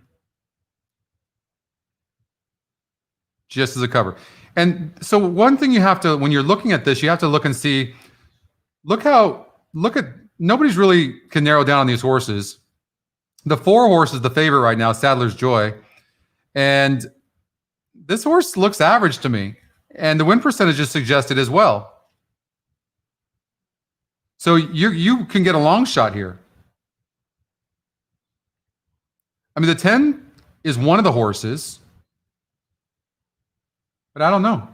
Just as a cover. And so one thing you have to, when you're looking at this, you have to look and see, look at, nobody's really can narrow down on these horses. The 4 horse is the favorite right now, Sadler's Joy. And this horse looks average to me. And the win percentage is suggested as well. So you can get a long shot here. I mean, the 10 is one of the horses. But I don't know.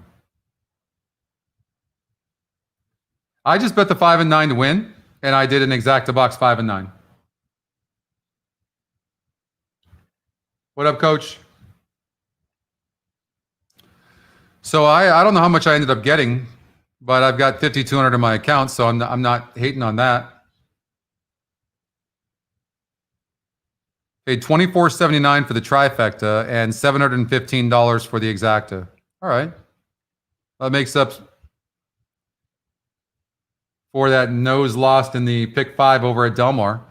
I just bet the 5 and 9 to win, and I did an exacta box 5 and 9. What up, Coach? So I don't know how much I ended up getting, but I've got $5,200 in my account, so I'm not hating on that. Paid $24.79 for the trifecta and $715 for the exacta. All right, that makes up for that nose lost in the pick 5 over at Del Mar.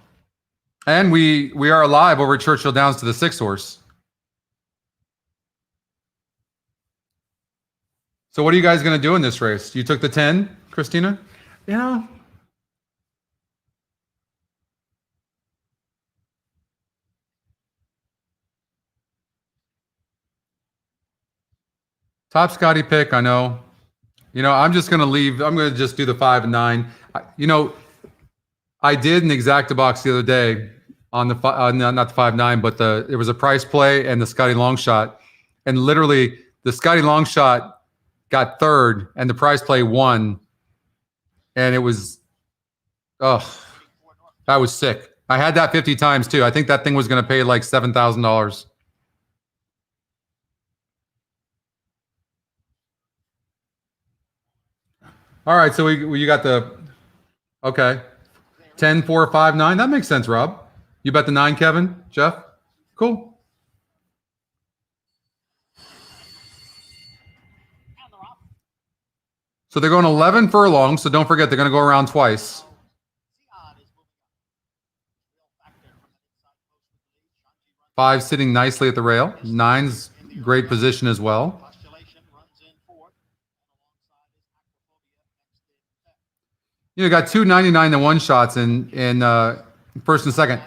And we are alive over at Churchill Downs to the 6 horse. So what are you guys going to do in this race? You took the 10, Christina? Yeah. Top Scotty pick, I know. You know, I'm just going to leave. I'm going to just do the 5 and 9. You know, I did an exacta box the other day on the not the 5-9, but it was a price play and the Scotty long shot, and literally the Scotty long shot got third and the price play won, and it was, oh, that was sick. I had that 50 times too. I think that thing was going to pay like $7,000. All right, so you got the, okay, 10, 4, 5, 9. That makes sense, Rob. You bet the 9, Kevin, Jeff. Cool. So they're going 11 furlongs. So don't forget they're going to go around twice. 5 sitting nicely at the rail. 9's great position as well. You got 2.99 to 1 shots in first and second.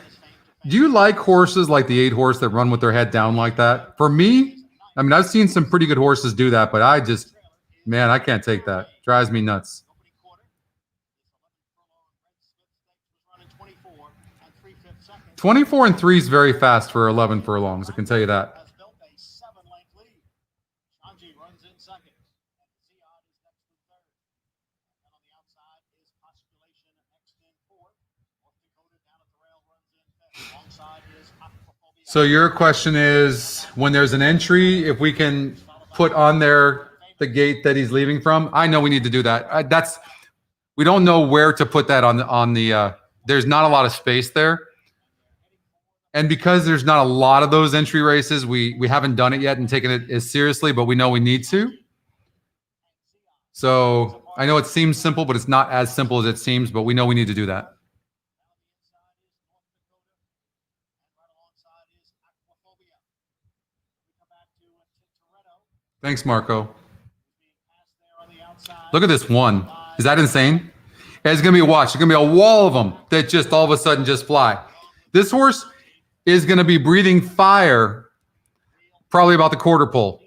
Do you like horses like the 8 horse that run with their head down like that? For me, I mean, I've seen some pretty good horses do that, but I just, man, I can't take that. Drives me nuts. 24 and 3 is very fast for 11 furlongs. I can tell you that. So your question is, when there's an entry, if we can put on there the gate that he's leaving from? I know we need to do that. We don't know where to put that on the. There's not a lot of space there, and because there's not a lot of those entry races, we haven't done it yet and taken it as seriously, but we know we need to. So I know it seems simple, but it's not as simple as it seems. But we know we need to do that. Thanks, Marco. Look at this one. Is that insane? It's going to be a watch. There's going to be a wall of them that just all of a sudden just fly. This horse is going to be breathing fire probably about the quarter pole.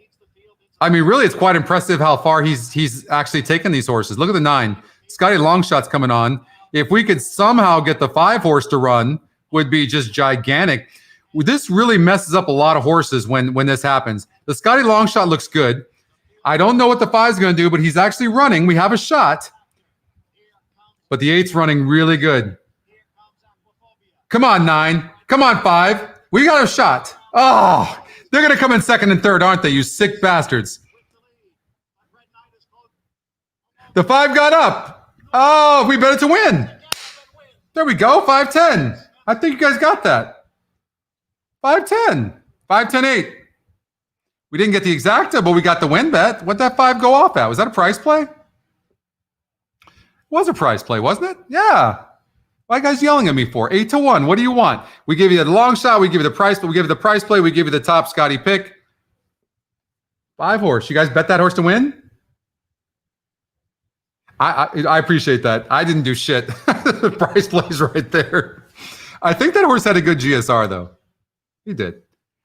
I mean, really, it's quite impressive how far he's actually taken these horses. Look at the 9. Scotty Longshot's coming on. If we could somehow get the 5 horse to run, would be just gigantic. This really messes up a lot of horses when this happens. The Scotty Longshot looks good. I don't know what the 5 is going to do, but he's actually running. We have a shot. But the 8's running really good. Come on, 9. Come on, 5. We got a shot. Oh, they're going to come in second and third, aren't they, you sick bastards? The 5 got up. Oh, we bet it to win. There we go, 5-10. I think you guys got that. 5-10. 5-10-8. We didn't get the exacta, but we got the win bet. What'd that 5 go off at? Was that a price play? It was a price play, wasn't it? Yeah. Why are you guys yelling at me for? 8-1. What do you want? We give you the long shot. We give you the price, but we give you the price play. We give you the top Scotty pick. 5 horse. You guys bet that horse to win? I appreciate that. I didn't do shit. The price play's right there. I think that horse had a good GSR, though. He did.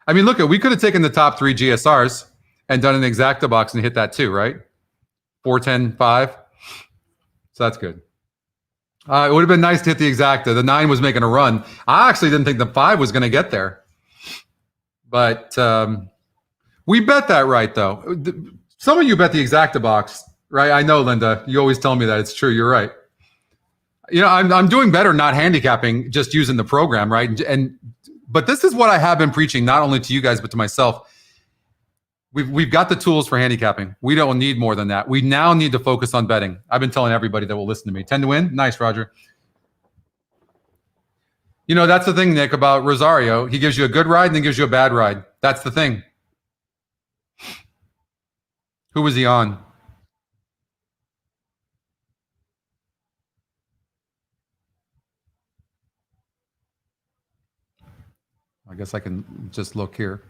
I mean, look, we could have taken the top 3 GSRs and done an exacta box and hit that too, right? 4-10-5. So that's good. It would have been nice to hit the exacta. The 9 was making a run. I actually didn't think the 5 was going to get there. But we bet that right, though. Some of you bet the exacta box, right? I know, Linda. You always tell me that. It's true. You're right. You know, I'm doing better not handicapping, just using the program, right? But this is what I have been preaching, not only to you guys, but to myself. We've got the tools for handicapping. We don't need more than that. We now need to focus on betting. I've been telling everybody that will listen to me. 10 to win? Nice, Roger. You know, that's the thing, Nick, about Rosario. He gives you a good ride and then gives you a bad ride. That's the thing. Who was he on? I guess I can just look here.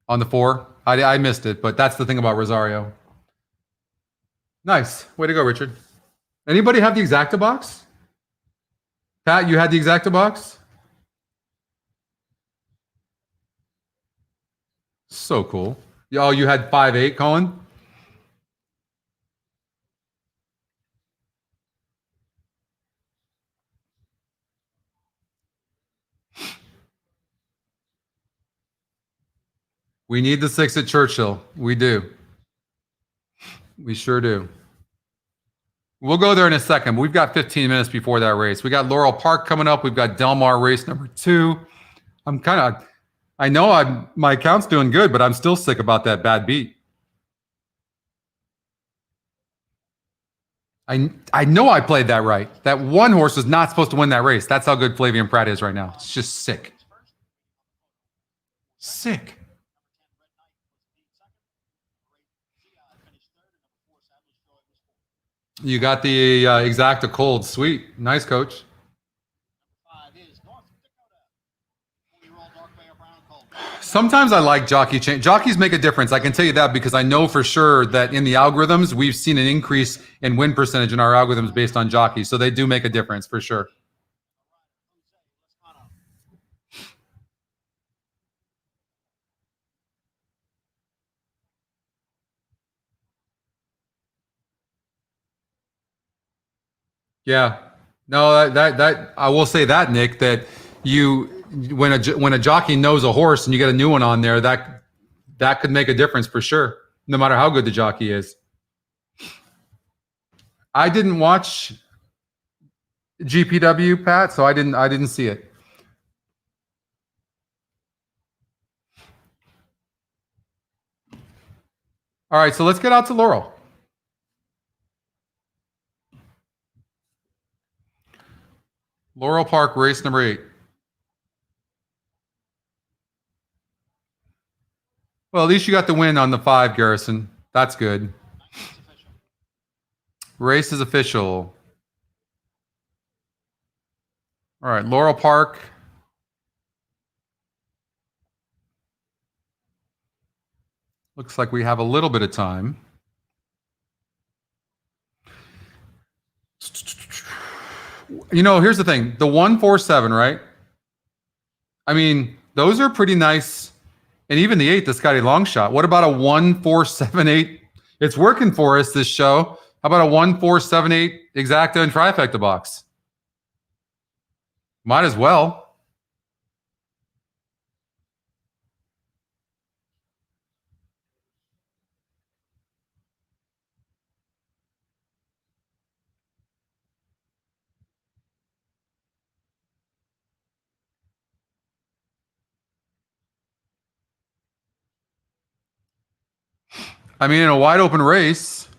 On the 4, I missed it, but that's the thing about Rosario. Nice. Way to go, Richard. Anybody have the exacta box? Pat, you had the exacta box? So cool. Oh, you had 5-8, Colin? We need the 6 at Churchill. We do. We sure do. We'll go there in a second. We've got 15 minutes before that race. We got Laurel Park coming up. We've got Del Mar race number 2. I know my account's doing good, but I'm still sick about that bad beat. I know I played that right. That one horse was not supposed to win that race. That's how good Flavian Pratt is right now. It's just sick. Sick. You got the exacta cold. Sweet. Nice, coach. Sometimes I like jockey change. Jockeys make a difference. I can tell you that because I know for sure that in the algorithms, we've seen an increase in win percentage in our algorithms based on jockeys. So they do make a difference for sure. Yeah. No, that I will say that, Nick, that when a jockey knows a horse and you get a new one on there, that could make a difference for sure, no matter how good the jockey is. I didn't watch GPW, Pat, so I didn't see it. All right, so let's get out to Laurel. Laurel Park, race number 8. Well, at least you got the win on the 5, Garrison. That's good. Race is official. All right, Laurel Park. Looks like we have a little bit of time. You know, here's the thing. The 147, right? I mean, those are pretty nice. And even the 8, the Scotty long shot. What about a 1478? It's working for us this show. How about a 1478 exacta and trifecta box? Might as well. I mean, in a wide open race,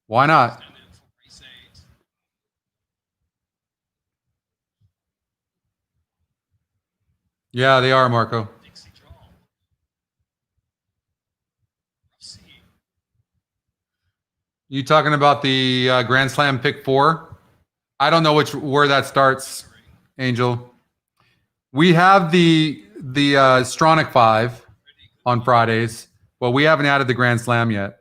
why not? Yeah, they are, Marco. You talking about the Grand Slam pick 4? I don't know where that starts, Angel. We have the Stronach 5 on Fridays, but we haven't added the Grand Slam yet.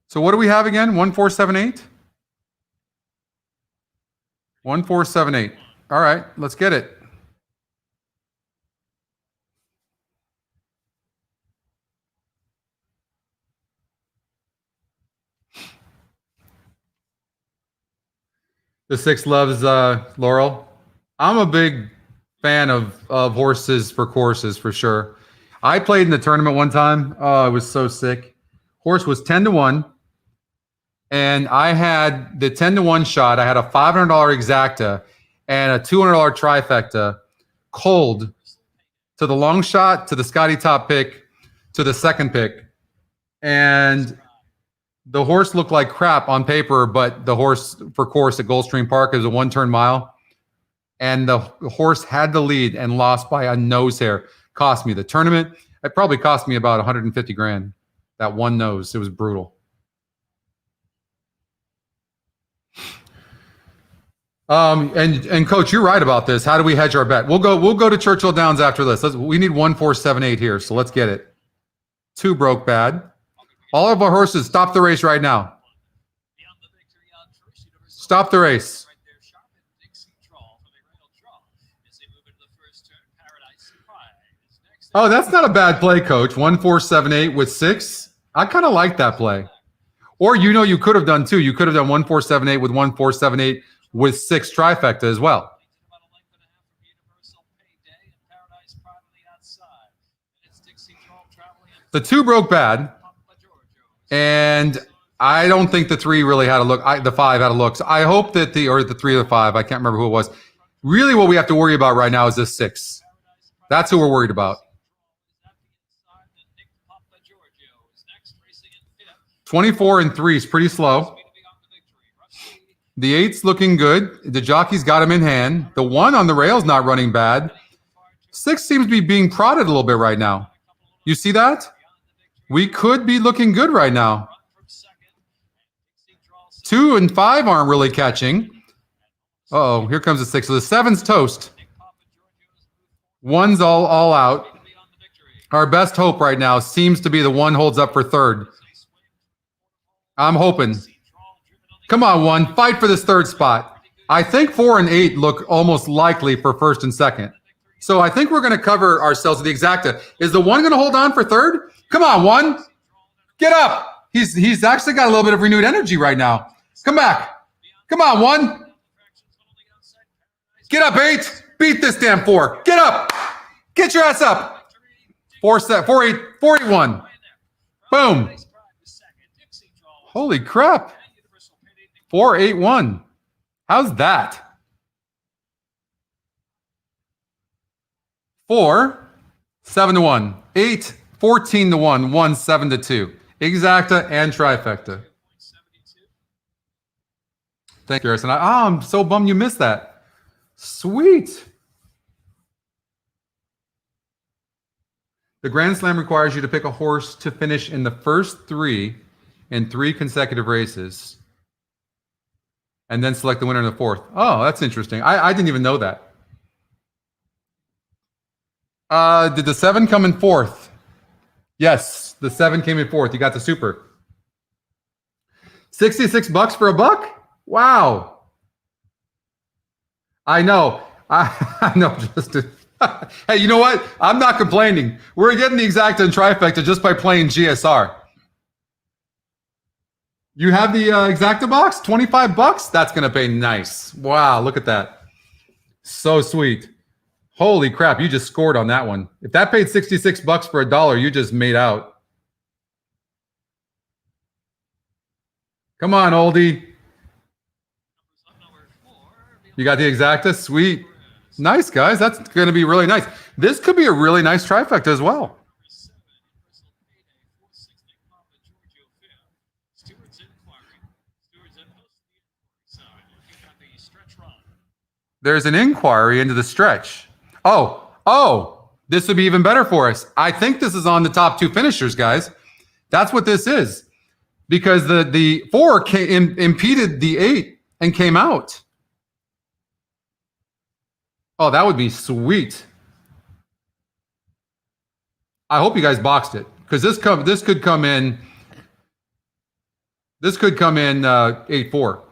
So what do we have again? 1478? 1478. All right, let's get it. The 6 loves Laurel. I'm a big fan of horses for courses for sure. I played in the tournament one time. Oh, it was so sick. Horse was 10-1. And I had the 10-1 shot. I had a $500 exacta and a $200 trifecta cold to the long shot, to the Scotty top pick, to the second pick. And the horse looked like crap on paper, but the horse for course at Gulfstream Park is a 1-turn mile. And the horse had the lead and lost by a nose hair. Cost me the tournament. It probably cost me about 150 grand. That one nose. It was brutal. And coach, you're right about this. How do we hedge our bet? We'll go to Churchill Downs after this. We need 1478 here, so let's get it. 2 broke bad. All of our horses, stop the race right now. Stop the race. Oh, that's not a bad play, Coach. 1, 4, 7, 8 with 6. I kind of like that play. Or you could have done 2. You could have done 1, 4, 7, 8 with 1, 4, 7, 8 with 6 trifecta as well. The 2 broke bad, and I don't think the 3 really had a look. The 5 had a look. So I hope that the 3 or the 5, I can't remember who it was. Really, what we have to worry about right now is this 6. That's who we're worried about. 24 and 3 is pretty slow. The 8's looking good. The jockey's got him in hand. The 1 on the rail's not running bad. 6 seems to be being prodded a little bit right now. You see that? We could be looking good right now. 2 and 5 aren't really catching. Uh-oh, here comes the 6. So the 7's toast. 1's all out. Our best hope right now seems to be the 1 holds up for 3rd. I'm hoping. Come on, 1. Fight for this 3rd spot. I think 4 and 8 look almost likely for 1st and 2nd. So I think we're going to cover ourselves with the exacta. Is the 1 going to hold on for 3rd? Come on, 1. Get up. He's actually got a little bit of renewed energy right now. Come back. Come on, 1. Get up, 8. Beat this damn 4. Get up. Get your ass up. 4, 7, 4, 8, 41. Boom. Holy crap. 4, 8, 1. How's that? 4, 7 to 1. 8, 14 to 1. 1, 7 to 2. Exacta and trifecta. Thank you, Harrison. I'm so bummed you missed that. Sweet. The Grand Slam requires you to pick a horse to finish in the first 3 in 3 consecutive races, and then select the winner in the 4th. Oh, that's interesting. I didn't even know that. Did the 7 come in 4th? Yes, the 7 came in 4th. You got the super. $66 for a buck? Wow. I know. I know, Justin. Hey, you know what? I'm not complaining. We're getting the exacta and trifecta just by playing GSR. You have the exacta box? $25? That's going to pay nice. Wow, look at that. So sweet. Holy crap, you just scored on that one. If that paid $66 for $1, you just made out. Come on, oldie. You got the exacta? Sweet. Nice, guys. That's going to be really nice. This could be a really nice trifecta as well. There's an inquiry into the stretch. Oh, this would be even better for us. I think this is on the top 2 finishers, guys. That's what this is. Because the 4 impeded the 8 and came out. Oh, that would be sweet. I hope you guys boxed it, because this could come in 8-4.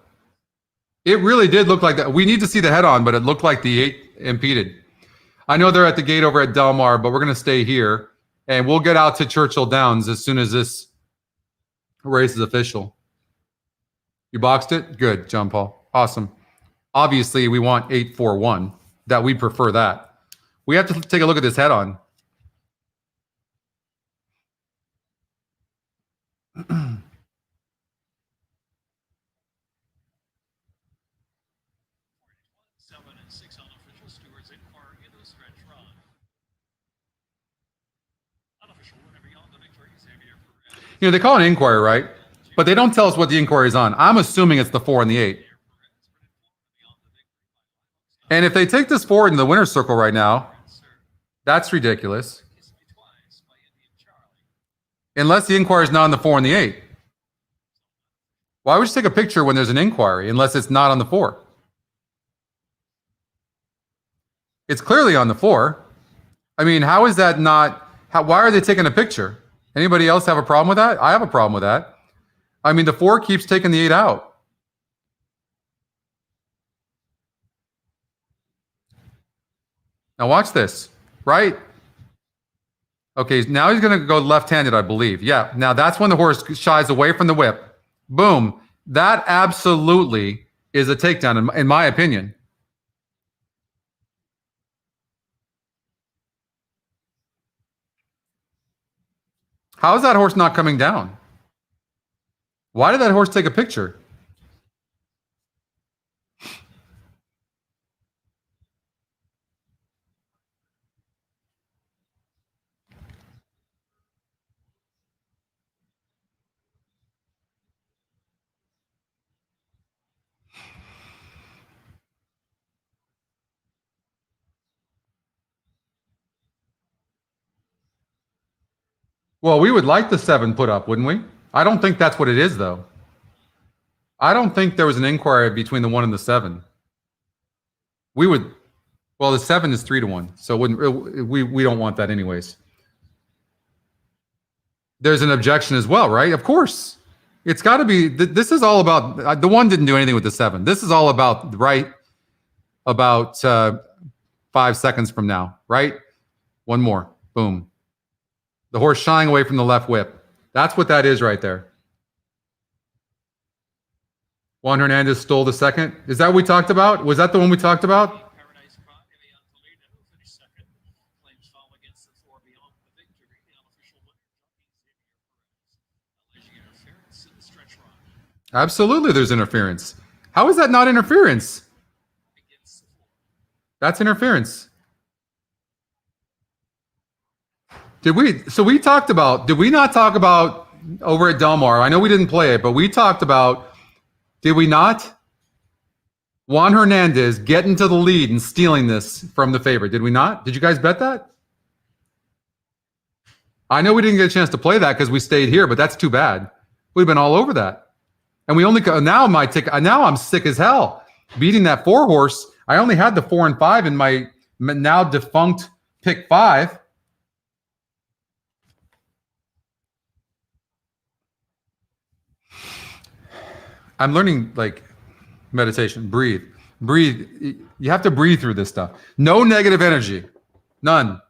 It really did look like that. We need to see the head on, but it looked like the 8 impeded. I know they're at the gate over at Del Mar, but we're going to stay here, and we'll get out to Churchill Downs as soon as this race is official. You boxed it? Good, John Paul. Awesome. Obviously, we want 8-4-1. That we'd prefer that. We have to take a look at this head on. You know, they call it an inquiry, right? But they don't tell us what the inquiry is on. I'm assuming it's the 4 and the 8. And if they take this forward in the winner's circle right now, that's ridiculous. Unless the inquiry is not on the 4 and the 8. Why would you take a picture when there's an inquiry unless it's not on the 4? It's clearly on the 4. I mean, how is that not? Why are they taking a picture? Anybody else have a problem with that? I have a problem with that. I mean, the 4 keeps taking the 8 out. Now watch this, right? Okay, now he's going to go left-handed, I believe. Yeah, now that's when the horse shies away from the whip. Boom. That absolutely is a takedown, in my opinion. How is that horse not coming down? Why did that horse take a picture? Well, we would like the 7 put up, wouldn't we? I don't think that's what it is, though. I don't think there was an inquiry between the 1 and the 7. We would. Well, the 7 is 3-1, so we don't want that anyways. There's an objection as well, right? Of course, it's got to be. This is all about the 1 didn't do anything with the 7. This is all about about 5 seconds from now, right? One more, boom. The horse shying away from the left whip. That's what that is right there. Juan Hernandez stole the second. Is that what we talked about? Was that the one we talked about? Absolutely, there's interference. How is that not interference? That's interference. Did we not talk about over at Del Mar? I know we didn't play it, but we talked about, did we not? Juan Hernandez getting to the lead and stealing this from the favorite. Did we not? Did you guys bet that? I know we didn't get a chance to play that because we stayed here, but that's too bad. We've been all over that. And we only now now I'm sick as hell beating that 4 horse. I only had the 4 and 5 in my now defunct pick 5. I'm learning like meditation. Breathe. You have to breathe through this stuff. No negative energy. None.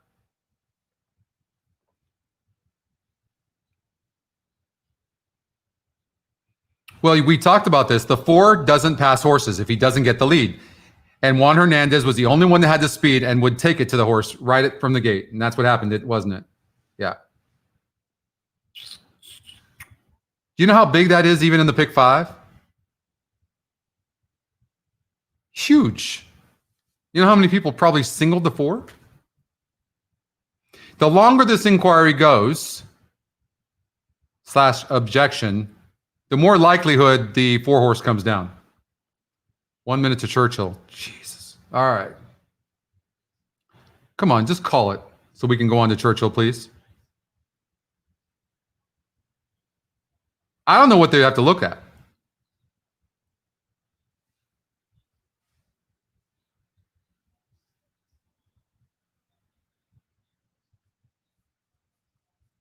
Well, we talked about this. The 4 doesn't pass horses if he doesn't get the lead. And Juan Hernandez was the only one that had the speed and would take it to the horse right from the gate. And that's what happened, wasn't it? Yeah. Do you know how big that is even in the pick 5? Huge. You know how many people probably singled the 4? The longer this inquiry goes, / objection, the more likelihood the 4 horse comes down. 1 minute to Churchill. Jesus. All right. Come on, just call it so we can go on to Churchill, please. I don't know what they have to look at.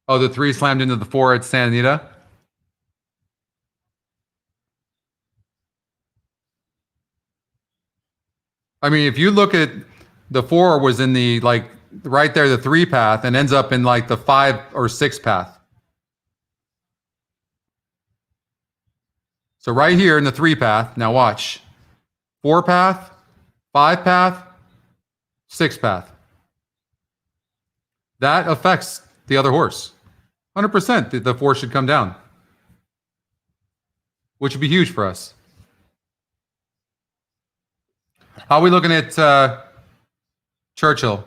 Oh, the 3 slammed into the 4 at Santa Anita. I mean, if you look at the 4 was in the right there, the 3 path, and ends up in like the 5 or 6 path. So right here in the 3 path, now watch. 4 path, 5 path, 6 path. That affects the other horse. 100% the 4 should come down, which would be huge for us. How are we looking at Churchill?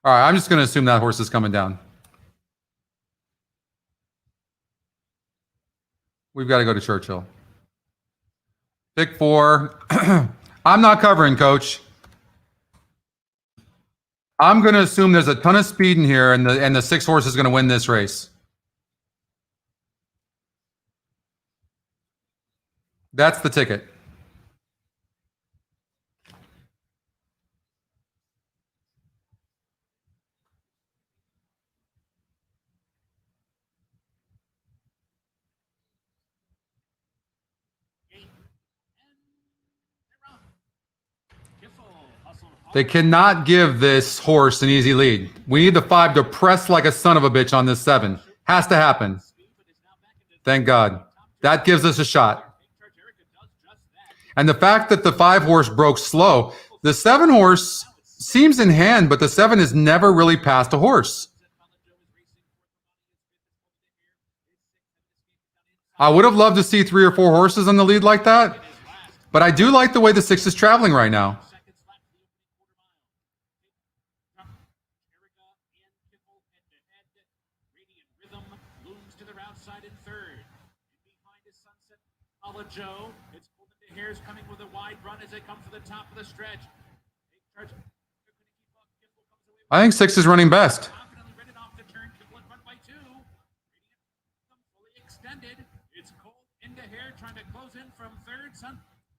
All right, I'm just going to assume that horse is coming down. We've got to go to Churchill. Pick 4. I'm not covering, coach. I'm going to assume there's a ton of speed in here, and the 6 horse is going to win this race. That's the ticket. They cannot give this horse an easy lead. We need the 5 to press like a son of a bitch on this 7. Has to happen. Thank God. That gives us a shot. And the fact that the 5 horse broke slow, the 7 horse seems in hand, but the 7 has never really passed a horse. I would have loved to see 3 or 4 horses on the lead like that, but I do like the way the 6 is traveling right now. Joe, it's Golden to Hares coming with a wide run as they come for the top of the stretch. I think 6 is running best. Confidently read it off the turn, Kibble in front by 2. Fully extended. It's Colt into Hare trying to close in from third.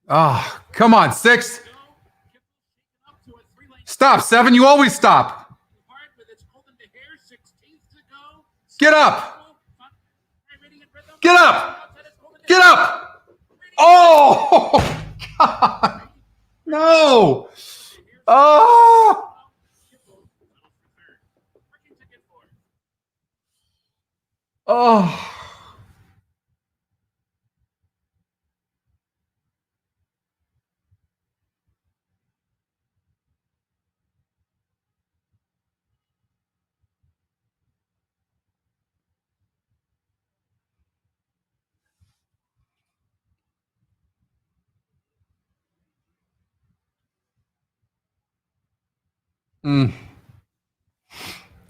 Oh, come on, 6. Stop, 7. You always stop. Get up. Get up. Get up. Oh, God. No. Oh. Oh. Mm.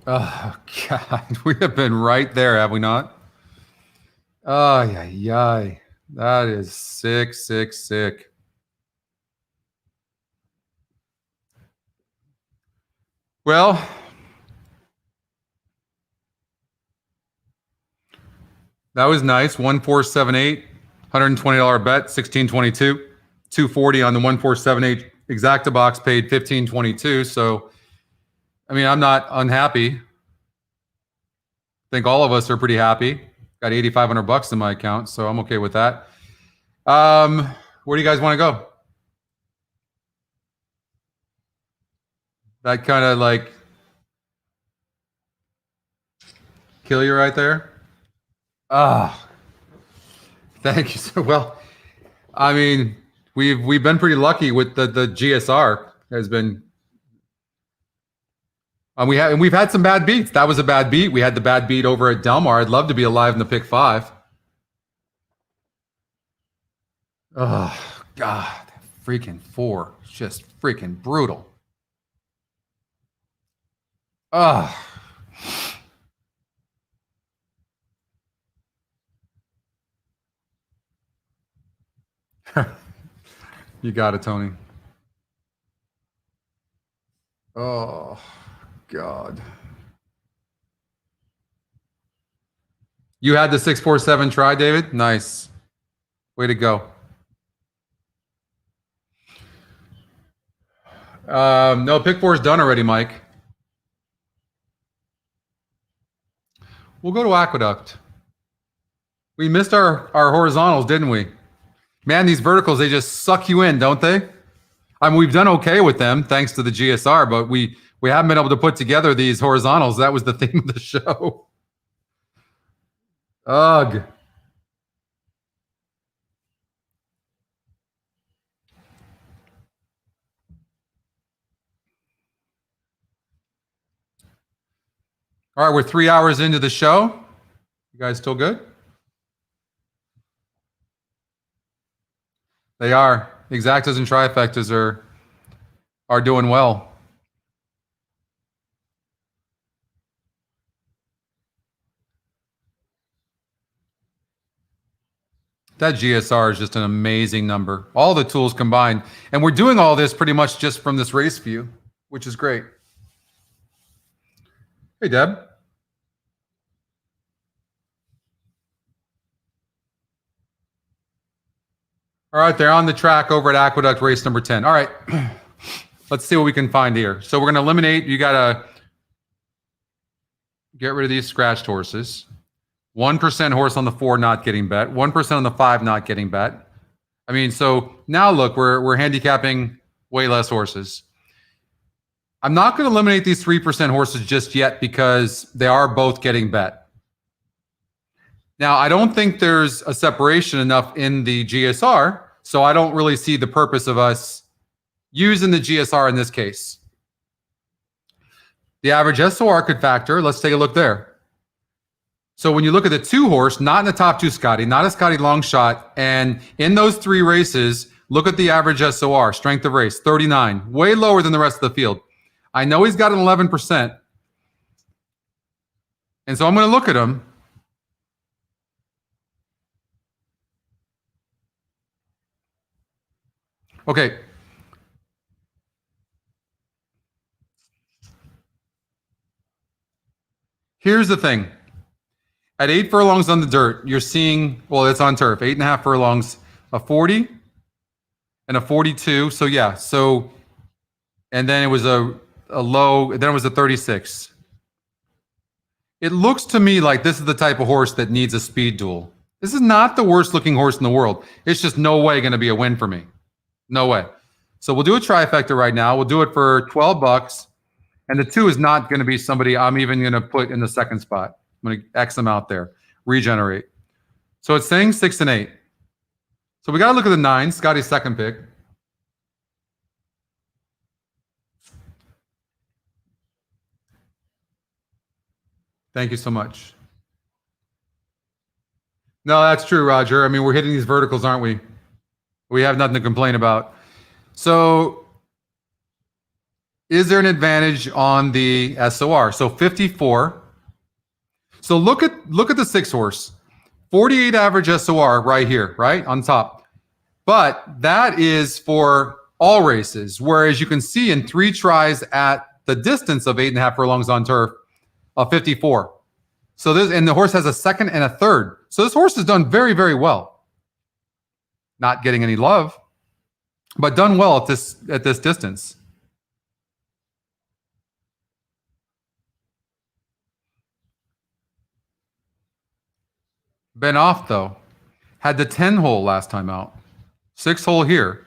Oh, God. We have been right there, have we not? Oh, yeah. That is sick, sick, sick. Well, that was nice. 1478, $120 bet, 1622, 240 on the 1478 exacta box, paid 1522. So, I mean, I'm not unhappy. I think all of us are pretty happy. Got $8,500 in my account, so I'm okay with that. Where do you guys want to go? That kind of like kill you right there. Ah, thank you so well. I mean, we've been pretty lucky with the GSR has been. We've had some bad beats. That was a bad beat. We had the bad beat over at Del Mar. I'd love to be alive in the pick 5. Oh God, freaking 4, just freaking brutal. Oh. You got it, Tony. Oh, God. You had the 647 try, David? Nice. Way to go. No, pick 4 is done already, Mike. We'll go to Aqueduct. We missed our horizontals, didn't we? Man, these verticals, they just suck you in, don't they? I mean, we've done okay with them thanks to the GSR, but we haven't been able to put together these horizontals. That was the theme of the show. Ugh. All right, we're 3 hours into the show. You guys still good? They are. Exactas and trifectas are doing well. That GSR is just an amazing number. All the tools combined. And we're doing all this pretty much just from this race view, which is great. Hey, Deb. All right, they're on the track over at Aqueduct race number 10. All right, let's see what we can find here. So we're going to eliminate, you got to get rid of these scratched horses. 1% horse on the 4 not getting bet. 1% on the 5 not getting bet. I mean, so now look, we're handicapping way less horses. I'm not going to eliminate these 3% horses just yet because they are both getting bet. Now, I don't think there's a separation enough in the GSR, so I don't really see the purpose of us using the GSR in this case. The average SOR could factor. Let's take a look there. So when you look at the 2 horse, not in the top 2 Scotty, not a Scotty long shot, and in those 3 races, look at the average SOR, strength of race, 39, way lower than the rest of the field. I know he's got an 11%. And so I'm going to look at him. Okay. Here's the thing. At 8 furlongs on the dirt, you're seeing, well, it's on turf, 8.5 furlongs, a 40 and a 42. So yeah, so, and then it was a low, then it was a 36. It looks to me like this is the type of horse that needs a speed duel. This is not the worst looking horse in the world. It's just no way going to be a win for me. No way. So we'll do a trifecta right now. We'll do it for $12. And the 2 is not going to be somebody I'm even going to put in the second spot. I'm going to X them out there. Regenerate. So it's saying 6 and 8. So we got to look at the 9, Scotty's second pick. Thank you so much. No, that's true, Roger. I mean, we're hitting these verticals, aren't we? We have nothing to complain about. So is there an advantage on the SOR? So 54. So look at the 6 horse. 48 average SOR right here, right on top. But that is for all races, whereas you can see in 3 tries at the distance of 8.5 furlongs on turf, a 54. So this, and the horse has a second and a third. So this horse has done very, very well. Not getting any love, but done well at this distance. Been off though. Had the 10 hole last time out. 6 hole here.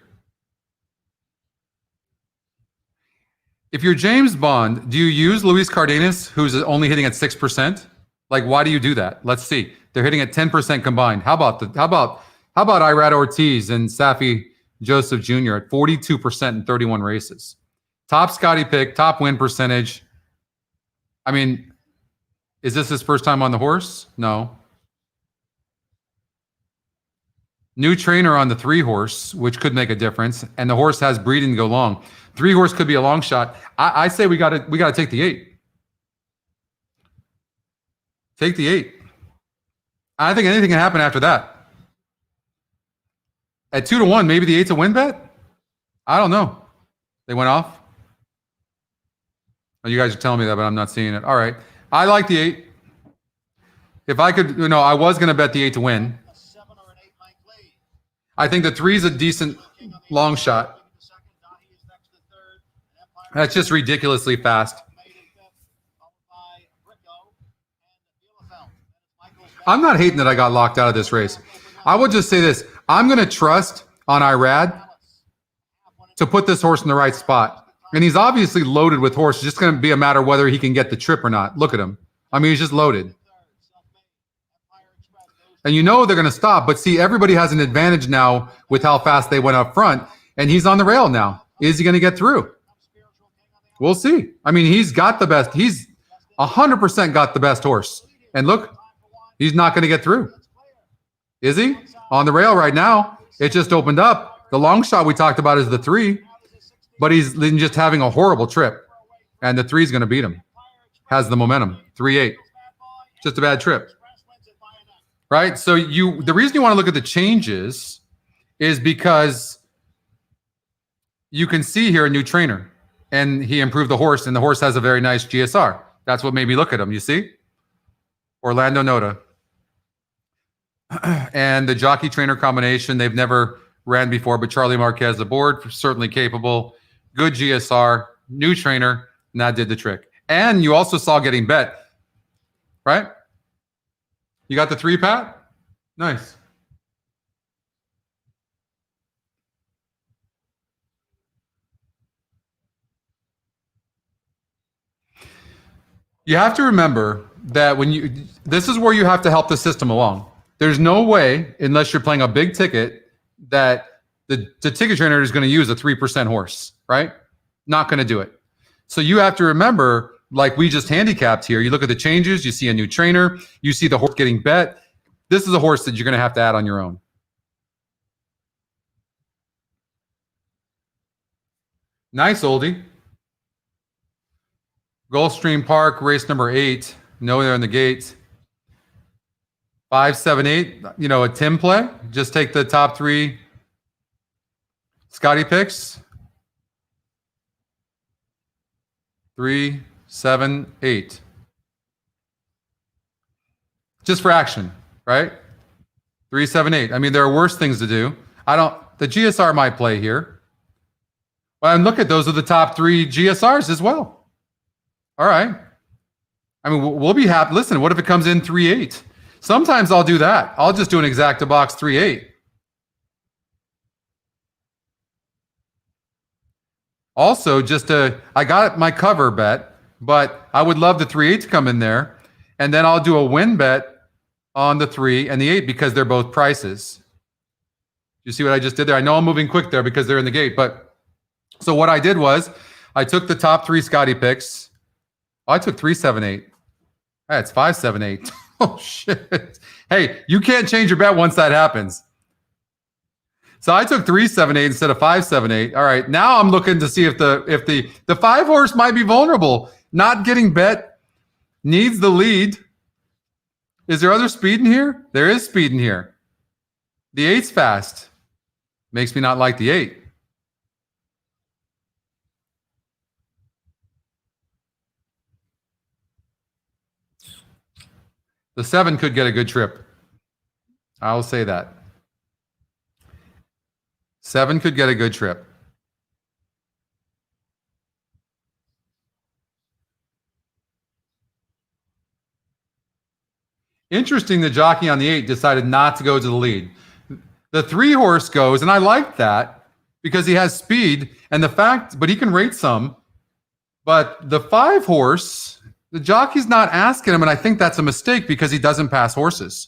If you're James Bond, do you use Luis Cardenas, who's only hitting at 6%? Like, why do you do that? Let's see. They're hitting at 10% combined. How about Irad Ortiz and Safi Joseph Jr. at 42% in 31 races? Top Scotty pick, top win percentage. I mean, is this his first time on the horse? No. New trainer on the 3 horse, which could make a difference, and the horse has breeding to go long. 3 horse could be a long shot. I say we got to take the 8. Take the 8. I think anything can happen after that. At 2-1, maybe the 8's a win bet. I don't know. They went off. Oh, you guys are telling me that, but I'm not seeing it. All right, I like the 8. If I could, I was going to bet the 8 to win. I think the 3 is a decent long shot. That's just ridiculously fast. I'm not hating that I got locked out of this race. I will just say this. I'm going to trust on Irad to put this horse in the right spot. And he's obviously loaded with horse. It's just going to be a matter of whether he can get the trip or not. Look at him. I mean, he's just loaded. And they're going to stop. But see, everybody has an advantage now with how fast they went up front. And he's on the rail now. Is he going to get through? We'll see. I mean, he's got the best. He's 100% got the best horse. And look, he's not going to get through. Is he? On the rail right now. It just opened up. The long shot we talked about is the 3. But he's just having a horrible trip. And the 3 is going to beat him. Has the momentum. 3-8. Just a bad trip. Right? So the reason you want to look at the changes is because you can see here a new trainer. And he improved the horse. And the horse has a very nice GSR. That's what made me look at him. You see? Orlando Noda. And the jockey trainer combination, they've never ran before, but Charlie Marquez aboard, certainly capable. Good GSR, new trainer, and that did the trick. And you also saw getting bet, right? You got the 3, Pat? Nice. You have to remember that this is where you have to help the system along. There's no way, unless you're playing a big ticket, that the ticket trainer is going to use a 3% horse, right? Not going to do it. So you have to remember, like we just handicapped here, you look at the changes, you see a new trainer, you see the horse getting bet. This is a horse that you're going to have to add on your own. Nice, oldie. Gulfstream Park, race number 8. No, they're in the gate. 5, 7, 8. You know, a Tim play. Just take the top 3 Scotty picks. 3, 7, 8. Just for action, right? 3, 7, 8. I mean, there are worse things to do. The GSR might play here. Well, and look at those are the top 3 GSRs as well. All right. I mean, we'll be happy. Listen, what if it comes in 3-8? Sometimes I'll do that. I'll just do an exacta box 3-8. Also, I got my cover bet, but I would love the 3-8 to come in there. And then I'll do a win bet on the 3 and the 8 because they're both prices. You see what I just did there? I know I'm moving quick there because they're in the gate. But so what I did was I took the top 3 Scotty picks. Oh, I took 3, 7, 8. Hey, it's 5, 7, 8. Oh, shit. Hey, you can't change your bet once that happens. So I took 3, 7, 8 instead of 5, 7, 8. All right, now I'm looking to see if the 5 horse might be vulnerable. Not getting bet, needs the lead. Is there other speed in here? There is speed in here. The 8's fast. Makes me not like the 8. The 7 could get a good trip. I'll say that. 7 could get a good trip. Interesting, the jockey on the 8 decided not to go to the lead. The 3 horse goes, and I like that because he has speed and but he can rate some. But the 5 horse, the jockey's not asking him, and I think that's a mistake because he doesn't pass horses.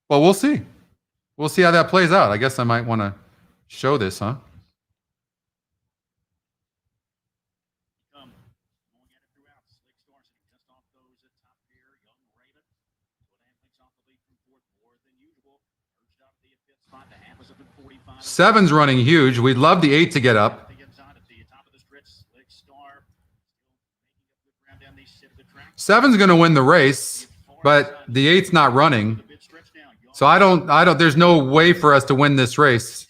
Well, we'll see. We'll see how that plays out. I guess I might want to show this, huh? Seven's running huge. We'd love the 8 to get up. 7's going to win the race, but the 8's not running. So I don't, there's no way for us to win this race.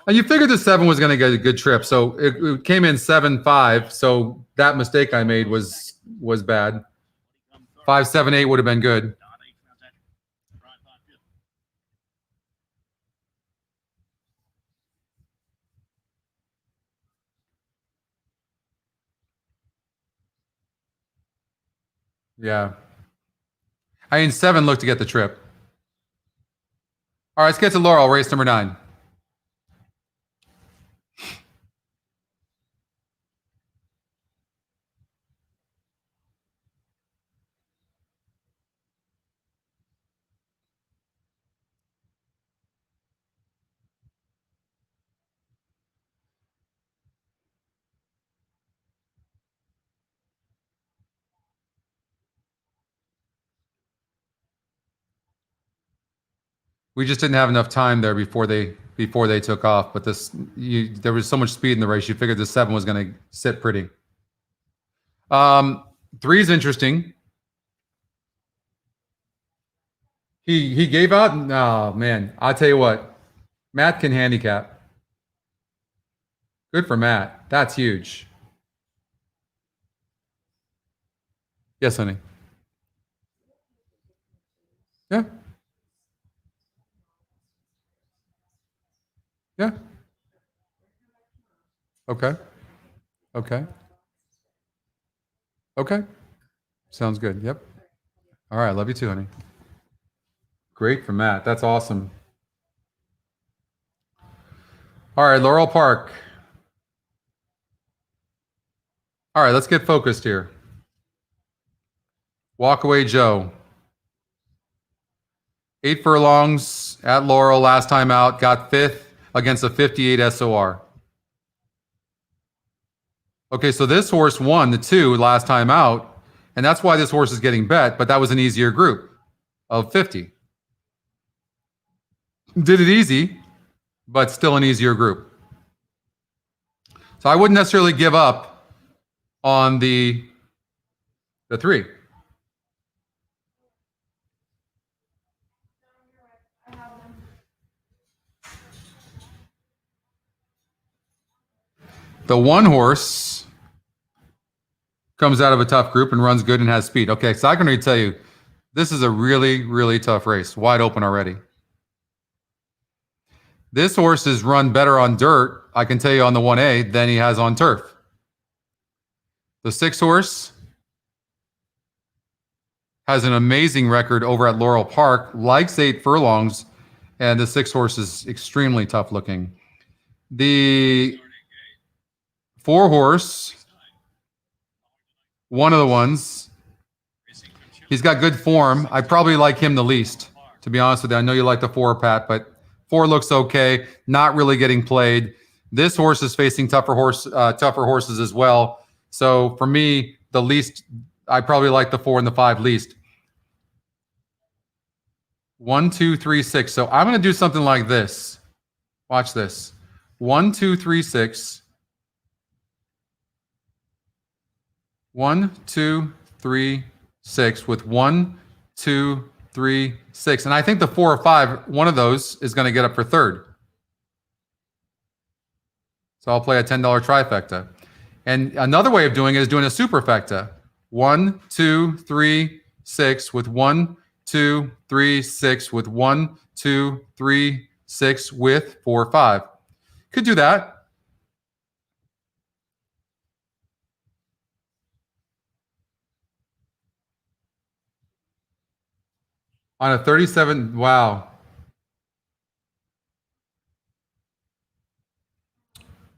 And you figured the 7 was going to get a good trip. So it came in 7-5. So that mistake I made was bad. 5, 7, 8 would have been good. Yeah. I mean, 7 looked to get the trip. All right, let's get to Laurel, race number 9. We just didn't have enough time there before they took off. But there was so much speed in the race. You figured the 7 was going to sit pretty. 3 is interesting. He gave out. Oh man, I'll tell you what. Matt can handicap. Good for Matt. That's huge. Yes, honey. Yeah. Yeah. Okay. Okay. Okay. Sounds good. Yep. All right. Love you too, honey. Great for Matt. That's awesome. All right, Laurel Park. All right, let's get focused here. Walk away, Joe. 8 furlongs at Laurel last time out. Got 5th against a 58 SOR. Okay, so this horse won the 2 last time out, and that's why this horse is getting bet, but that was an easier group of 50. Did it easy, but still an easier group. So I wouldn't necessarily give up on the 3. The 1 horse comes out of a tough group and runs good and has speed. Okay, so I can already tell you, this is a really, really tough race. Wide open already. This horse is run better on dirt, I can tell you, on the 1A than he has on turf. The 6 horse has an amazing record over at Laurel Park, likes 8 furlongs, and the 6 horse is extremely tough looking. The 4 horse, one of the ones, he's got good form. I probably like him the least, to be honest with you. I know you like the 4, Pat, but 4 looks okay, not really getting played. This horse is facing tougher horses as well. So for me, the least, I probably like the 4 and the 5 least. 1, 2, 3, 6. So I'm going to do something like this. Watch this. 1, 2, 3, 6. 1, 2, 3, 6 with 1, 2, 3, 6. And I think the 4 or 5, one of those is going to get up for 3rd. So I'll play a $10 trifecta. And another way of doing it is doing a superfecta. 1, 2, 3, 6 with 1, 2, 3, 6 with 1, 2, 3, 6 with 4, 5. Could do that. On a 37, wow.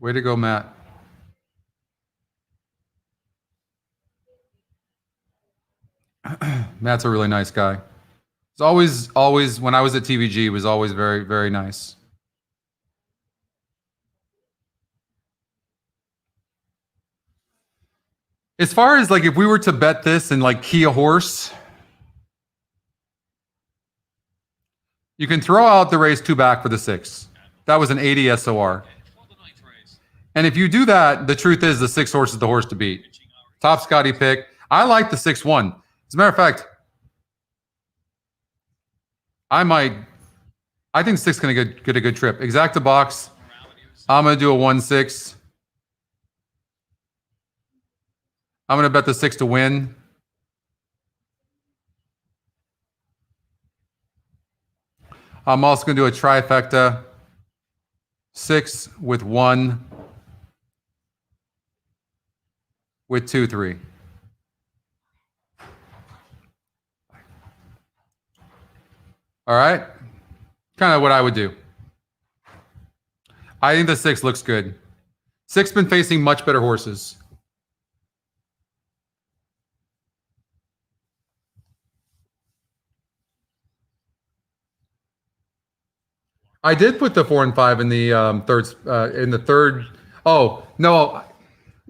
Way to go, Matt. Matt's a really nice guy. It's always, when I was at TVG, he was always very, very nice. As far as like, if we were to bet this and like key a horse, you can throw out the race 2 back for the 6. That was an 80 SOR. And if you do that, the truth is the 6 horse is the horse to beat. Top Scotty pick. I like the 6-1. As a matter of fact, I think 6 going to get a good trip. Exacta box. I'm going to do a 1-6. I'm going to bet the 6 to win. I'm also going to do a trifecta. 6 with 1 with 2, 3. All right. Kind of what I would do. I think the 6 looks good. 6 been facing much better horses. I did put the 4 and 5 in the third. Oh no,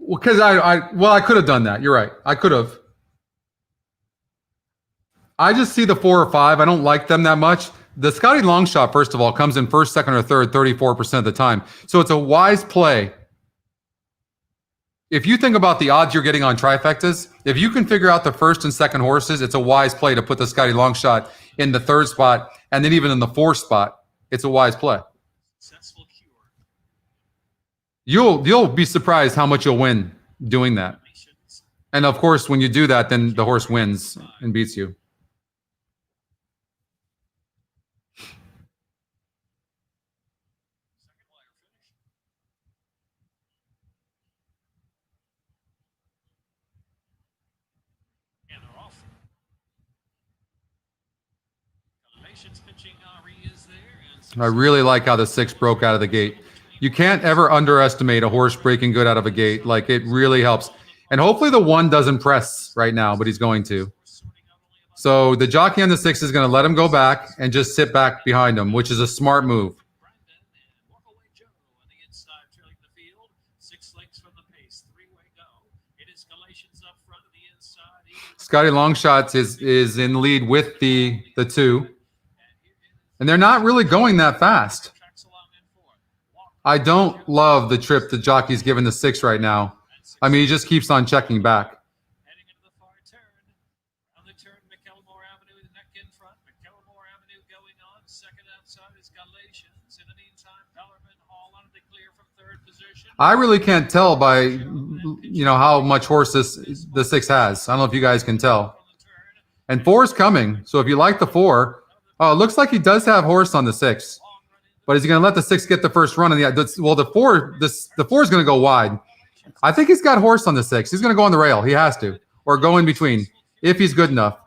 because I could have done that. You're right. I could have. I just see the 4 or 5. I don't like them that much. The Scotty long shot, first of all, comes in first, second, or third 34% of the time. So it's a wise play. If you think about the odds you're getting on trifectas, if you can figure out the first and second horses, it's a wise play to put the Scotty long shot in the 3rd spot and then even in the 4th spot. It's a wise play. You'll be surprised how much you'll win doing that. And of course, when you do that, then the horse wins and beats you. I really like how the 6 broke out of the gate. You can't ever underestimate a horse breaking good out of a gate. Like, it really helps. And hopefully the 1 doesn't press right now, but he's going to. So the jockey on the 6 is going to let him go back and just sit back behind him, which is a smart move. Scotty Longshots is in the lead with the 2. And they're not really going that fast. I don't love the trip the jockey's giving the 6 right now. I mean, he just keeps on checking back. Heading into the far turn. On the turn, McKellamore Avenue, the neck in front. McKellamore Avenue going on. Second outside is Galatians. In the meantime, Bellarmine all on the clear from third position. I really can't tell by, how much horse the 6 has. I don't know if you guys can tell. And 4 is coming. So if you like the 4, it looks like he does have horse on the 6. But is he going to let the 6 get the first run? Well, the 4 is going to go wide. I think he's got horse on the 6. He's going to go on the rail. He has to. Or go in between, if he's good enough.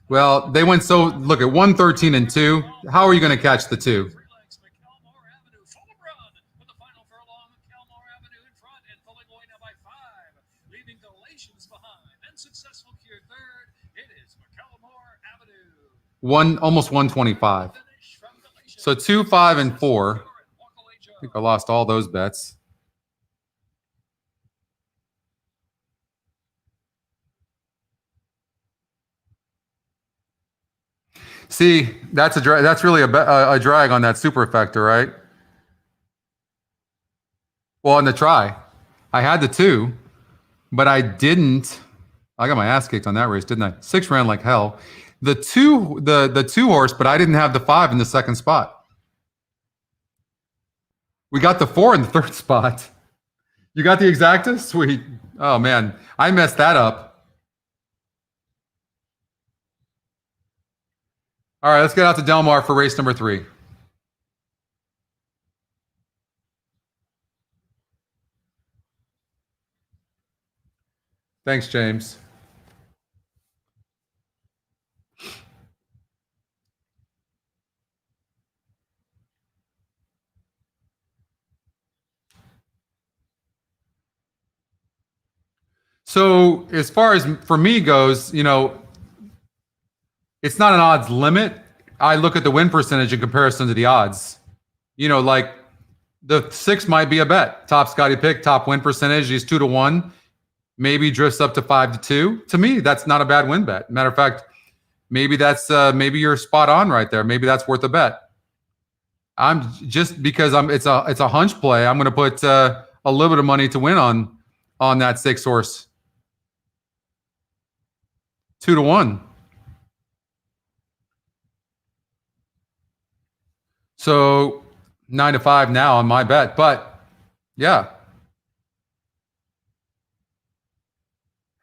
Well, they went so... Look at 1, 13, and 2. How are you going to catch the 2? Almost 125. So 2, 5, and 4. I think I lost all those bets. See, that's really a drag on that superfecta, right? Well, on the try, I had the 2, but I didn't. I got my ass kicked on that race, didn't I? 6 ran like hell. The 2 horse, but I didn't have the 5 in the second spot. We got the 4 in the third spot. You got the exacta? Sweet. Oh, man. I messed that up. All right, let's get out to Del Mar for race number 3. Thanks, James. So as far as for me goes, it's not an odds limit. I look at the win percentage in comparison to the odds. Like the 6 might be a bet. Top Scotty pick, top win percentage. He's 2 to 1. Maybe drifts up to 5 to 2. To me, that's not a bad win bet. Matter of fact, maybe maybe you're spot on right there. Maybe that's worth a bet. I'm just because it's a hunch play. I'm going to put a little bit of money to win on that 6 horse. 2 to 1. So 9 to 5 now on my bet, but yeah.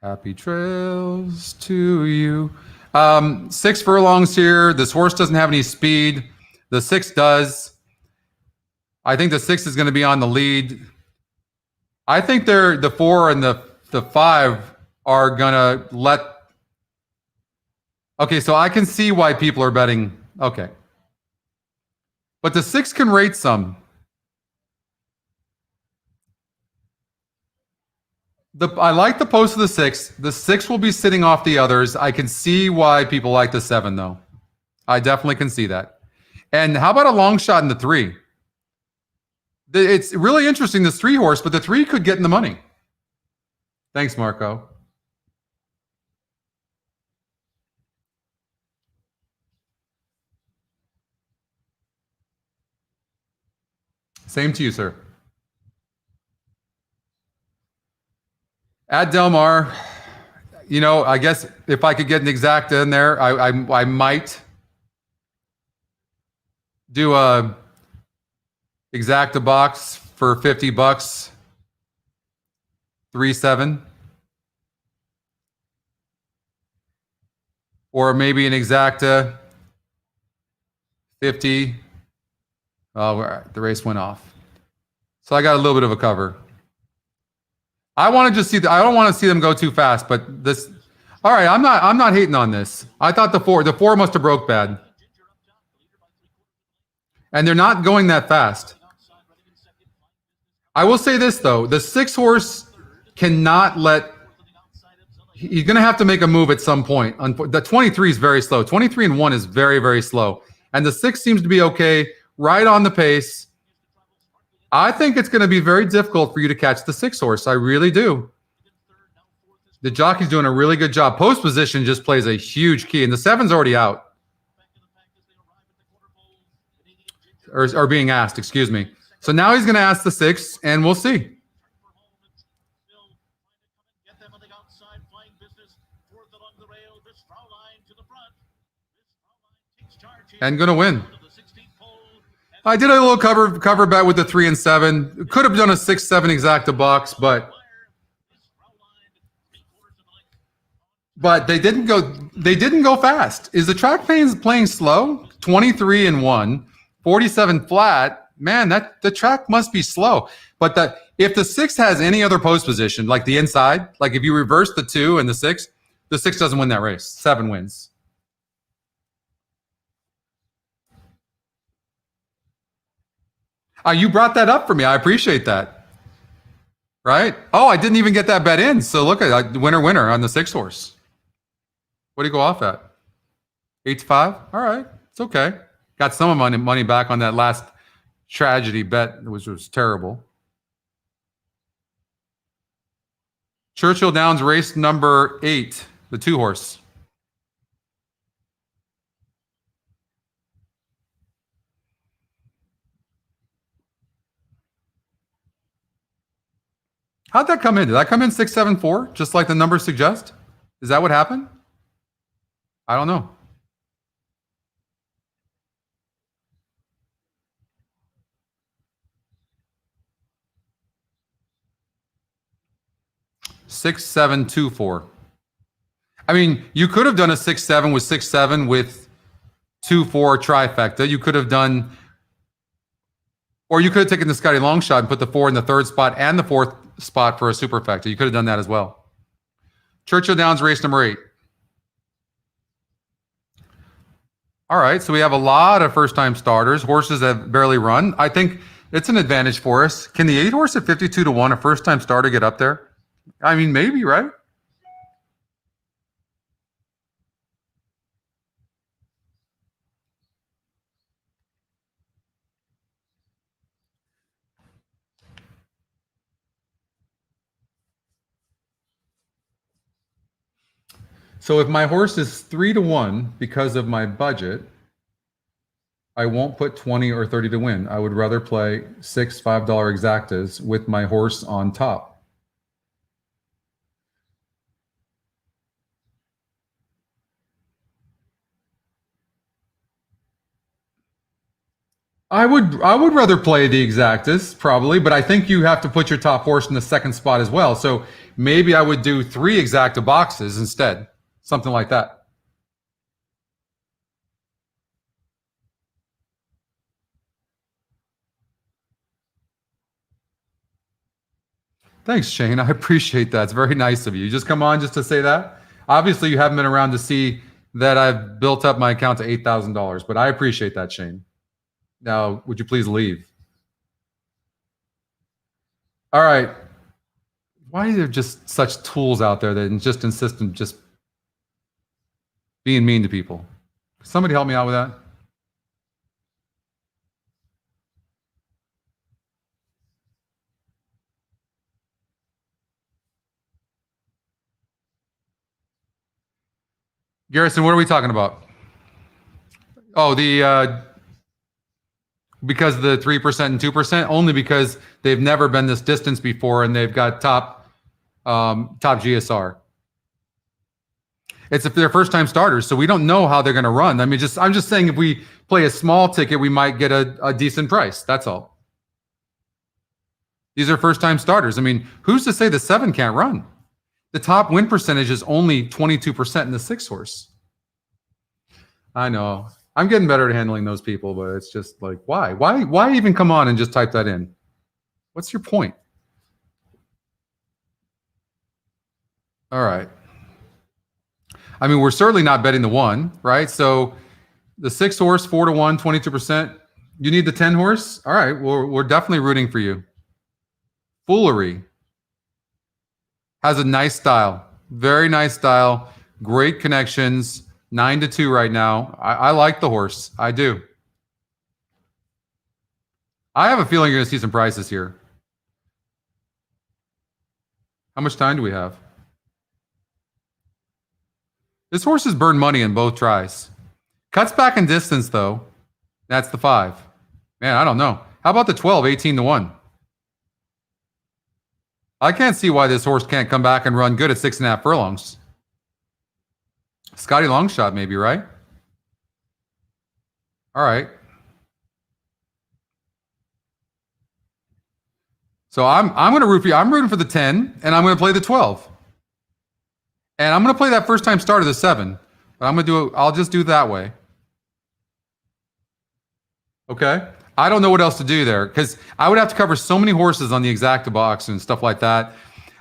Happy trails to you. 6 furlongs here. This horse doesn't have any speed. The 6 does. I think the 6 is going to be on the lead. I think the 4 and the 5 are going to let. Okay, so I can see why people are betting. Okay. But the 6 can rate some. I like the post of the 6. The 6 will be sitting off the others. I can see why people like the 7, though. I definitely can see that. And how about a long shot in the 3? It's really interesting, this 3 horse, but the 3 could get in the money. Thanks, Marco. Same to you, sir. At Del Mar, I guess if I could get an exacta in there, I might do a exacta box for $50, 3-7, or maybe an exacta 50. Oh, the race went off. So I got a little bit of a cover. I want to just see I don't want to see them go too fast, but this. All right, I'm not hating on this. I thought the 4 must have broke bad. And they're not going that fast. I will say this though, the 6 horse cannot let. He's going to have to make a move at some point. The 23 is very slow. 23 and 1 is very, very slow. And the 6 seems to be okay, right on the pace. I think it's going to be very difficult for you to catch the 6 horse. I really do. The jockey's doing a really good job. Post position just plays a huge key. And the 7's already out. Or being asked, excuse me. So now he's going to ask the 6, and we'll see. And going to win. I did a little cover bet with the 3 and 7. Could have done a 6-7 exacta box, but they didn't go. They didn't go fast. Is the track playing slow? 23 and 1, 47 flat. Man, the track must be slow. But if the 6 has any other post position, like the inside, like if you reverse the 2 and the 6 doesn't win that race. 7 wins. You brought that up for me. I appreciate that. Right? Oh, I didn't even get that bet in. So look at winner on the 6 horse. What do you go off at? 8-5? All right. It's okay. Got some of my money back on that last tragedy bet, which was terrible. Churchill Downs race number 8, the 2 horse. How'd that come in? Did that come in 6-7-4, just like the numbers suggest? Is that what happened? I don't know. Six, 7, 2, 4. I mean, you could have done a 6-7 with 6-7 with 2-4 trifecta. You could have done, or you could have taken the Scotty long shot and put the 4 in the 3rd spot and the 4th spot for a superfecta. You could have done that as well. Churchill Downs race number 8. All right, so we have a lot of first-time starters, horses that barely run. I think it's an advantage for us. Can the 8 horse at 52 to 1, a first-time starter, get up there? I mean, maybe, right? So if my horse is 3 to 1 because of my budget, I won't put 20 or 30 to win. I would rather play 6 $5 exactas with my horse on top. I would rather play the exactas probably, but I think you have to put your top horse in the 2nd spot as well. So maybe I would do 3 exacta boxes instead, something like that. Thanks, Shane. I appreciate that. It's very nice of you. You just come on just to say that. Obviously, you haven't been around to see that I've built up my account to $8,000, but I appreciate that, Shane. Now, would you please leave? All right. Why are there just such tools out there that just insist on just being mean to people? Somebody help me out with that. Garrison, what are we talking about? Oh, because of the 3% and 2%, only because they've never been this distance before and they've got top GSR. It's if they're first time starters, so we don't know how they're going to run. I mean, I'm just saying if we play a small ticket, we might get a decent price. That's all. These are first time starters. I mean, who's to say the 7 can't run? The top win percentage is only 22% in the 6 horse. I know. I'm getting better at handling those people, but it's just like, why? Why even come on and just type that in? What's your point? All right. I mean, we're certainly not betting the 1, right? So the 6 horse, 4 to 1, 22%. You need the 10 horse? All right. We're definitely rooting for you. Foolery has a nice style. Very nice style. Great connections. 9-2 right now. I like the horse. I do. I have a feeling you're going to see some prices here. How much time do we have? This horse has burned money in both tries. Cuts back in distance, though. That's the 5. Man, I don't know. How about the 12, 18-1? I can't see why this horse can't come back and run good at 6.5 furlongs. Scotty Longshot, maybe, right? All right. So I'm going to root for you. I'm rooting for the 10, and I'm going to play the 12. And I'm going to play that first time starter, the 7. But I'm going to do it. I'll just do it that way. Okay. I don't know what else to do there because I would have to cover so many horses on the exacta box and stuff like that.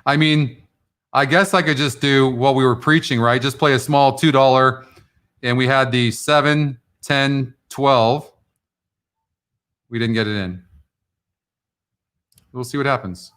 I mean, I guess I could just do what we were preaching, right? Just play a small $2, and we had the 7, 10, 12. We didn't get it in. We'll see what happens.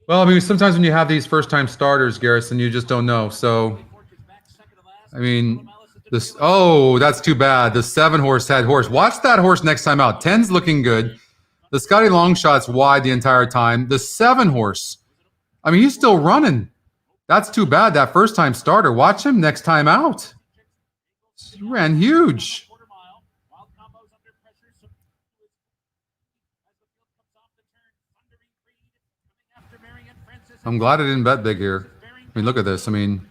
Well, I mean, sometimes when you have these first-time starters, Garrison, you just don't know. So, I mean, this. Oh, that's too bad. The 7 horse had horse. Watch that horse next time out. 10's looking good. The Scotty Longshot's wide the entire time. The 7 horse. I mean, he's still running. That's too bad. That first-time starter. Watch him next time out. He ran huge. I'm glad I didn't bet big here. I mean, look at this. I mean,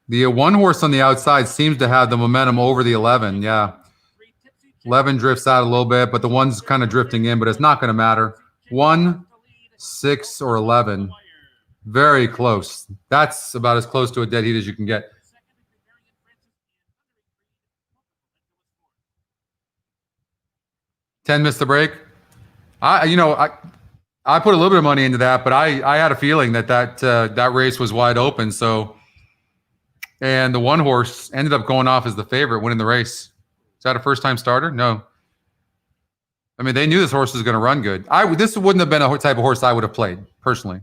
the 1 horse on the outside seems to have the momentum over the 11. Yeah. 11 drifts out a little bit, but the 1's kind of drifting in, but it's not going to matter. 1, 6, or 11. Very close. That's about as close to a dead heat as you can get. Ten missed the break. I put a little bit of money into that, but I had a feeling that race was wide open. So, and the 1 horse ended up going off as the favorite, winning the race. Is that a first-time starter? No. I mean, they knew this horse was going to run good. This wouldn't have been a type of horse I would have played personally.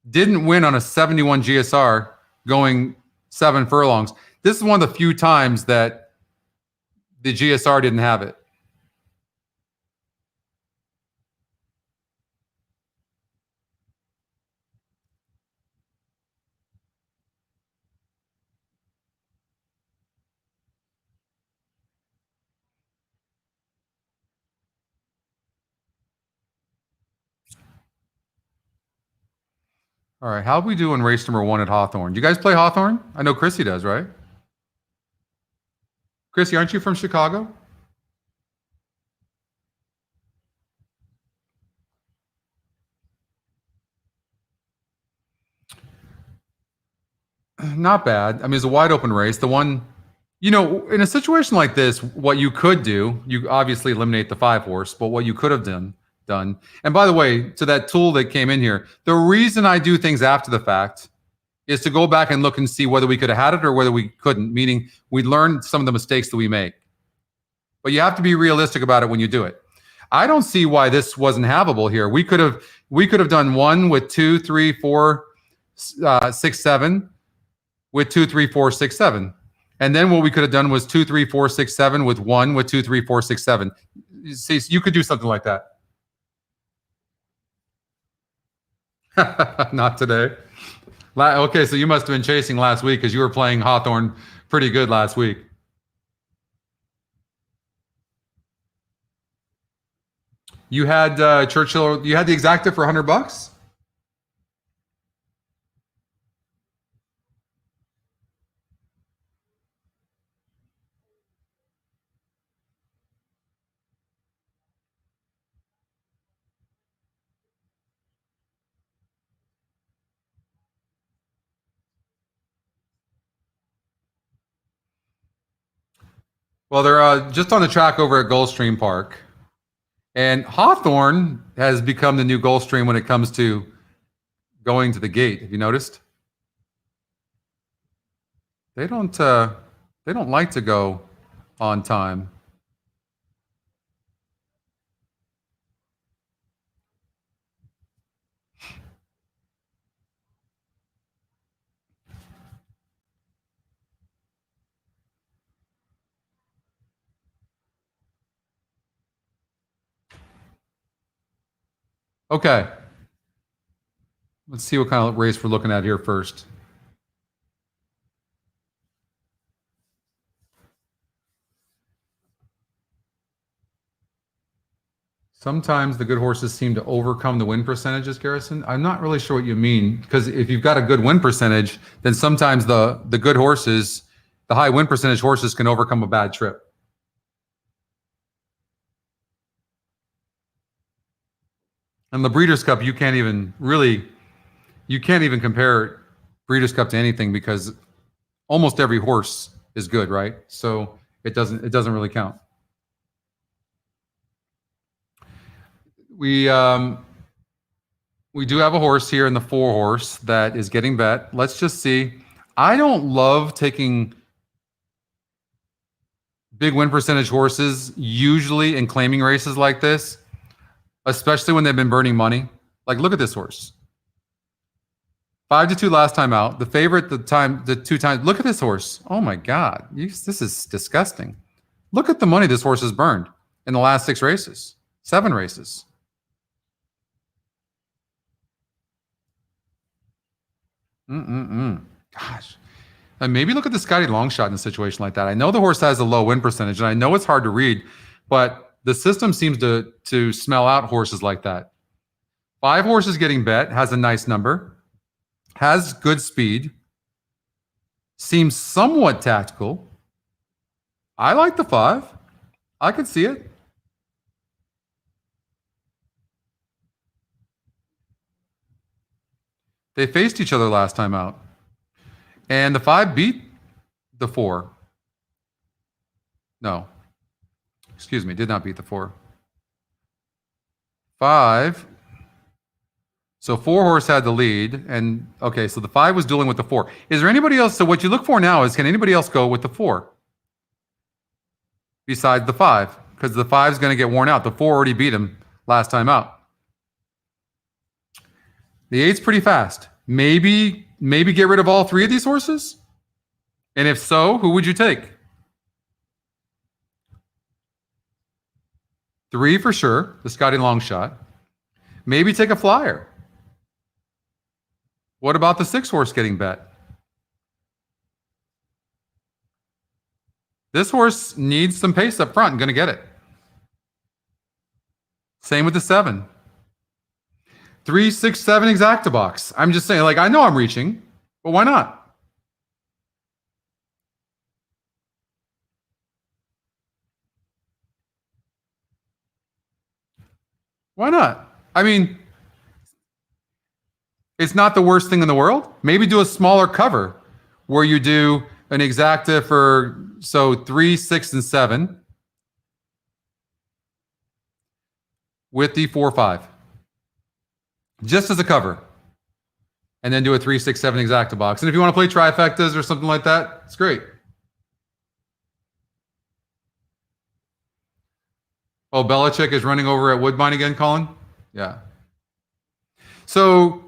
Didn't win on a 71 GSR going 7 furlongs. This is one of the few times that the GSR didn't have it. All right, how do we do in race number 1 at Hawthorne? Do you guys play Hawthorne? I know Chrissy does, right? Chrissy, aren't you from Chicago? Not bad. I mean, it's a wide open race. The one, in a situation like this, what you could do, you obviously eliminate the 5 horse, but what you could have done. And by the way, to that tool that came in here, the reason I do things after the fact is to go back and look and see whether we could have had it or whether we couldn't, meaning we learned some of the mistakes that we make. But you have to be realistic about it when you do it. I don't see why this wasn't havable here. We could have done 1 with 2, 3, 4, 6, 7 with 2, 3, 4, 6, 7. And then what we could have done was 2, 3, 4, 6, 7 with 1 with 2, 3, 4, 6, 7. See, you could do something like that. Not today. Okay, so you must have been chasing last week because you were playing Hawthorne pretty good last week. You had Churchill. You had the exacta for $100. Well, they're just on the track over at Gulfstream Park. And Hawthorne has become the new Gulfstream when it comes to going to the gate. Have you noticed? They don't like to go on time. Okay. Let's see what kind of race we're looking at here first. Sometimes the good horses seem to overcome the win percentages, Garrison. I'm not really sure what you mean, because if you've got a good win percentage, then sometimes the good horses, the high win percentage horses, can overcome a bad trip. And the Breeders' Cup, you can't even compare Breeders' Cup to anything, because almost every horse is good, right? So it doesn't really count. We do have a horse here in the 4 horse that is getting bet. Let's just see. I don't love taking big win percentage horses usually in claiming races like this, especially when they've been burning money. Like, look at this horse. 5-2 last time out. The favorite the 2 times. Look at this horse. Oh my God. This is disgusting. Look at the money this horse has burned in the last 6 races, 7 races. Gosh. And maybe look at the Scotty Longshot in a situation like that. I know the horse has a low win percentage, and I know it's hard to read, but the system seems to smell out horses like that. 5 horses getting bet, has a nice number, has good speed, seems somewhat tactical. I like the 5. I could see it. They faced each other last time out. And the 5 beat the 4. No. Excuse me, did not beat the 4. 5. So 4 horse had the lead. And okay, so the 5 was dueling with the 4. Is there anybody else? So what you look for now is, can anybody else go with the 4? Besides the 5? Because the 5 is going to get worn out. The 4 already beat him last time out. The 8's pretty fast. Maybe get rid of all 3 of these horses? And if so, who would you take? 3 for sure, the Scotty Longshot. Maybe take a flyer. What about the 6 horse getting bet? This horse needs some pace up front and going to get it. Same with the 7. 3, 6, 7 exacta box. I'm just saying, like, I know I'm reaching, but why not? Why not? I mean, it's not the worst thing in the world. Maybe do a smaller cover where you do an exacta for, so 3, 6, and 7 with the 4, 5. Just as a cover. And then do a 3, 6, 7 exacta box. And if you want to play trifectas or something like that, it's great. Oh, Belichick is running over at Woodbine again, Colin? Yeah. So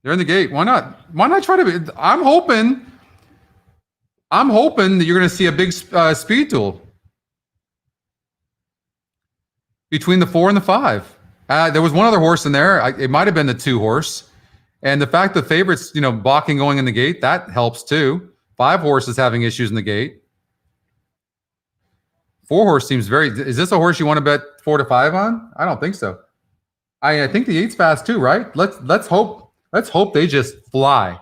they're in the gate. Why not? Why not try to be? I'm hoping that you're going to see a big speed duel between the 4 and the 5. There was one other horse in there. It might have been the 2 horse. And the fact the favorites, balking going in the gate, that helps too. 5 horses having issues in the gate. 4 horse seems very. Is this a horse you want to bet 4 to 5 on? I don't think so. I think the 8's fast too, right? Let's hope they just fly.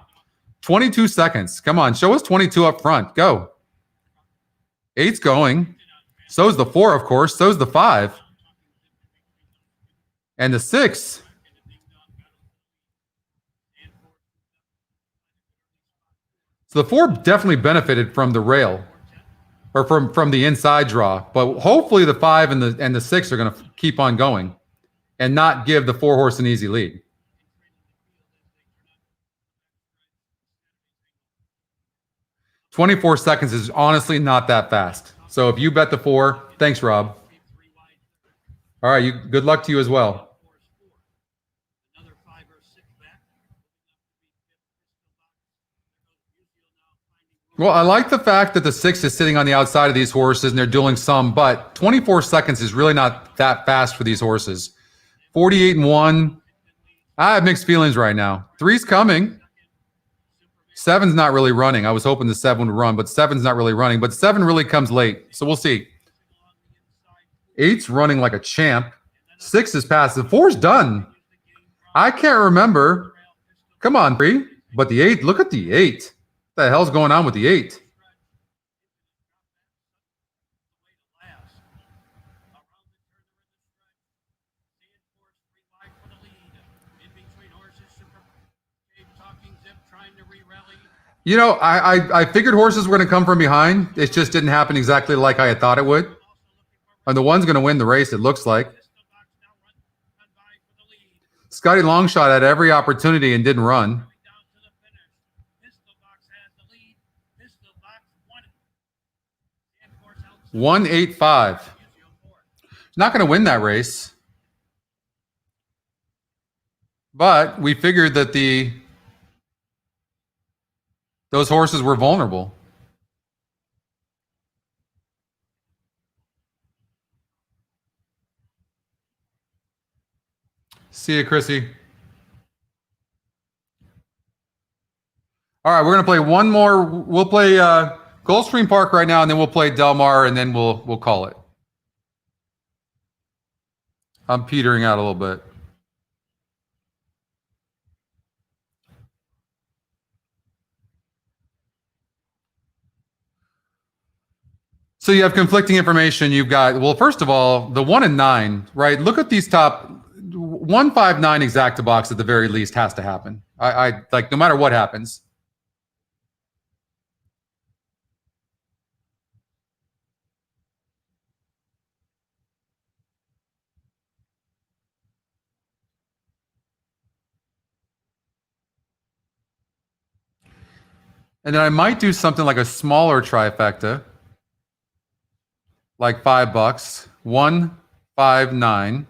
22 seconds. Come on, show us 22 up front. Go. 8's going. So's the 4, of course. So's the 5. And the 6. So the 4 definitely benefited from the rail, or from the inside draw. But hopefully the 5 and the 6 are going to keep on going and not give the 4 horse an easy lead. "24 seconds is honestly not that fast. So if you bet the 4, thanks, Rob. All right, good luck to you as well. Well, I like the fact that the 6 is sitting on the outside of these horses and they're dueling some, but 24 seconds is really not that fast for these horses. 48 and 1. I have mixed feelings right now. 3's coming. 7's not really running. I was hoping the 7 would run, but 7's not really running. But 7 really comes late, so we'll see. 8's running like a champ. 6 is past. The 4's done. I can't remember. Come on, 3. But the 8, look at the 8. What the hell's going on with the 8? You know, I figured horses were going to come from behind. It just didn't happen exactly like I had thought it would. And the one's going to win the race, it looks like. Scotty Longshot had every opportunity and didn't run. $185. Not going to win that race. But we figured that those horses were vulnerable. See you, Chrissy. All right, we're going to play one more. We'll play Gulfstream Park right now, and then we'll play Del Mar, and then we'll call it. I'm petering out a little bit. So you have conflicting information. You've got, well, first of all, the 1 and 9, right? Look at these top 159 exacta box at the very least has to happen. I like no matter what happens. And then I might do something like a smaller trifecta, like $5, 159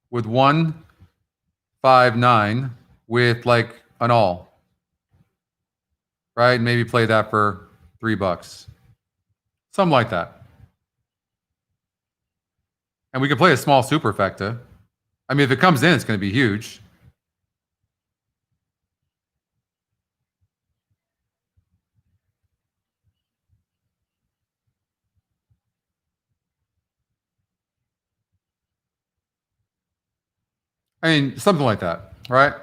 with 159 with like an all, right? Maybe play that for $3, something like that. And we could play a small superfecta. I mean, if it comes in, it's going to be huge. I mean, something like that, right?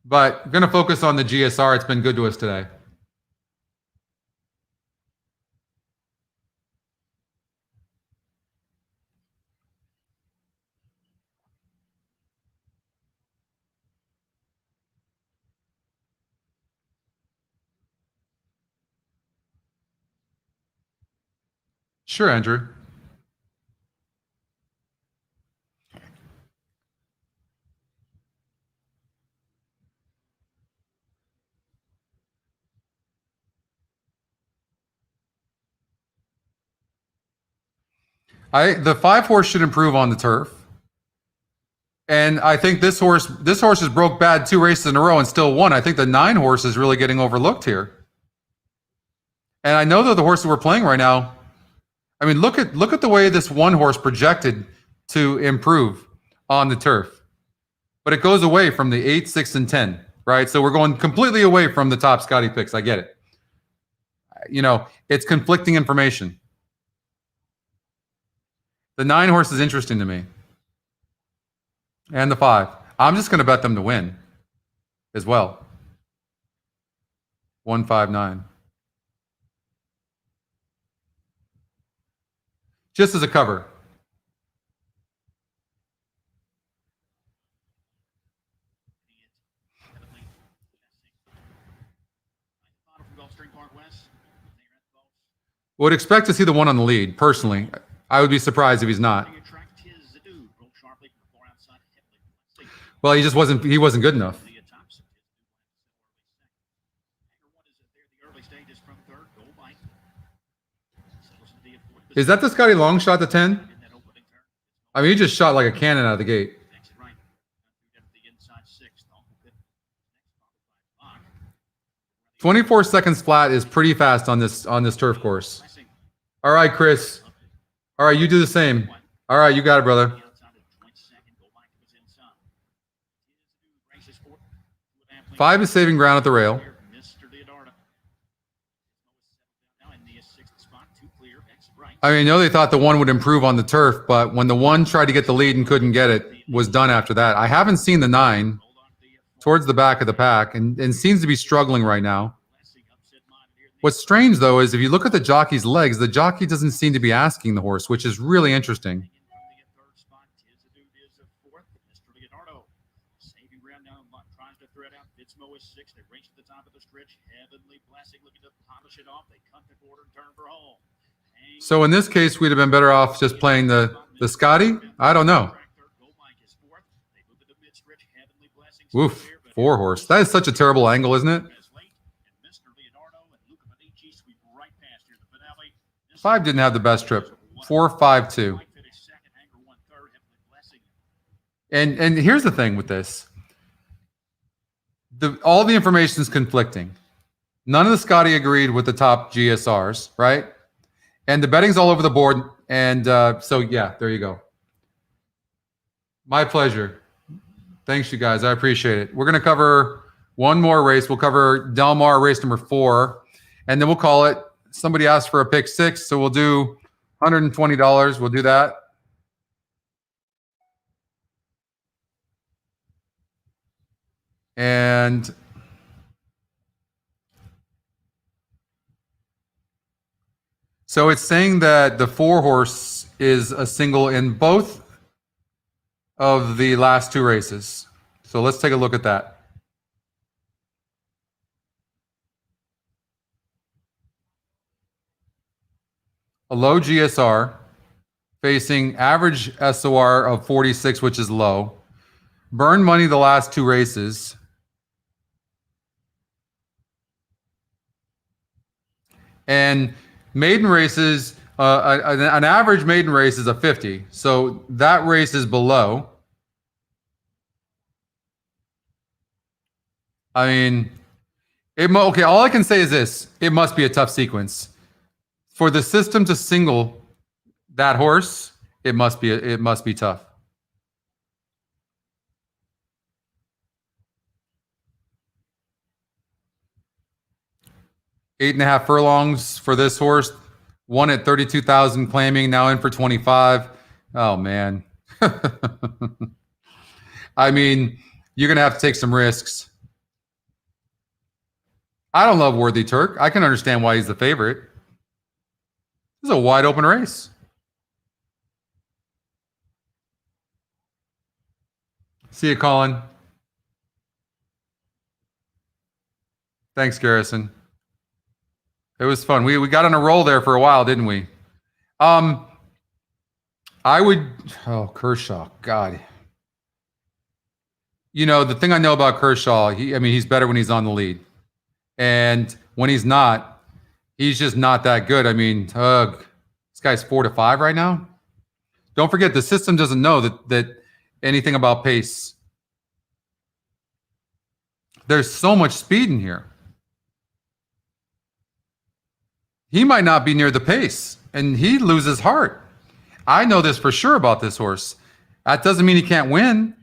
But going to focus on the GSR. It's been good to us today. Sure, Andrew. The 5 horse should improve on the turf. And I think this horse has broke bad 2 races in a row and still won. I think the 9 horse is really getting overlooked here. And I know that the horses we're playing right now, I mean, look at the way this 1 horse projected to improve on the turf. But it goes away from the 8, 6, and 10, right? So we're going completely away from the top Scotty picks. I get it. You know, it's conflicting information. The 9 horse is interesting to me. And the 5. I'm just going to bet them to win as well. 159. Just as a cover. Would expect to see the one on the lead, personally. I would be surprised if he's not. Well, he just wasn't good enough. Is that the Scotty long shot to 10? I mean, he just shot like a cannon out of the gate. 24 seconds flat is pretty fast on this turf course. All right, Chris. All right, you do the same. All right, you got it, brother. 5 is saving ground at the rail. I mean, I know they thought the 1 would improve on the turf, but when the 1 tried to get the lead and couldn't get it, was done after that. I haven't seen the 9 towards the back of the pack and seems to be struggling right now. What's strange, though, is if you look at the jockey's legs, the jockey doesn't seem to be asking the horse, which is really interesting. So in this case, we'd have been better off just playing the Scotty? I don't know. Oof, 4 horse. That is such a terrible angle, isn't it? 5 didn't have the best trip. 4-5-2. And here's the thing with this. All the information is conflicting. None of the Scotty agreed with the top GSRs, right? And the betting's all over the board. And so, yeah, there you go. My pleasure. Thanks, you guys. I appreciate it. We're going to cover one more race. We'll cover Del Mar race number 4. And then we'll call it. Somebody asked for a pick 6. So we'll do $120. We'll do that. And so it's saying that the 4 horse is a single in both of the last 2 races. So let's take a look at that. A low GSR facing average SOR of 46, which is low. Burned money the last 2 races. And maiden races, an average maiden race is a 50. So that race is below. I mean, okay, all I can say is this. It must be a tough sequence. For the system to single that horse, it must be tough. Eight and a half furlongs for this horse. One at 32,000 claiming, now in for 25. Oh, man. I mean, you're going to have to take some risks. I don't love Worthy Turk. I can understand why he's the favorite. This is a wide open race. See you, Colin. Thanks, Garrison. It was fun. We got on a roll there for a while, didn't we? I would. Oh, Kershaw. God. You know, the thing I know about Kershaw, he's better when he's on the lead. And when he's not, he's just not that good. I mean, this guy's 4-5 right now. Don't forget, the system doesn't know that anything about pace. There's so much speed in here. He might not be near the pace, and he loses heart. I know this for sure about this horse. That doesn't mean he can't win.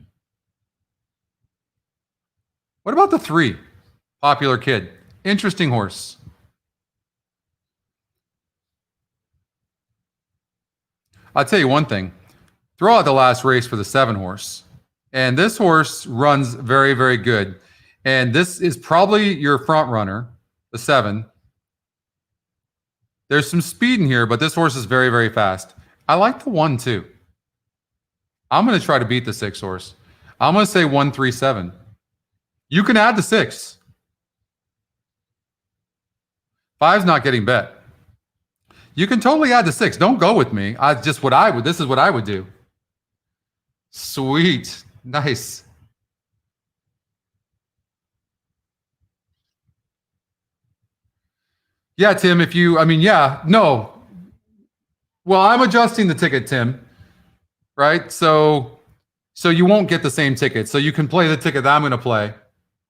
What about the 3? Popular Kid. Interesting horse. I'll tell you one thing. Throw out the last race for the 7 horse. And this horse runs very, very good. And this is probably your front runner, the 7. There's some speed in here, but this horse is very, very fast. I like the 1, too. I'm going to try to beat the 6 horse. I'm going to say 1-3-7. You can add the 6. 5's not getting bet. You can totally add the 6. Don't go with me. This is what I would do. Sweet. Nice. Yeah, Tim, no. Well, I'm adjusting the ticket, Tim. Right? So you won't get the same ticket. So you can play the ticket that I'm going to play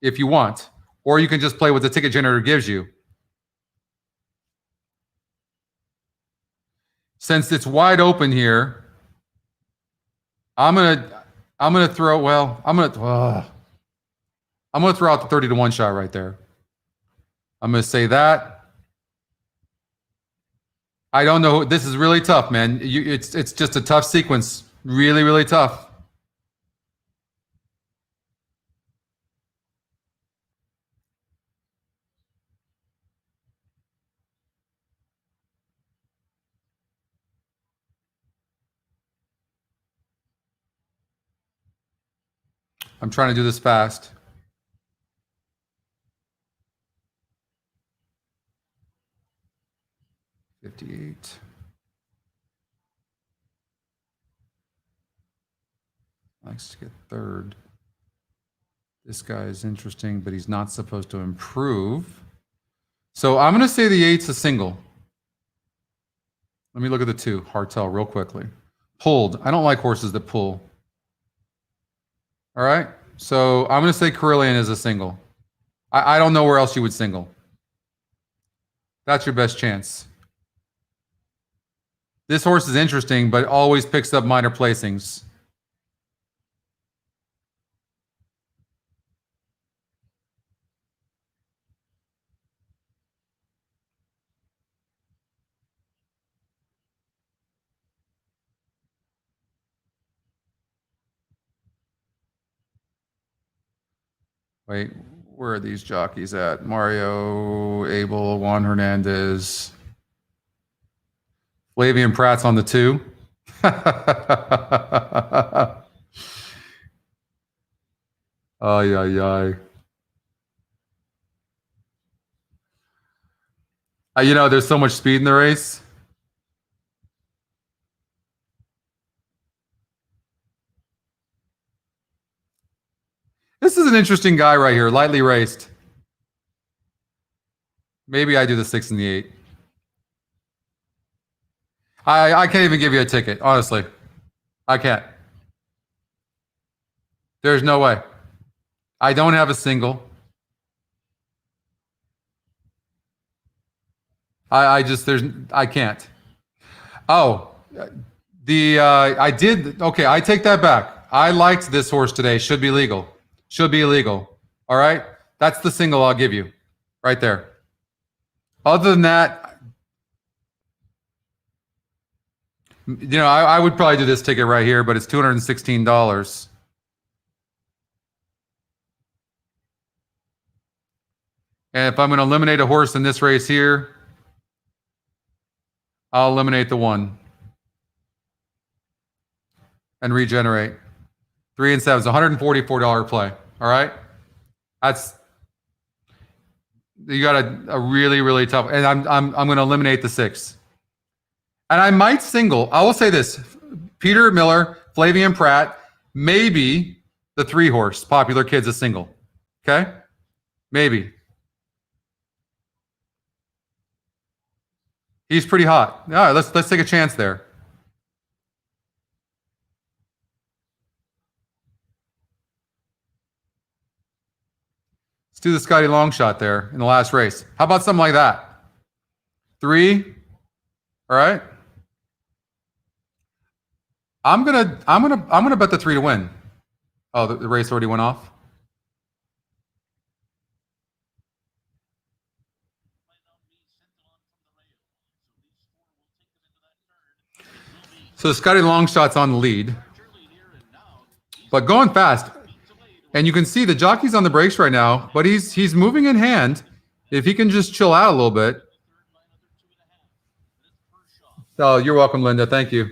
if you want, or you can just play what the ticket generator gives you. Since it's wide open here, I'm gonna throw. Well, I'm gonna throw out the 30-1 shot right there. I'm gonna say that. I don't know. This is really tough, man. It's just a tough sequence. Really, really tough. I'm trying to do this fast. $58. Likes to get third. This guy is interesting, but he's not supposed to improve. So I'm going to say the 8's a single. Let me look at the 2. Hard tell real quickly. Pulled. I don't like horses that pull. All right. So I'm going to say Carillion is a single. I don't know where else you would single. That's your best chance. This horse is interesting, but always picks up minor placings. Wait, where are these jockeys at? Mario, Abel, Juan Hernandez. Flavian Pratt's on the 2. Ay, ay, ay. There's so much speed in the race. This is an interesting guy right here, lightly raced. Maybe I do the 6 and the 8. I can't even give you a ticket, honestly. I can't. There's no way. I don't have a single. I can't. Oh, I did. Okay, I take that back. I liked this horse today. Should be legal. Should be illegal. All right. That's the single I'll give you right there. Other than that, I would probably do this ticket right here, but it's $216. And if I'm going to eliminate a horse in this race here, I'll eliminate the 1 and regenerate. 3 and 7 is $144 play. All right. You got a really, really tough, and I'm going to eliminate the 6. And I might single. I will say this: Peter Miller, Flavian Pratt, maybe the 3 horse Popular Kid's a single. Okay, maybe. He's pretty hot. All right, let's take a chance there. Let's do the Scotty long shot there in the last race. How about something like that? 3. All right. I'm gonna bet the 3 to win. Oh, the race already went off. So Scotty Longshot's on the lead, but going fast. And you can see the jockey's on the brakes right now, but he's moving in hand. If he can just chill out a little bit. Oh, you're welcome, Linda. Thank you.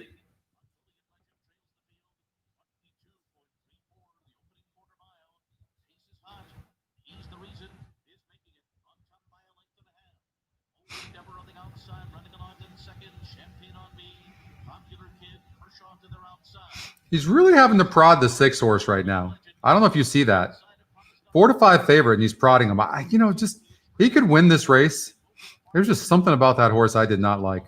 He's really having to prod the 6 horse right now. I don't know if you see that. 4 to 5 favorite, and he's prodding him. Just he could win this race. There's just something about that horse I did not like.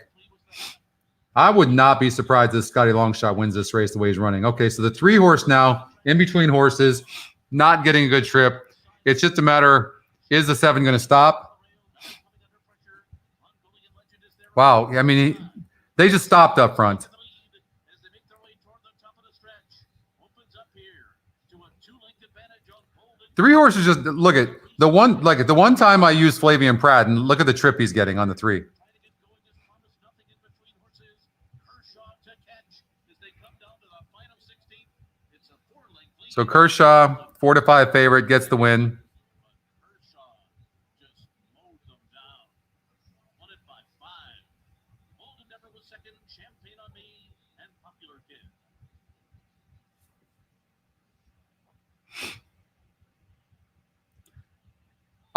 I would not be surprised if Scotty Longshot wins this race the way he's running. Okay, so the 3 horse now, in between horses, not getting a good trip. It's just a matter, is the 7 going to stop? Wow, I mean, they just stopped up front. 3 horses just look at the one time I used Flavian Pratt, and look at the trip he's getting on the 3. So Kershaw, 4 to 5 favorite, gets the win.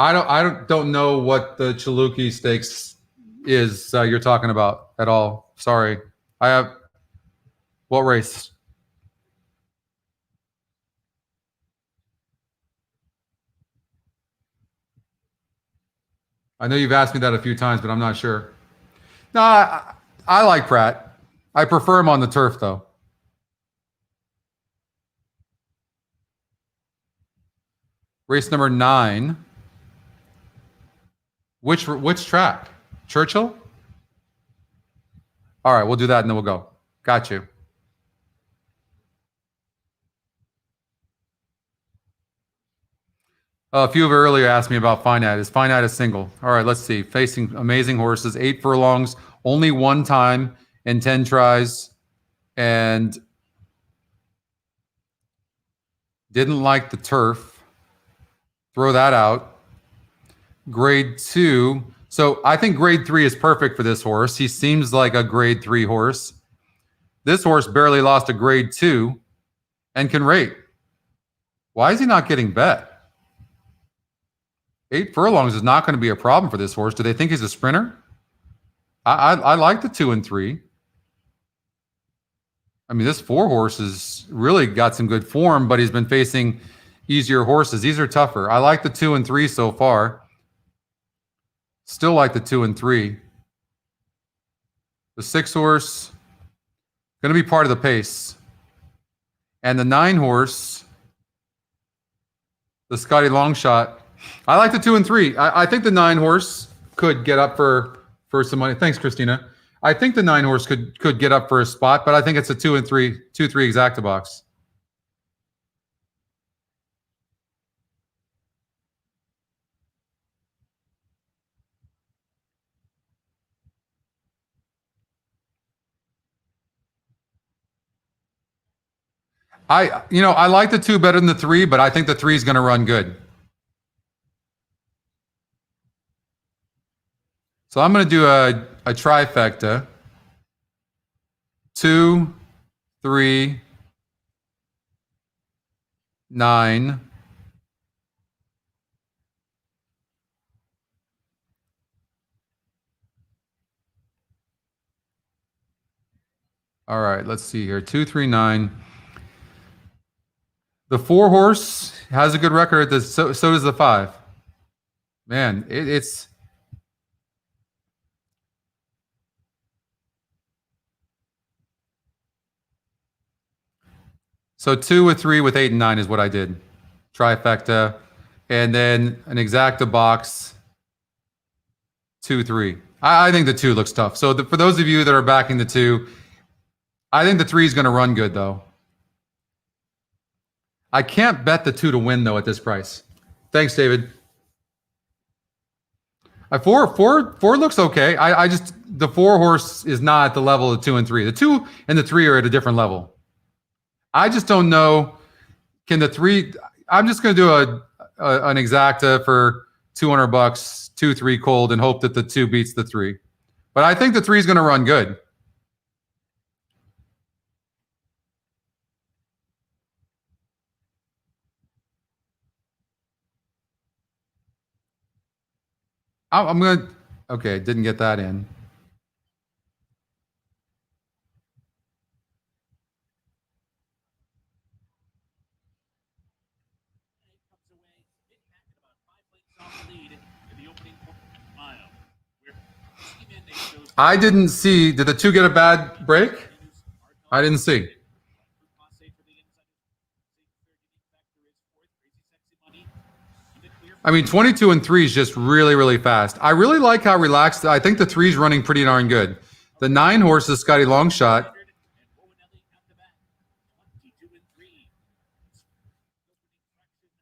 I don't know what the Chaluki Stakes is you're talking about at all. Sorry. I have what race? I know you've asked me that a few times, but I'm not sure. No, I like Pratt. I prefer him on the turf, though. Race number 9. Which track? Churchill? All right, we'll do that and then we'll go. Got you. A few of you earlier asked me about Finite. Is Finite a single? All right, let's see. Facing amazing horses, 8 furlongs, only 1 time in 10 tries, and didn't like the turf. Throw that out. Grade 2. So I think grade 3 is perfect for this horse. He seems like a grade 3 horse. This horse barely lost a grade 2 and can rate. Why is he not getting bet? 8 furlongs is not going to be a problem for this horse. Do they think he's a sprinter? I like the 2 and 3. I mean, this 4 horse has really got some good form, but he's been facing easier horses. These are tougher. I like the 2 and 3 so far. Still like the 2 and 3. The 6 horse, going to be part of the pace. And the 9 horse, the Scotty Longshot, I like the 2 and 3. I think the 9 horse could get up for some money. Thanks, Christina. I think the 9 horse could get up for a spot, but I think it's a 2 and 3, 2-3 exacta box. I like the 2 better than the 3, but I think the 3 is going to run good. So I'm going to do a trifecta. 2, 3, 9. All right, let's see here. 2, 3, 9. The 4 horse has a good record. So does the 5. Man, it's so 2 with 3 with 8 and 9 is what I did. Trifecta, and then an exacta box. 2, 3. I think the 2 looks tough. So for those of you that are backing the 2, I think the 3 is going to run good though. I can't bet the 2 to win though at this price. Thanks, David. 4 looks okay. I just the 4 horse is not at the level of 2 and 3. The 2 and the 3 are at a different level. I just don't know. Can the 3? I'm just going to do an exacta for $200, 2, 3 cold, and hope that the 2 beats the 3. But I think the 3 is going to run good. I'm going to, okay, didn't get that in. I didn't see. Did the 2 get a bad break? I didn't see. I mean, 22 and 3 is just really, really fast. I really like how relaxed. I think the 3's running pretty darn good. The 9 horse is Scotty Longshot.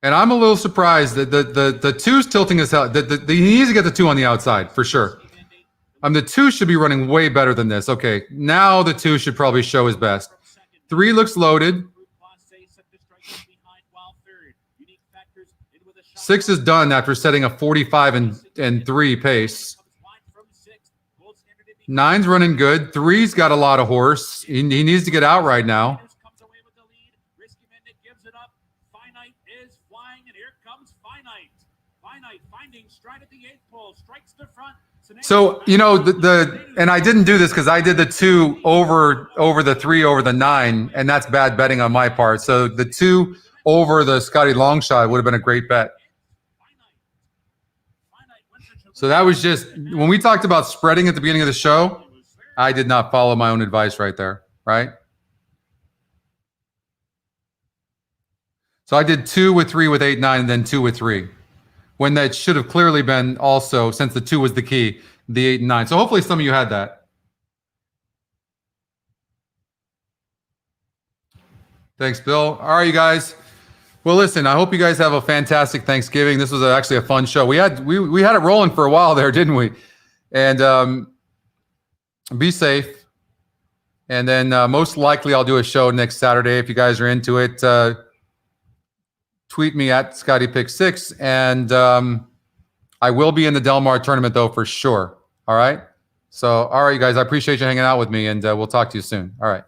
And I'm a little surprised that the 2's tilting his hell. He needs to get the 2 on the outside for sure. The 2 should be running way better than this. Okay, now the 2 should probably show his best. 3 looks loaded. 6 is done after setting a 45 and 3 pace. 9's running good. 3's got a lot of horse. He needs to get out right now. So, you know, and I didn't do this because I did the 2 over the 3 over the 9, and that's bad betting on my part. So the 2 over the Scotty Longshot would have been a great bet. So that was just, when we talked about spreading at the beginning of the show, I did not follow my own advice right there, right? So I did 2 with 3 with 8, 9, and then 2 with 3. When that should have clearly been also, since the 2 was the key, the 8 and 9. So hopefully some of you had that. Thanks, Bill. All right, you guys. Well, listen, I hope you guys have a fantastic Thanksgiving. This was actually a fun show. We had it rolling for a while there, didn't we? And be safe. And then most likely I'll do a show next Saturday if you guys are into it. Tweet me at ScottyPick6, and I will be in the Del Mar tournament though for sure. All right. So, all right, you guys, I appreciate you hanging out with me, and we'll talk to you soon. All right.